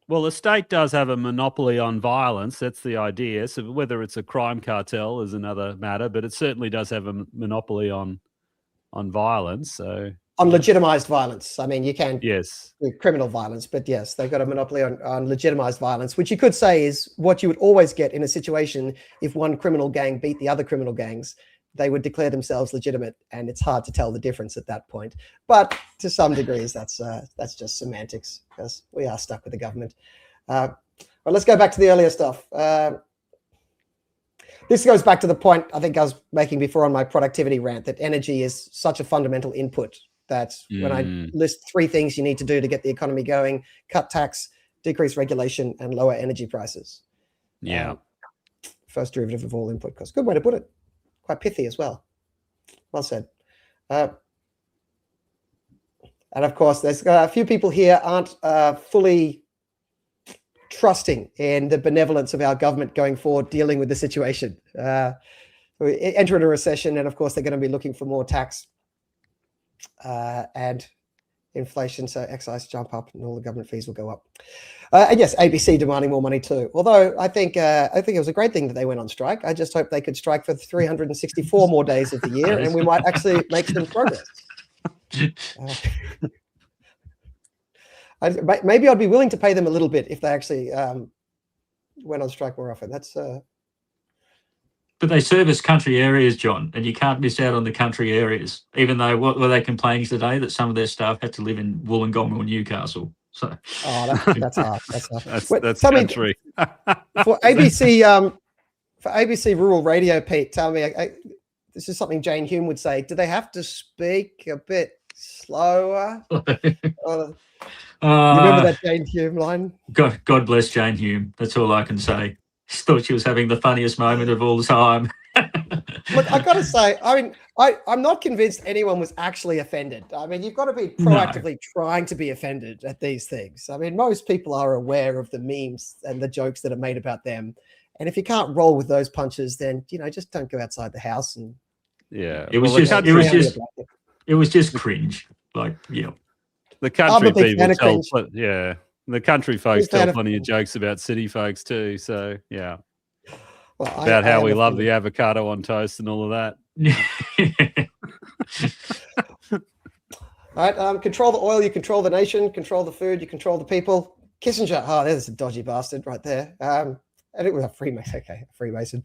Well, the state does have a monopoly on violence. That's the idea. So whether it's a crime cartel is another matter, but it certainly does have a monopoly on violence. So on legitimized violence. I mean, you can do criminal violence, but yes, they've got a monopoly on legitimized violence, which you could say is what you would always get in a situation if one criminal gang beat the other criminal gangs. They would declare themselves legitimate, and it's hard to tell the difference at that point. But to some degrees, that's just semantics because we are stuck with the government. Well, let's go back to the earlier stuff. This goes back to the point I think I was making before on my productivity rant, that energy is such a fundamental input that when I list 3 things you need to do to get the economy going: cut tax, decrease regulation, and lower energy prices. First derivative of all input costs. Good way to put it. Quite pithy as well. Well said. And of course, there's a few people here aren't fully trusting in the benevolence of our government going forward, dealing with the situation. We enter into a recession, and of course, they're going to be looking for more tax and inflation, so excise jump up, and all the government fees will go up. And yes, ABC demanding more money too. Although I think it was a great thing that they went on strike. I just hope they could strike for 364 more days of the year, and we might actually make some progress. Maybe I'd be willing to pay them a little bit if they actually went on strike more often. That's. But they service country areas, John, and you can't miss out on the country areas. Even though, what were they complaining today, that some of their staff had to live in Wollongong or Newcastle? So, that's hard. That's hard. That's country. For ABC Rural Radio, Pete, tell me, this is something Jane Hume would say. Do they have to speak a bit slower? You remember that Jane Hume line? God bless Jane Hume. That's all I can say. She thought she was having the funniest moment of all the time. Look, I got to say, I mean, I'm not convinced anyone was actually offended. I mean, you've got to be proactively trying to be offended at these things. I mean, most people are aware of the memes and the jokes that are made about them. And if you can't roll with those punches, then, just don't go outside the house. And it was just cringe. Like, yeah. The country people tell, the country folks tell plenty of jokes about city folks too. So yeah, about how we love the avocado on toast and all of that. All right, control the oil, you control the nation. Control the food, you control the people. Kissinger, there's a dodgy bastard right there. And it was a Freemason. Okay, a Freemason.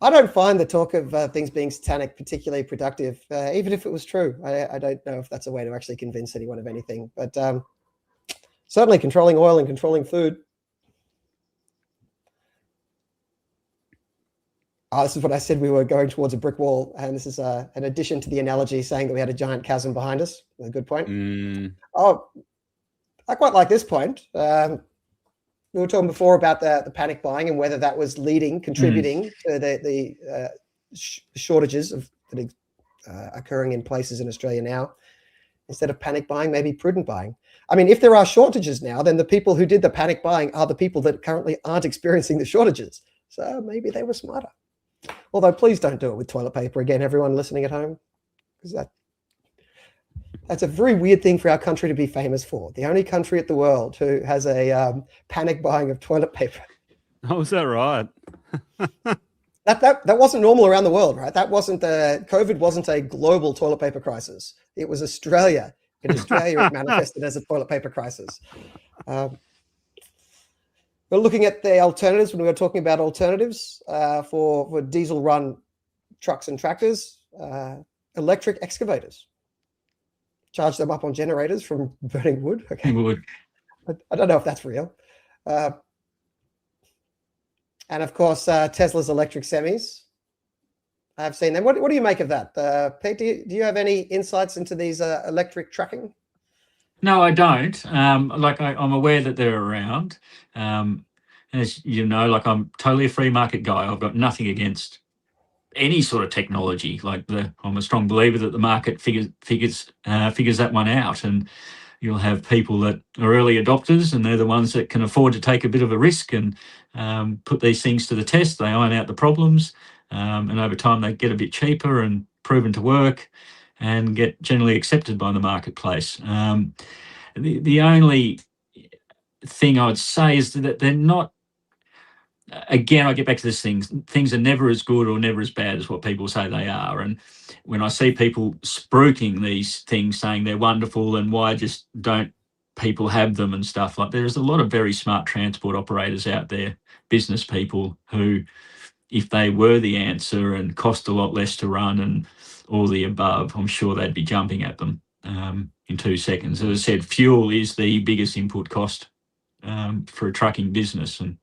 I don't find the talk of things being satanic particularly productive, even if it was true. I don't know if that's a way to actually convince anyone of anything, but certainly controlling oil and controlling food. This is what I said, we were going towards a brick wall, and this is an addition to the analogy saying that we had a giant chasm behind us. A good point. I quite like this point. We were talking before about the panic buying and whether that was contributing to the shortages that are occurring in places in Australia now. Instead of panic buying, maybe prudent buying. I mean, if there are shortages now, then the people who did the panic buying are the people that currently aren't experiencing the shortages. So maybe they were smarter. Although please don't do it with toilet paper again, everyone listening at home, because that's a very weird thing for our country to be famous for. The only country at the world who has a panic buying of toilet paper. Oh, is that right? That wasn't normal around the world, right? That wasn't COVID wasn't a global toilet paper crisis. It was Australia. In Australia, it manifested as a toilet paper crisis. We're looking at the alternatives when we were talking about alternatives for diesel-run trucks and tractors, electric excavators. Charge them up on generators from burning wood. Okay, wood. I don't know if that's real. And of course, Tesla's electric semis. I've seen them. What do you make of that, Pete? Do you have any insights into these electric trucking? No, I don't. I'm aware that they're around. As you know, I'm totally a free market guy. I've got nothing against any sort of technology. I'm a strong believer that the market figures that one out, and you'll have people that are early adopters, and they're the ones that can afford to take a bit of a risk and put these things to the test. They iron out the problems, and over time they get a bit cheaper and proven to work and get generally accepted by the marketplace. The only thing I would say is that they're not. Again, I get back to this thing. Things are never as good or never as bad as what people say they are. And when I see people spruiking these things, saying they're wonderful and why just don't people have them and stuff, there's a lot of very smart transport operators out there, business people who, if they were the answer and cost a lot less to run and all the above, I'm sure they'd be jumping at them in 2 seconds. As I said, fuel is the biggest input cost for a trucking business. And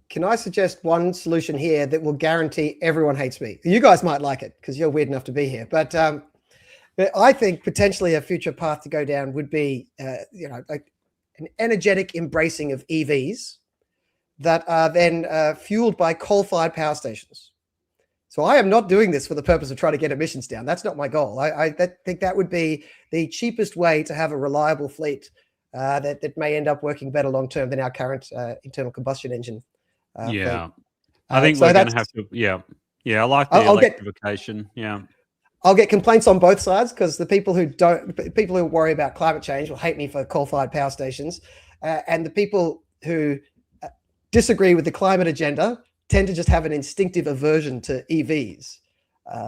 can I suggest one solution here that will guarantee everyone hates me? You guys might like it because you're weird enough to be here. But I think potentially a future path to go down would be, like an energetic embracing of EVs that are then fueled by coal-fired power stations. So I am not doing this for the purpose of trying to get emissions down. That's not my goal. I think that would be the cheapest way to have a reliable fleet that may end up working better long-term than our current internal combustion engine. Fleet. I think we're going to have to. I like the electrification. I'll get complaints on both sides because the people who worry about climate change will hate me for coal-fired power stations, and the people who disagree with the climate agenda tend to just have an instinctive aversion to EVs.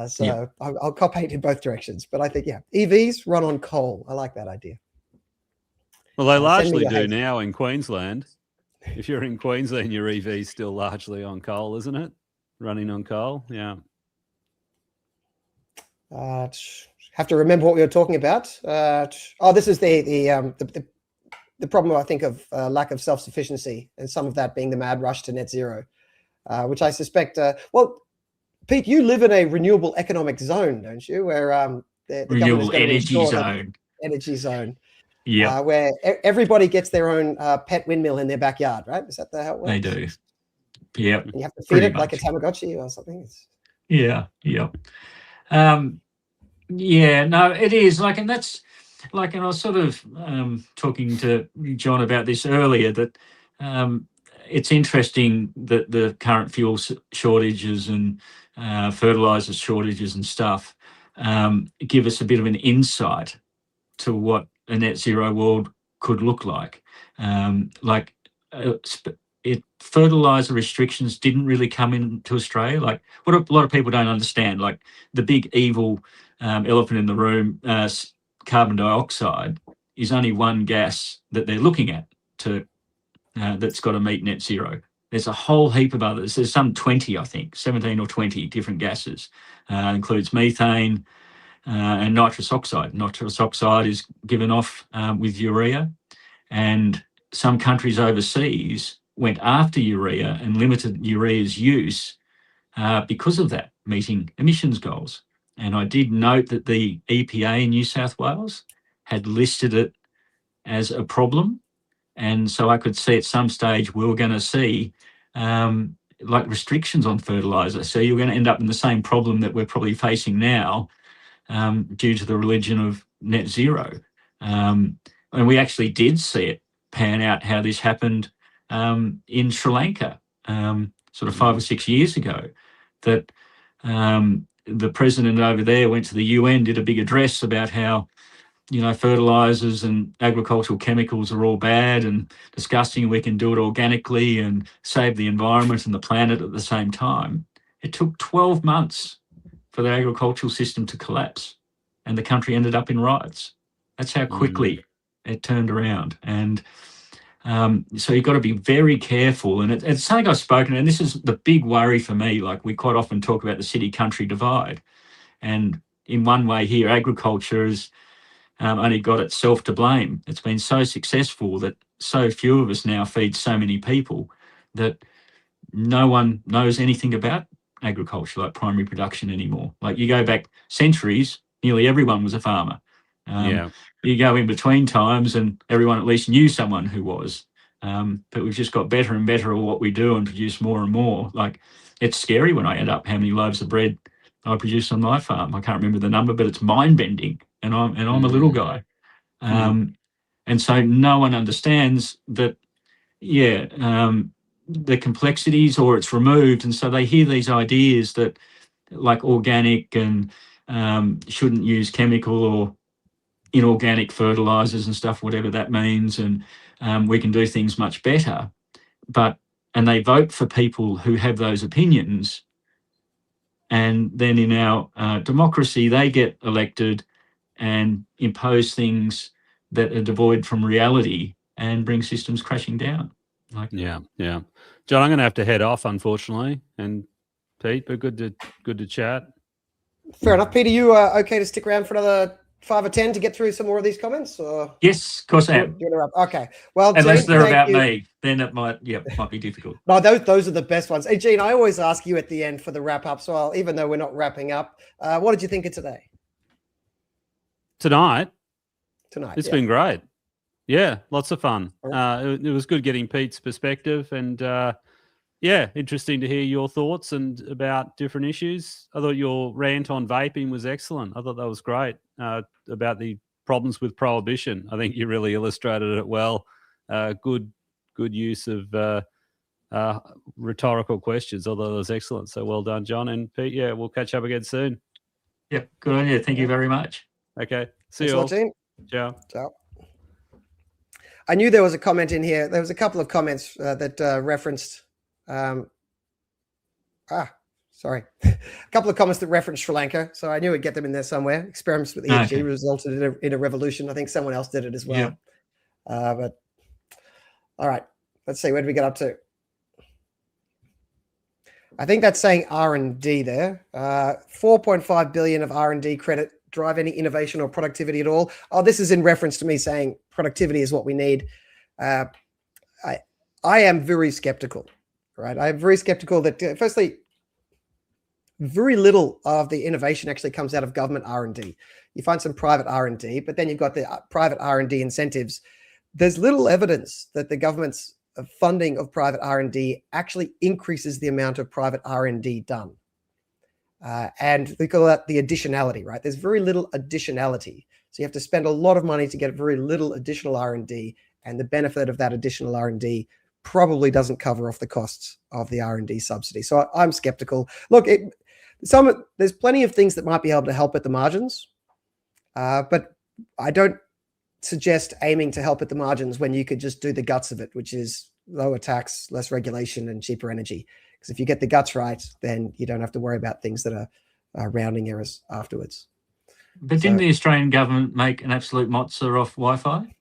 So I'll cop hate in both directions. But I think, EVs run on coal. I like that idea. Well, they Send me largely your do hate. now in Queensland. If you're in Queensland, your EV's still largely on coal, isn't it? Running on coal, yeah. Have to remember what we were talking about. This is the problem, I think, of lack of self-sufficiency, and some of that being the mad rush to net zero, which I suspect. Pete, you live in a renewable economic zone, don't you? Where the renewable government is energy zone. Energy zone. Yeah, where everybody gets their own pet windmill in their backyard, right? Is that how it works? they do. Yeah, and you have to feed pretty it like a much. Tamagotchi or something. Yeah. No, it is like, and that's like, and I was sort of talking to John about this earlier, that it's interesting that the current fuel shortages and fertilizer shortages and stuff give us a bit of an insight to what a net zero world could look like. Fertilizer restrictions didn't really come into Australia. Like, what a lot of people don't understand, like the big evil elephant in the room, carbon dioxide, is only one gas that they're looking at to that's got to meet net zero. There's a whole heap of others. There's some 20, I think, 17 or 20 different gases. Includes methane and nitrous oxide. Nitrous oxide is given off with urea, and some countries overseas went after urea and limited urea's use because of that, meeting emissions goals. And I did note that the EPA in New South Wales had listed it as a problem. And so I could see at some stage we were going to see like restrictions on fertiliser. So you're going to end up in the same problem that we're probably facing now due to the religion of net zero. And we actually did see it pan out, how this happened in Sri Lanka sort of 5 or 6 years ago, that the president over there went to the UN, did a big address about how, fertilizers and agricultural chemicals are all bad and disgusting. We can do it organically and save the environment and the planet at the same time. It took 12 months for the agricultural system to collapse, and the country ended up in riots. That's how quickly it turned around. And so you've got to be very careful. And it's something I've spoken, and this is the big worry for me. Like, we quite often talk about the city-country divide. And in one way here, agriculture has only got itself to blame. It's been so successful that so few of us now feed so many people that no one knows anything about agriculture, like primary production, anymore. Like, you go back centuries, nearly everyone was a farmer. You go in between times and everyone at least knew someone who was. But we've just got better and better at what we do and produce more and more. Like, it's scary when I add up how many loaves of bread I produce on my farm. I can't remember the number, but it's mind-bending. And I'm a little guy. And so no one understands that, the complexities, or it's removed. And so they hear these ideas that, like, organic and shouldn't use chemical or inorganic fertilizers and stuff, whatever that means, and we can do things much better. And they vote for people who have those opinions, and then in our democracy, they get elected and impose things that are devoid from reality and bring systems crashing down. Yeah. John, I'm going to have to head off, unfortunately, and Pete, but good to chat. Fair enough. Peter, you are okay to stick around for another 5 or 10 to get through some more of these comments? Or yes, of course I am. Okay. Well, unless Gene, they're about me, then it might be difficult. No, those are the best ones. Hey, Gene, I always ask you at the end for the wrap up. So even though we're not wrapping up, what did you think of today? Tonight, it's yeah. been great. Yeah, lots of fun. It was good getting Pete's perspective, and interesting to hear your thoughts and about different issues. I thought your rant on vaping was excellent. I thought that was great, about the problems with prohibition. I think you really illustrated it well. Good use of rhetorical questions, although it was excellent. So well done, John. And Pete, we'll catch up again soon. Yep, good on you. Thank you very much. Okay, see you all. Ciao. I knew there was a comment in here. There was a couple of comments that referenced. Sorry. A couple of comments that reference Sri Lanka. So I knew I'd get them in there somewhere. Experiments with ESG resulted in a revolution. I think someone else did it as well. Yeah. But all right, let's see. Where do we get up to? I think that's saying R&D there. 4.5 billion of R&D credit drive any innovation or productivity at all. Oh, this is in reference to me saying productivity is what we need. I am very skeptical, right? I'm very skeptical that, firstly, very little of the innovation actually comes out of government R&D. You find some private R&D, but then you've got the private R&D incentives. There's little evidence that the government's funding of private R&D actually increases the amount of private R&D done. And we call that the additionality, right? There's very little additionality. So you have to spend a lot of money to get very little additional R&D, and the benefit of that additional R&D probably doesn't cover off the costs of the R&D subsidy. So I'm skeptical. Look, there's plenty of things that might be able to help at the margins, but I don't suggest aiming to help at the margins when you could just do the guts of it, which is lower tax, less regulation, and cheaper energy. Because if you get the guts right, then you don't have to worry about things that are rounding errors afterwards. But didn't the Australian government make an absolute mozza off Wi-Fi?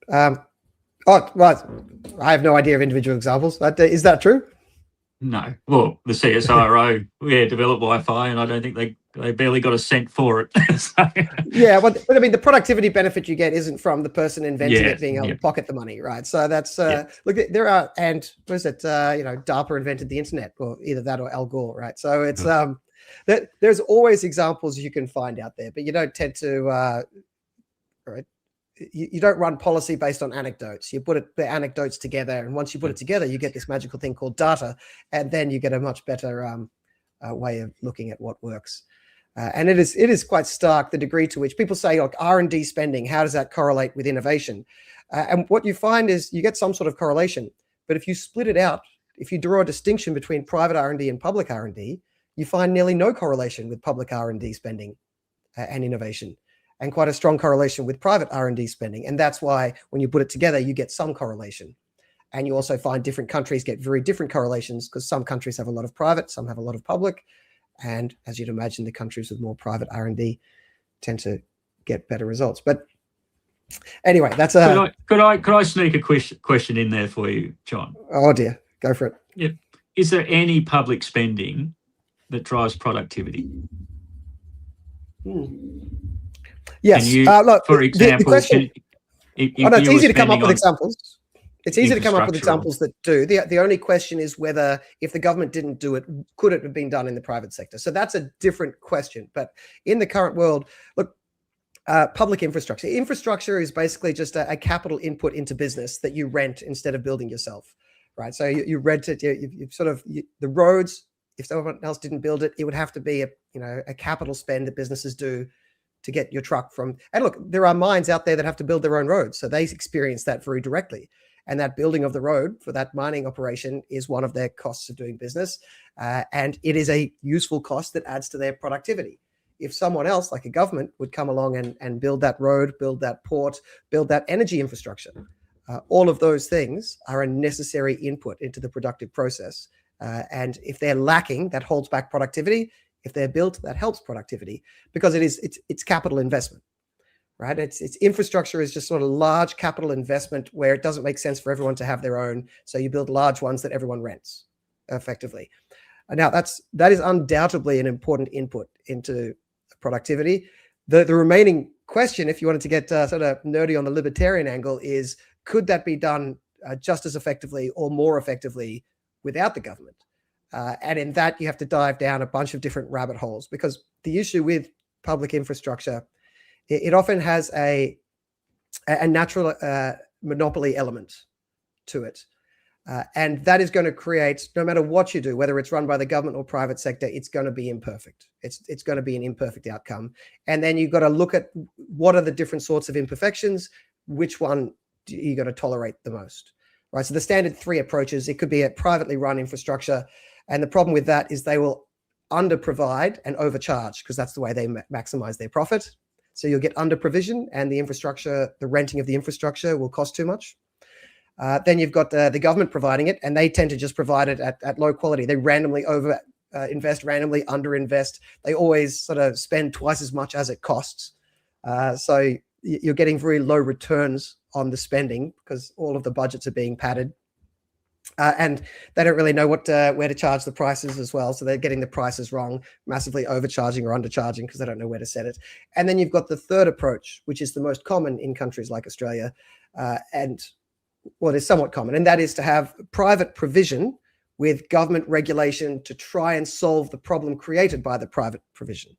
Right. I have no idea of individual examples. Is that true? No. Well, the CSIRO developed Wi-Fi, and I don't think they barely got a cent for it. So. Yeah, but I mean, the productivity benefit you get isn't from the person inventing it being able to pocket the money, right? So that's look, there are, and what is it? DARPA invented the internet, or either that or Al Gore, right? So it's there's always examples you can find out there, but you don't tend to, right? You don't run policy based on anecdotes. You put the anecdotes together, and once you put it together, you get this magical thing called data, and then you get a much better way of looking at what works. And it is quite stark the degree to which people say, like, R&D spending, how does that correlate with innovation? And what you find is you get some sort of correlation, but if you split it out, if you draw a distinction between private R&D and public R&D, you find nearly no correlation with public R&D spending and innovation, and quite a strong correlation with private R&D spending. And that's why when you put it together, you get some correlation. And you also find different countries get very different correlations, because some countries have a lot of private, some have a lot of public. And as you'd imagine, the countries with more private R&D tend to get better results. But anyway, that's a... Could I sneak a question in there for you, John? Oh dear, go for it. Yeah. Is there any public spending that drives productivity? Yes. Look, for example, the question, it's easy to come up with examples. It's easy to come up with examples that do. The only question is whether, if the government didn't do it, could it have been done in the private sector? So that's a different question. But in the current world, look, public infrastructure. Infrastructure is basically just a capital input into business that you rent instead of building yourself, right? So you rent it. The roads. If someone else didn't build it, it would have to be a capital spend that businesses do to get your truck from. And look, there are mines out there that have to build their own roads, so they experience that very directly. And that building of the road for that mining operation is one of their costs of doing business. And it is a useful cost that adds to their productivity. If someone else, like a government, would come along and build that road, build that port, build that energy infrastructure, all of those things are a necessary input into the productive process. And if they're lacking, that holds back productivity. If they're built, that helps productivity, because it's capital investment. Right? It's infrastructure is just sort of large capital investment where it doesn't make sense for everyone to have their own. So you build large ones that everyone rents effectively. Now that is undoubtedly an important input into productivity. The remaining question, if you wanted to get sort of nerdy on the libertarian angle, is could that be done just as effectively or more effectively without the government? And in that, you have to dive down a bunch of different rabbit holes, because the issue with public infrastructure, it often has a natural monopoly element to it. And that is going to create, no matter what you do, whether it's run by the government or private sector, it's going to be imperfect. It's going to be an imperfect outcome. And then you've got to look at what are the different sorts of imperfections, which one do you got to tolerate the most, right? So the standard three approaches, it could be a privately run infrastructure. And the problem with that is they will under provide and overcharge, because that's the way they maximize their profit. So you'll get under provision, and the infrastructure, the renting of the infrastructure will cost too much. Then you've got the government providing it, and they tend to just provide it at low quality. They randomly invest, randomly underinvest. They always sort of spend twice as much as it costs. So you're getting very low returns on the spending because all of the budgets are being padded. And they don't really know where to charge the prices as well. So they're getting the prices wrong, massively overcharging or undercharging because they don't know where to set it. And then you've got the third approach, which is the most common in countries like Australia. It is somewhat common. And that is to have private provision with government regulation to try and solve the problem created by the private provision.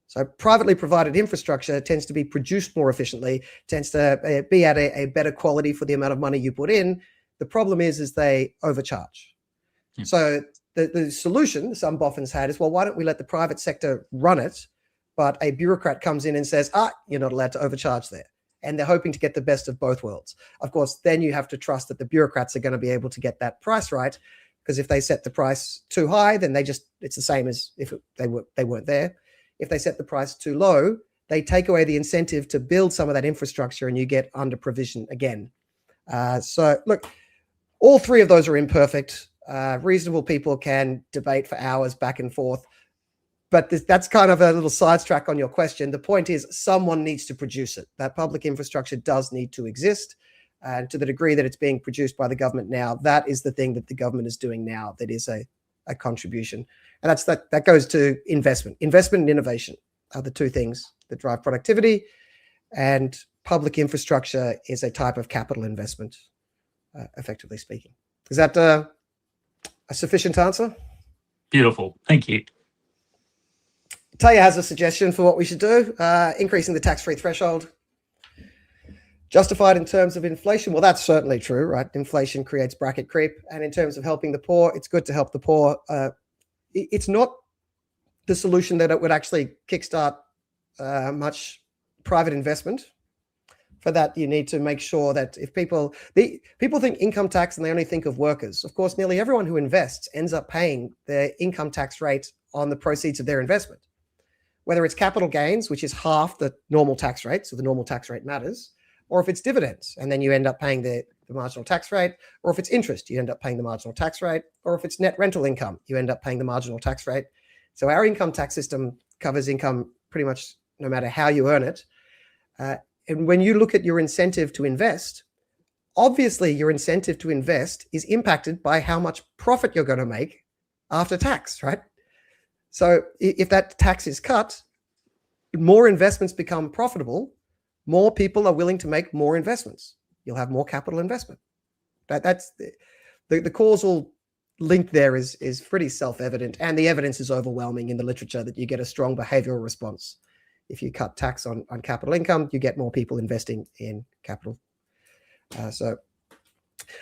So privately provided infrastructure tends to be produced more efficiently, tends to be at a better quality for the amount of money you put in. The problem is they overcharge. Yeah. So the solution some boffins had is, well, why don't we let the private sector run it, but a bureaucrat comes in and says, you're not allowed to overcharge there. And they're hoping to get the best of both worlds. Of course, then you have to trust that the bureaucrats are going to be able to get that price right, because if they set the price too high, then it's the same as if they weren't there. If they set the price too low, they take away the incentive to build some of that infrastructure and you get under provision again. So look, all three of those are imperfect. Reasonable people can debate for hours back and forth. But that's kind of a little sidetrack on your question. The point is someone needs to produce it. That public infrastructure does need to exist. And to the degree that it's being produced by the government now, that is the thing that the government is doing now that is a contribution. And that goes to investment. Investment and innovation are the two things that drive productivity. And public infrastructure is a type of capital investment, effectively speaking. Is that a sufficient answer? Beautiful. Thank you. Taya has a suggestion for what we should do, increasing the tax-free threshold. Justified in terms of inflation? Well, that's certainly true, right? Inflation creates bracket creep. And in terms of helping the poor, it's good to help the poor. It's not the solution that it would actually kickstart much private investment. For that, you need to make sure that if people think income tax and they only think of workers. Of course, nearly everyone who invests ends up paying their income tax rate on the proceeds of their investment. Whether it's capital gains, which is half the normal tax rate, so the normal tax rate matters, or if it's dividends, and then you end up paying the marginal tax rate, or if it's interest, you end up paying the marginal tax rate, or if it's net rental income, you end up paying the marginal tax rate. So our income tax system covers income pretty much no matter how you earn it. And when you look at your incentive to invest, obviously your incentive to invest is impacted by how much profit you're going to make after tax, right? So if that tax is cut, more investments become profitable, more people are willing to make more investments. You'll have more capital investment. That's the causal link there is pretty self-evident, and the evidence is overwhelming in the literature that you get a strong behavioral response. If you cut tax on capital income, you get more people investing in capital. So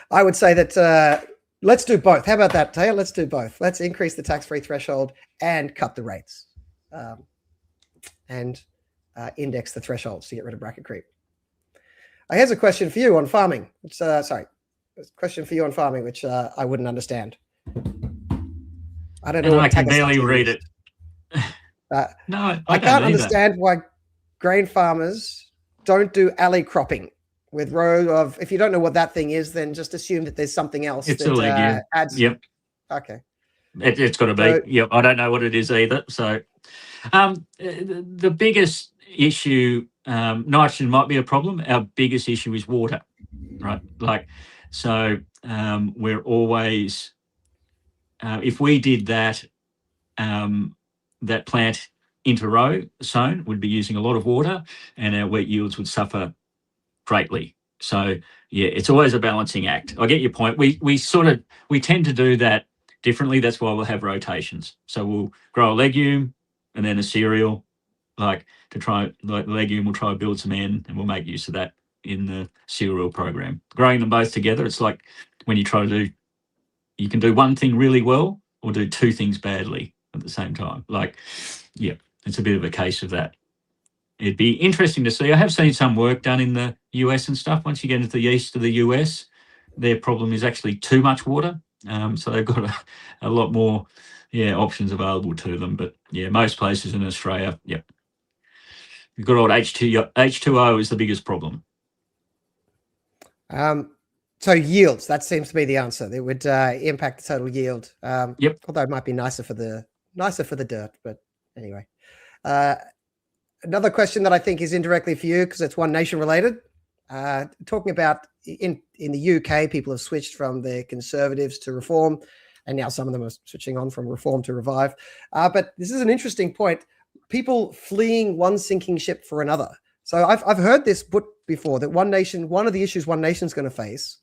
I would say that let's do both. How about that, Taya? Let's do both. Let's increase the tax-free threshold and cut the rates and index the thresholds to get rid of bracket creep. Here's a question for you on farming. Which, I wouldn't understand. I don't know. And I can barely read it. No, I can't understand why grain farmers don't do alley cropping with row of. If you don't know what that thing is, then just assume that there's something else. It's a legume. Adds. Yep. Okay. It's got to be. So, yep. I don't know what it is either. So, the biggest issue, nitrogen might be a problem. Our biggest issue is water, right? We're always, if we did that, that plant inter-row sown would be using a lot of water and our wheat yields would suffer greatly. So yeah, it's always a balancing act. I get your point. We tend to do that differently. That's why we'll have rotations. So we'll grow a legume and then a cereal, the legume will try to build some N, and we'll make use of that in the cereal program. Growing them both together, it's like when you you can do one thing really well or do two things badly at the same time. It's a bit of a case of that. It'd be interesting to see. I have seen some work done in the US and stuff. Once you get into the east of the US, their problem is actually too much water. So they've got a lot more options available to them. But most places in Australia, you've got old H2O is the biggest problem. So yields, that seems to be the answer. It would impact the total yield. Yep. Although it might be nicer for the dirt, but anyway. Another question that I think is indirectly for you because it's One Nation related. Talking about in the UK, people have switched from the Conservatives to Reform, and now some of them are switching on from Reform to Revive. But this is an interesting point. People fleeing one sinking ship for another. So I've heard this put before that One Nation, one of the issues One Nation's going to face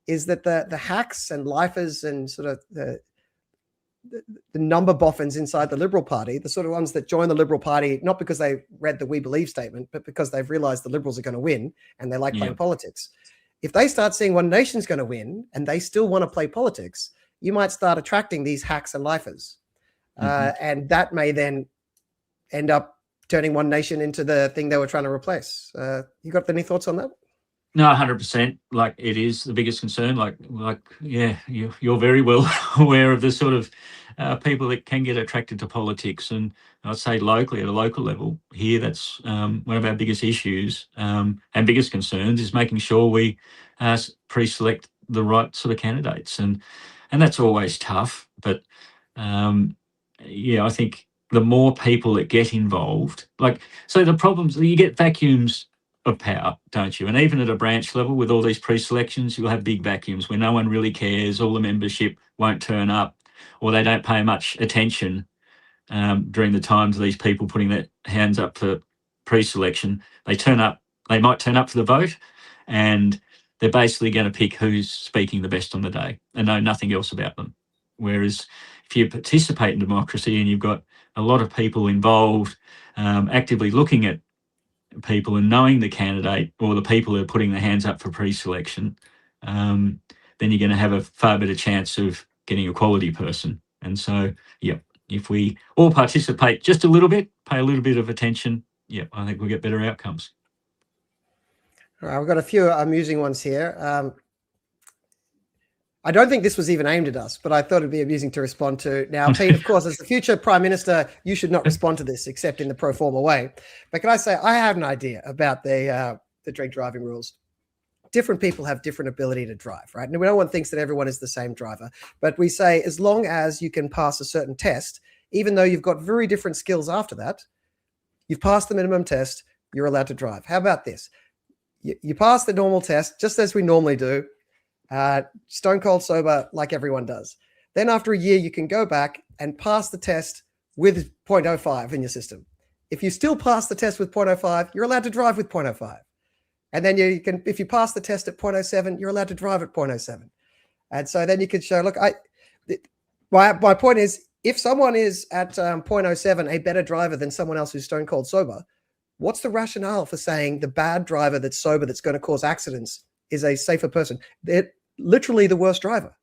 is that the hacks and lifers and sort of the number boffins inside the Liberal Party, the sort of ones that join the Liberal Party, not because they read the We Believe statement, but because they've realized the Liberals are going to win and they like playing politics. If they start seeing One Nation's going to win and they still want to play politics, you might start attracting these hacks and lifers. And that may then end up turning One Nation into the thing they were trying to replace. You got any thoughts on that? No, 100%. Like, it is the biggest concern. Yeah, you're very well aware of the sort of people that can get attracted to politics. And I'd say locally, at a local level here, that's one of our biggest issues and biggest concerns is making sure we pre-select the right sort of candidates. And that's always tough. But yeah, I think the more people that get involved, so the problems, you get vacuums of power, don't you? And even at a branch level with all these pre-selections, you'll have big vacuums where no one really cares, all the membership won't turn up, or they don't pay much attention during the times of these people putting their hands up for pre-selection. They might turn up for the vote, and they're basically going to pick who's speaking the best on the day and know nothing else about them. Whereas if you participate in democracy and you've got a lot of people involved, actively looking at people and knowing the candidate or the people who are putting their hands up for pre-selection, then you're going to have a far better chance of getting a quality person. And so, yeah, if we all participate just a little bit, pay a little bit of attention, yeah, I think we'll get better outcomes. All right, we've got a few amusing ones here. I don't think this was even aimed at us, but I thought it'd be amusing to respond to. Now, Pete, of course, as the future Prime Minister, you should not respond to this except in the pro forma way. But can I say, I have an idea about the drink driving rules. Different people have different ability to drive, right? And no one thinks that everyone is the same driver. But we say, as long as you can pass a certain test, even though you've got very different skills after that, you've passed the minimum test, you're allowed to drive. How about this? You pass the normal test, just as we normally do, stone cold sober like everyone does. Then after a year, you can go back and pass the test with 0.05 in your system. If you still pass the test with 0.05, you're allowed to drive with 0.05. And then you can, if you pass the test at 0.07, you're allowed to drive at 0.07. And so then you can show, look, my point is, if someone is at 0.07 a better driver than someone else who's stone cold sober, what's the rationale for saying the bad driver that's sober that's going to cause accidents is a safer person? They're literally the worst driver.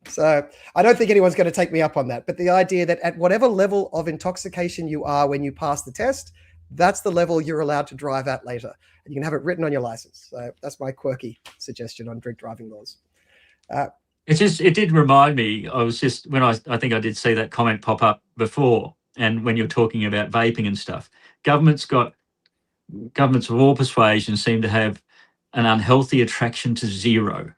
So I don't think anyone's going to take me up on that. But the idea that at whatever level of intoxication you are when you pass the test, that's the level you're allowed to drive at later. And you can have it written on your license. So that's my quirky suggestion on drink driving laws. It did remind me, I was just, when I think I did see that comment pop up before, and when you're talking about vaping and stuff, governments of all persuasions seem to have an unhealthy attraction to zero.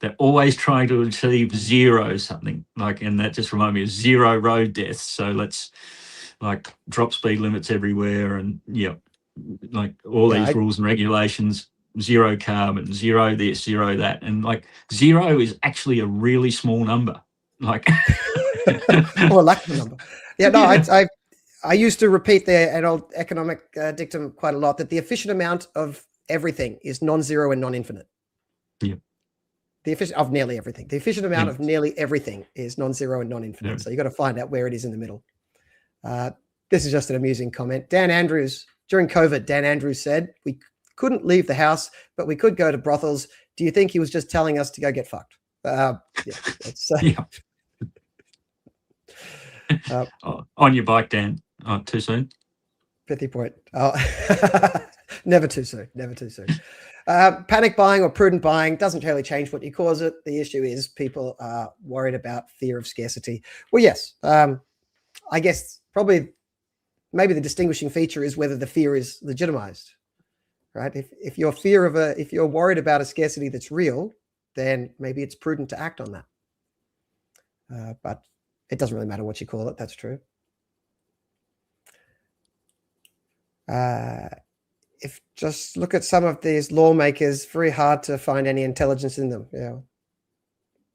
They're always trying to achieve zero something, and that just reminded me of zero road deaths. So let's drop speed limits everywhere, and all these rules and regulations, zero carbon, zero this, zero that, and zero is actually a really small number. Or lack of a number. Yeah, no, yeah. I used to repeat an old economic dictum quite a lot, that the efficient amount of everything is non-zero and non-infinite. Yeah. The efficient of nearly everything. The efficient amount of nearly everything is non-zero and non-infinite. Yeah. So you got to find out where it is in the middle. This is just an amusing comment. Dan Andrews, during COVID, Dan Andrews said, we couldn't leave the house, but we could go to brothels. Do you think he was just telling us to go get fucked? Yeah. On your bike, Dan. Oh, too soon? Pithy point. Oh, never too soon. Never too soon. Panic buying or prudent buying doesn't really change what you cause it. The issue is people are worried about fear of scarcity. Well, yes. I guess maybe the distinguishing feature is whether the fear is legitimized. right? If you're worried about a scarcity that's real, then maybe it's prudent to act on that. But it doesn't really matter what you call it. That's true. If just look at some of these lawmakers, very hard to find any intelligence in them. Yeah.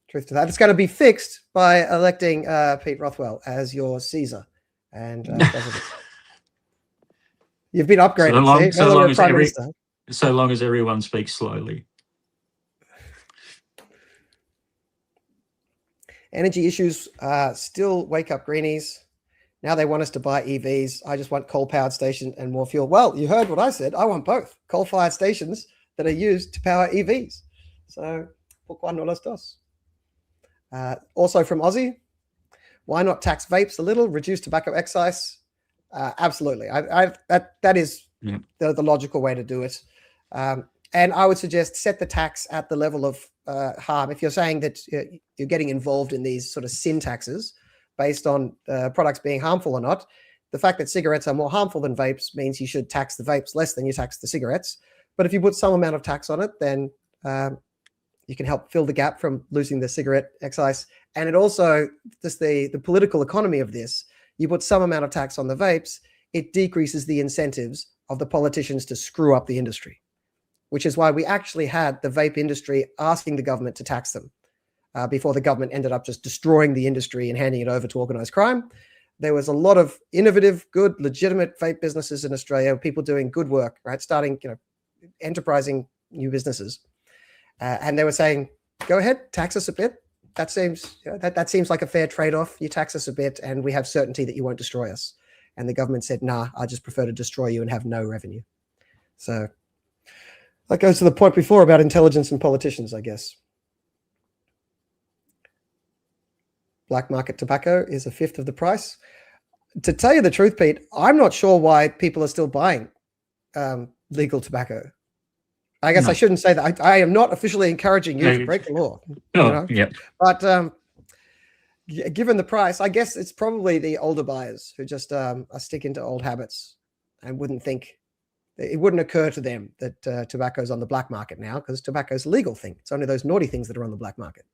Truth to that. It's going to be fixed by electing Pete Rothwell as your Caesar and president. You've been upgraded. So long as everyone speaks slowly. Energy issues still wake up greenies. Now they want us to buy EVs. I just want coal-powered stations and more fuel. Well, you heard what I said. I want both. Coal-fired stations that are used to power EVs. So, pourquoi no los dos? Also from Aussie, why not tax vapes a little, reduce tobacco excise? Absolutely. That is the logical way to do it. And I would suggest set the tax at the level of harm. If you're saying that you're getting involved in these sort of sin taxes based on products being harmful or not, the fact that cigarettes are more harmful than vapes means you should tax the vapes less than you tax the cigarettes. But if you put some amount of tax on it, then you can help fill the gap from losing the cigarette excise. And it also, just the political economy of this, you put some amount of tax on the vapes, it decreases the incentives of the politicians to screw up the industry, which is why we actually had the vape industry asking the government to tax them before the government ended up just destroying the industry and handing it over to organized crime. There was a lot of innovative, good, legitimate vape businesses in Australia, people doing good work, right? Starting, enterprising new businesses. And they were saying, go ahead, tax us a bit. That seems that seems like a fair trade-off. You tax us a bit and we have certainty that you won't destroy us. And the government said, nah, I just prefer to destroy you and have no revenue. So that goes to the point before about intelligence and politicians, I guess. Black market tobacco is a fifth of the price. To tell you the truth, Pete, I'm not sure why people are still buying legal tobacco. I guess I shouldn't say that. I am not officially encouraging you to break the law. But given the price, I guess it's probably the older buyers who just are sticking to old habits and wouldn't think, it wouldn't occur to them that tobacco's on the black market now, because tobacco's a legal thing. It's only those naughty things that are on the black market.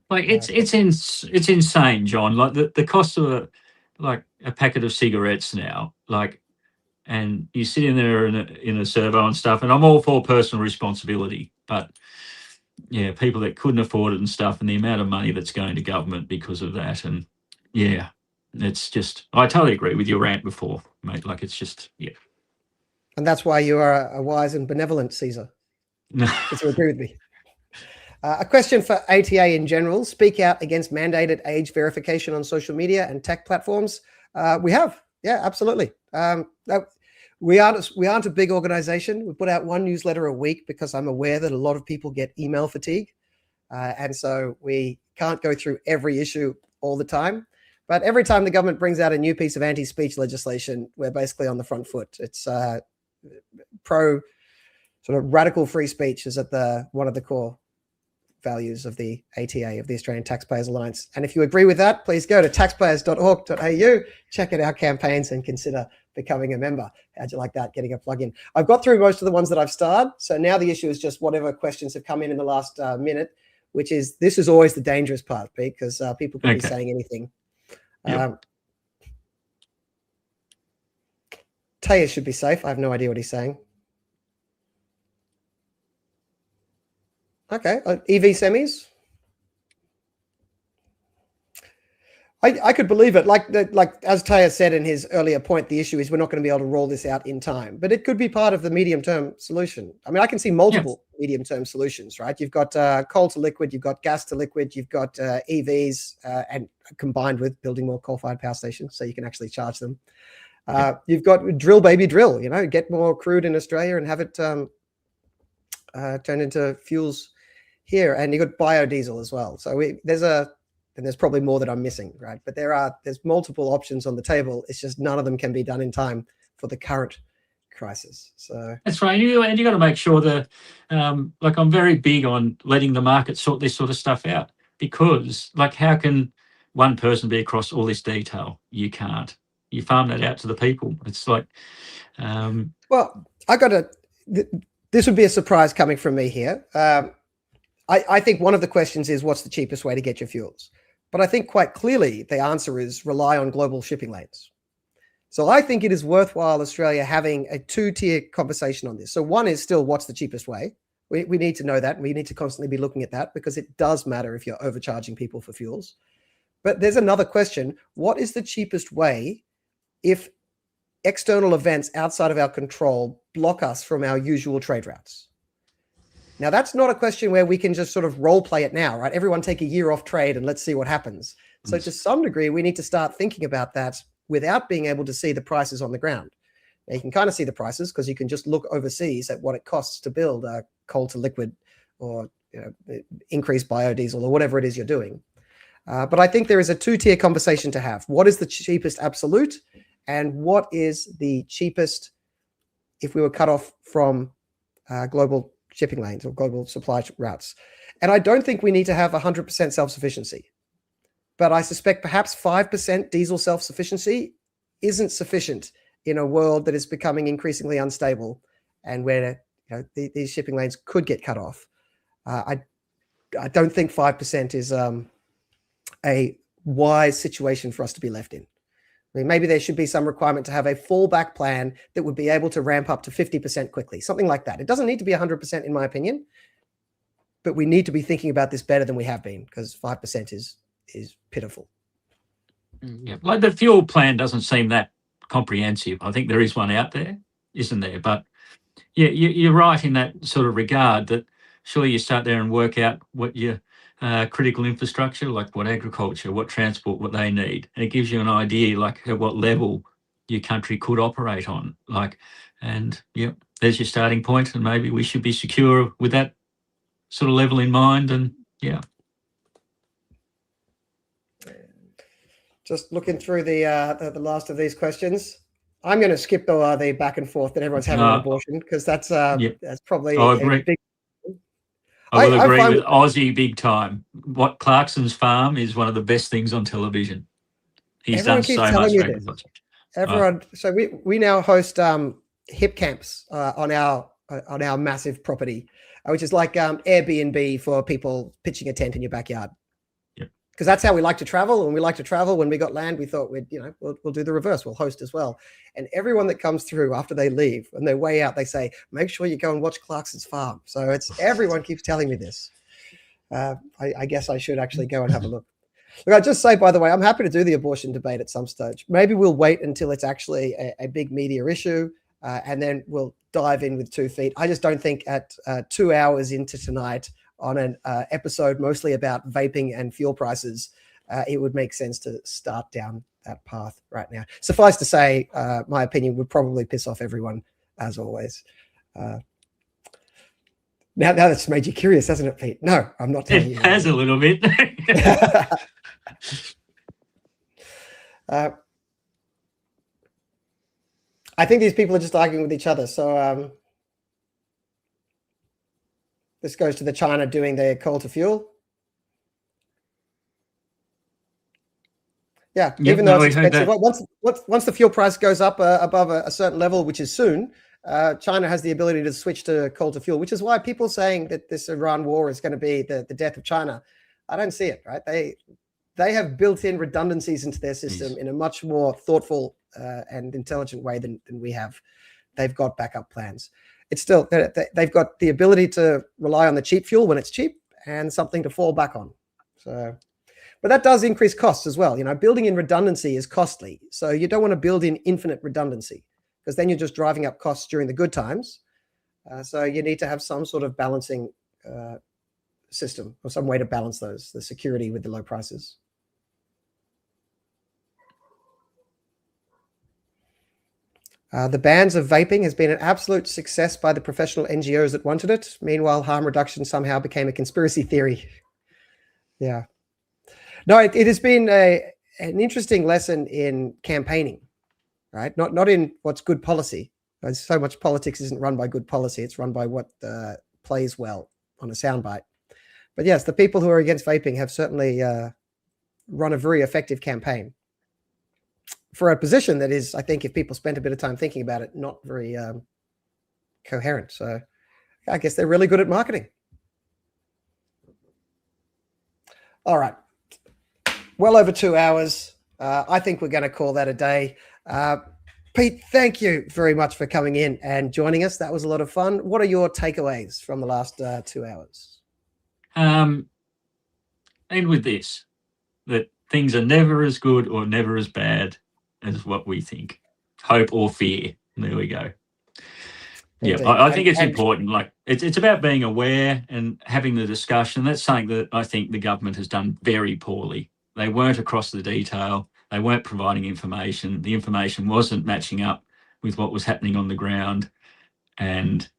Like it's insane, John. Like the cost of a packet of cigarettes now, and you sit in there in a servo and stuff, and I'm all for personal responsibility, but yeah, people that couldn't afford it and stuff, and the amount of money that's going to government because of that, and yeah, it's just, I totally agree with your rant before, mate. Like it's just, yeah. And that's why you are a wise and benevolent Caesar. Because you agree with me. A question for ATA in general. Speak out against mandated age verification on social media and tech platforms. We have. Yeah, absolutely. We aren't a big organization. We put out one newsletter a week because I'm aware that a lot of people get email fatigue. And so we can't go through every issue all the time. But every time the government brings out a new piece of anti-speech legislation, we're basically on the front foot. It's pro sort of radical free speech is at one of the core values of the ATA, of the Australian Taxpayers Alliance. And if you agree with that, please go to taxpayers.org.au, check out our campaigns and consider becoming a member. How'd you like that, getting a plug-in? I've got through most of the ones that I've starred. So now the issue is just whatever questions have come in the last minute, which is, this is always the dangerous part, Pete, because people can be saying anything. Yep. Taya should be safe. I have no idea what he's saying. Okay, EV semis. I could believe it. Like as Taya said in his earlier point, the issue is we're not going to be able to roll this out in time, but it could be part of the medium-term solution. I mean, I can see multiple medium-term solutions, right? You've got coal to liquid, you've got gas to liquid, you've got EVs, and combined with building more coal-fired power stations so you can actually charge them. You've got drill, baby, drill. Get more crude in Australia and have it turned into fuels here, and you've got biodiesel as well. So there's probably more that I'm missing, right? But there's multiple options on the table. It's just none of them can be done in time for the current crisis. So that's right. And you got to make sure that, I'm very big on letting the market sort this sort of stuff out, because how can one person be across all this detail? You can't. You farm that out to the people. It's like, well, this would be a surprise coming from me here. I think one of the questions is what's the cheapest way to get your fuels? But I think quite clearly the answer is rely on global shipping lanes. So I think it is worthwhile Australia having a two-tier conversation on this. So one is still what's the cheapest way? We need to know that. We need to constantly be looking at that because it does matter if you're overcharging people for fuels. But there's another question. What is the cheapest way if external events outside of our control block us from our usual trade routes? Now, that's not a question where we can just sort of role play it now, right? Everyone take a year off trade and let's see what happens. So to some degree, we need to start thinking about that without being able to see the prices on the ground. Now, you can kind of see the prices because you can just look overseas at what it costs to build a coal to liquid or increased biodiesel or whatever it is you're doing. But I think there is a two-tier conversation to have. What is the cheapest absolute? And what is the cheapest if we were cut off from global shipping lanes or global supply routes? And I don't think we need to have 100% self-sufficiency. But I suspect perhaps 5% diesel self-sufficiency isn't sufficient in a world that is becoming increasingly unstable and where these shipping lanes could get cut off. I don't think 5% is a wise situation for us to be left in. I mean, maybe there should be some requirement to have a fallback plan that would be able to ramp up to 50% quickly, something like that. It doesn't need to be 100% in my opinion, but we need to be thinking about this better than we have been because 5% is pitiful. Yeah, like the fuel plan doesn't seem that comprehensive. I think there is one out there, isn't there? But yeah, you're right in that sort of regard that surely you start there and work out what your critical infrastructure, like what agriculture, what transport, what they need. And it gives you an idea like at what level your country could operate on. And there's your starting point, and maybe we should be secure with that sort of level in mind. And yeah. Just looking through the last of these questions. I'm going to skip the back and forth that everyone's having an abortion because that's probably a big. I will agree with Aussie big time. What Clarkson's farm is one of the best things on television. He's done so much. Everyone, so we now host hip camps on our massive property, which is like Airbnb for people pitching a tent in your backyard. Because that's how we like to travel. And we like to travel. When we got land, we thought we'll do the reverse. We'll host as well. And everyone that comes through after they leave, and they way out, they say, make sure you go and watch Clarkson's farm. So everyone keeps telling me this. I guess I should actually go and have a look. Look, I'll just say, by the way, I'm happy to do the abortion debate at some stage. Maybe we'll wait until it's actually a big media issue, and then we'll dive in with 2 feet. I just don't think at 2 hours into tonight on an episode mostly about vaping and fuel prices, it would make sense to start down that path right now. Suffice to say, my opinion would probably piss off everyone, as always. Now that's made you curious, hasn't it, Pete? No, I'm not telling you. It has a little bit. I think these people are just arguing with each other. So this goes to the China doing their coal to fuel. Yeah, even though it's expensive. Once the fuel price goes up above a certain level, which is soon, China has the ability to switch to coal to fuel, which is why people saying that this Iran war is going to be the death of China, I don't see it, right? They have built in redundancies into their system in a much more thoughtful and intelligent way than we have. They've got backup plans. It's still, they've got the ability to rely on the cheap fuel when it's cheap and something to fall back on. So, but that does increase costs as well. Building in redundancy is costly. So you don't want to build in infinite redundancy because then you're just driving up costs during the good times. So you need to have some sort of balancing system or some way to balance the security with the low prices. The bans of vaping has been an absolute success by the professional NGOs that wanted it. Meanwhile, harm reduction somehow became a conspiracy theory. Yeah. No, it has been an interesting lesson in campaigning, right? Not in what's good policy. So much politics isn't run by good policy. It's run by what plays well on a soundbite. But yes, the people who are against vaping have certainly run a very effective campaign for a position that is, I think, if people spent a bit of time thinking about it, not very coherent. So I guess they're really good at marketing. All right. Well over 2 hours. I think we're going to call that a day. Pete, thank you very much for coming in and joining us. That was a lot of fun. What are your takeaways from the last 2 hours? And with this, that things are never as good or never as bad as what we think. Hope or fear. There we go. Indeed. Yeah, I think it's important. Like it's about being aware and having the discussion. That's something that I think the government has done very poorly. They weren't across the detail. They weren't providing information. The information wasn't matching up with what was happening on the ground, and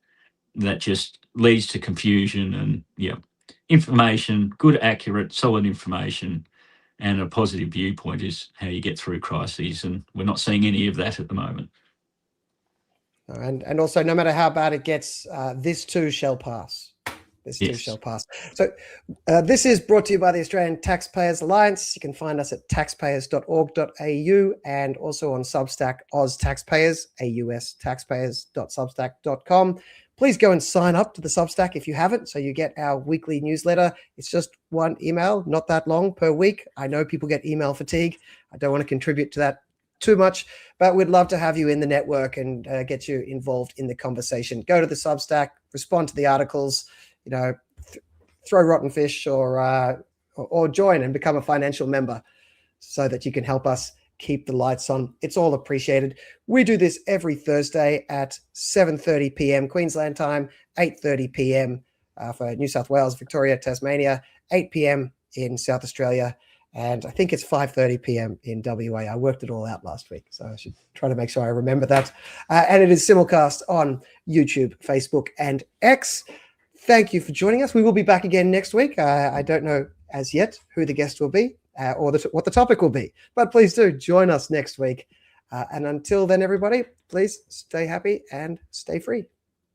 that just leads to confusion. And information, good, accurate, solid information, and a positive viewpoint is how you get through crises. And we're not seeing any of that at the moment. And also, no matter how bad it gets, this too shall pass. This too shall pass. So this is brought to you by the Australian Taxpayers Alliance. You can find us at taxpayers.org.au and also on Substack, Oz Taxpayers, AUS taxpayers.substack.com. Please go and sign up to the Substack if you haven't, so you get our weekly newsletter. It's just one email, not that long per week. I know people get email fatigue. I don't want to contribute to that too much, but we'd love to have you in the network and get you involved in the conversation. Go to the Substack, respond to the articles, throw rotten fish or join and become a financial member so that you can help us keep the lights on. It's all appreciated. We do this every Thursday at 7:30 p.m. Queensland time, 8:30 p.m. For New South Wales, Victoria, Tasmania, 8 p.m. in South Australia. And I think it's 5:30 p.m. in WA. I worked it all out last week, so I should try to make sure I remember that. And it is simulcast on YouTube, Facebook, and X. Thank you for joining us. We will be back again next week. I don't know as yet who the guest will be or what the topic will be, but please do join us next week. And until then, everybody, please stay happy and stay free.